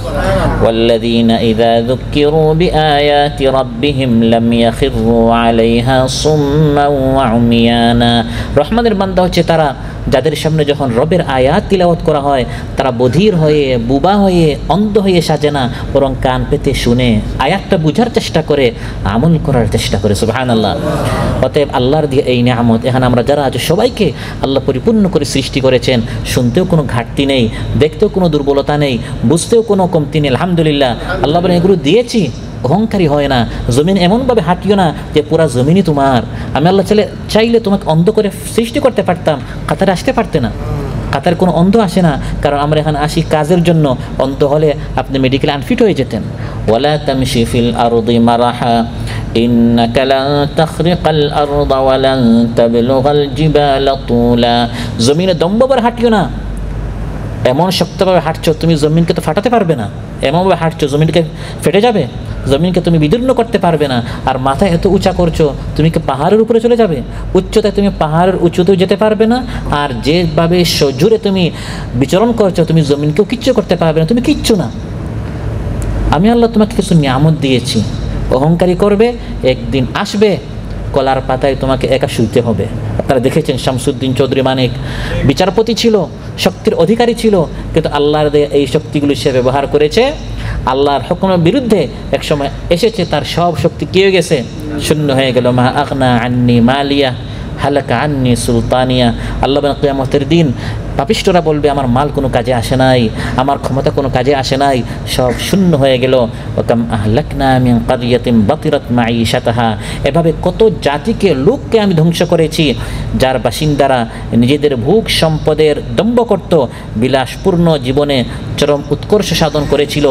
ওয়াল্লাযীনা ইযা যুক্কিরু বিআয়াতি রাব্বিহিম লাম ইয়াখিরু আলাইহা সুম্মান ওয়া উমিয়ানা। রহমানের বান্দা হচ্ছে তারা যাদের সামনে যখন রবের আয়াত তিলাওয়াত করা হয় তারা বধির হয়ে, বুবা হয়ে, অন্ধ হয়ে সাজে না, বরং কান পেতে শুনে আয়াতটা বুঝার চেষ্টা করে, আমল করার চেষ্টা করে। সুবহানাল্লাহ। অতএব আল্লাহর দিয়ে এই নিয়ামত, এখানে আমরা যারা আজ সবাইকে আল্লাহ পরিপূর্ণ করে সৃষ্টি করেছেন, শুনতেও কোনো ঘাটতি নেই, দেখতেও কোনো দুর্বলতা নেই, বুঝতেও কোনো কমতি নেই। আলহামদুলিল্লাহ। আল্লাহ বলেন এগুলো দিয়েছি, অহংকারী হয় না, জমিন এমনভাবে হাঁটিও না যে পুরা জমিনই তোমার। আমি আল্লাহ চাইলে তোমাকে অন্ধ করে সৃষ্টি করতে পারতাম, কাতারে আসতে পারতে না। কাতার কোনো অন্ধ আসে না, কারণ আমরা এখানে আসি কাজের জন্য। অন্ধ হলে আপনি মেডিকেলে আনফিট হয়ে যেতেন। ওয়ালা তামশি ফিল আরদি মারাহা ইন্নাকা লান তাখরিকাল আরদা ওয়া লান তাবলুগাল জিবালা তুলা। জমিনে দম্ববার হাঁটিও না, এমন শক্তভাবে হাঁটছো তুমি জমিনকে তো ফাটাতে পারবে না। এমনভাবে হাঁটছো জমিনকে ফেটে যাবে, জমিনকে তুমি বিদীর্ণ করতে পারবে না। আর মাথা এত উঁচা করছো, তুমি কি পাহাড়ের উপরে চলে যাবে? উচ্চতায় তুমি পাহাড়ের উঁচুতেও যেতে পারবে না। আর যেভাবে সজোরে তুমি বিচরণ করছো, তুমি জমিনকেও কিচ্ছু করতে পারবে না, তুমি কিচ্ছু না। আমি আল্লাহ তোমাকে কিছু নিয়ামত দিয়েছি, অহংকারী করবে, একদিন আসবে কলার পাতায় তোমাকে একা শুইতে হবে। আপনারা দেখেছেন শামসুদ্দিন চৌধুরী মানিক বিচারপতি ছিল, শক্তির অধিকারী ছিল, কিন্তু আল্লাহর এই শক্তিগুলো সে ব্যবহার করেছে আল্লাহর হুকুমের বিরুদ্ধে। একসময় এসেছে তার সব শক্তি কি হয়ে গেছে? শূন্য হয়ে গেল। মা আগনা আন্নি মালিয়া হালাকা আন্নি সুলতানিয়া। আল্লাহ বলেন কিয়ামতের দিন পাপিষ্ঠরা বলবে আমার মাল কোনো কাজে আসে নাই, আমার ক্ষমতা কোনো কাজে আসে নাই, সব শূন্য হয়ে গেল। ওয়াকাম আহলাকনা মিন কারিয়াতিন বাতিরাত মাঈশাতাহা। এভাবে কত জাতিকে, লোককে আমি ধ্বংস করেছি যার বাসিন্দারা নিজেদের ভোগ সম্পদের দম্ভ করত, বিলাসপূর্ণ জীবনে চরম উৎকর্ষ সাধন করেছিল,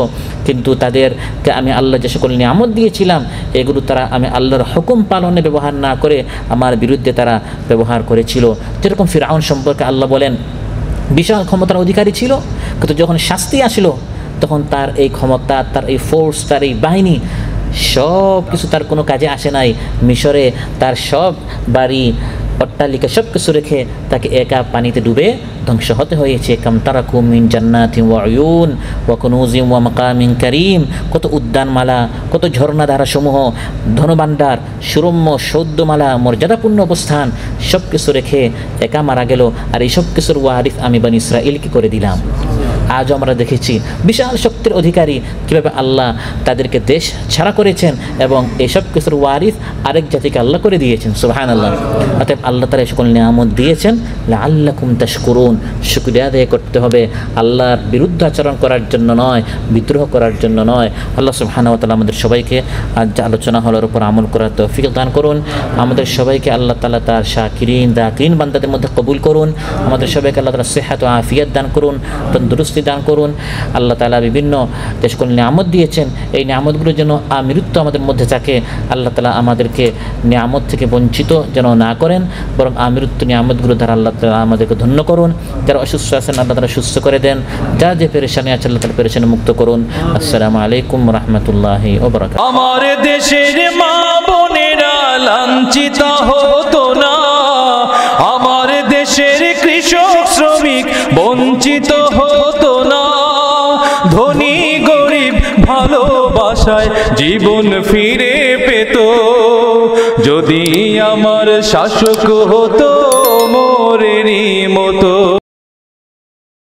কিন্তু তাদেরকে আমি আল্লাহ যে সকল নিয়ামত দিয়েছিলাম এগুলো তারা আমি আল্লাহর হুকুম পালনে ব্যবহার না করে আমার বিরুদ্ধে তারা ব্যবহার করেছিল। যেরকম ফিরআউন সম্পর্কে আল্লাহ বলেন বিশাল ক্ষমতার অধিকারী ছিল, কিন্তু যখন শাস্তি আসলো তখন তার এই ক্ষমতা, তার এই ফোর্স, তার এই বাহিনী সব কিছু তার কোনো কাজে আসে নাই। মিশরে তার সব বাড়ি, অট্টালিকা সব কিছু রেখে তাকে একা পানিতে ডুবে ধ্বংস হতে হয়েছে। কাম তারাকু মিন জান্নাতিন ওয়া উয়ুন ওয়া কুনুজিন ওয়া মাকামিন কারীম। কত উদ্যানমালা, কত ঝর্ণাধারা সমূহ, ধনভাণ্ডার, সুরম্য সৌদ্যমালা, মর্যাদাপূর্ণ অবস্থান সব কিছু রেখে একা মারা গেল। আর এই সব কিছুর ওয়ারিস আমি বনী ইসরাঈলকে করে দিলাম। আজও আমরা দেখেছি বিশাল শক্তির অধিকারী কীভাবে আল্লাহ তাদেরকে দেশ ছাড়া করেছেন এবং এইসব কিছুর ওয়ারিস আরেক জাতিকে আল্লাহ করে দিয়েছেন। সুবহানাল্লাহ। অতএব আল্লাহ তাআলা সকল নিয়ামত দিয়েছেন লাআল্লাকুম তাশকুরুন। শুকরিয়া আদায় করতে হবে, আল্লাহর বিরুদ্ধে আচরণ করার জন্য নয়, বিদ্রোহ করার জন্য নয়। আল্লাহ সুবহানাহু ওয়া তাআলা আমাদের সবাইকে আজ যে আলোচনা হলোর উপর আমল করার তৌফিক দান করুন। আমাদের সবাইকে আল্লাহ তাআলা তার শাকিরিন দাকিরিন বান্দাদের মধ্যে কবুল করুন। আমাদের সবাইকে আল্লাহ তাআলা সিহ্হাত ও আফিয়াত দান করুন, তন্দুরুস্তি দান করুন। আল্লাহ তাআলা বিভিন্ন যে সকল নিয়ামত দিয়েছেন এই নিয়ামতগুলো যেন আমৃত্যু আমাদের মধ্যে থাকে। আল্লাহ তাআলা আমাদেরকে নিয়ামত থেকে বঞ্চিত যেন না করেন, বরং আমৃত্যু নিয়ামতগুলো দ্বারা আল্লাহ তাআলা আমাদেরকে ধন্য করুন। যারা অসুস্থ আছেন আল্লাহ তাআলা সুস্থ করে দেন, যারা যে পেরেশানি আছে আল্লাহ তাআলা পেরেশানি মুক্ত করুন। আসসালামু আলাইকুম ওয়া রাহমাতুল্লাহি ওয়া বারাকাতুহু। আমার দেশের মা বোনেরা লাঞ্ছিত হতো না, আমার দেশের কৃষক শ্রমিক বঞ্চিত হতো না, ধনী গরিব ভালোবাসায় জীবন ফিরে পেত, যদি আমার শাসক হতো মোরেরই মতো।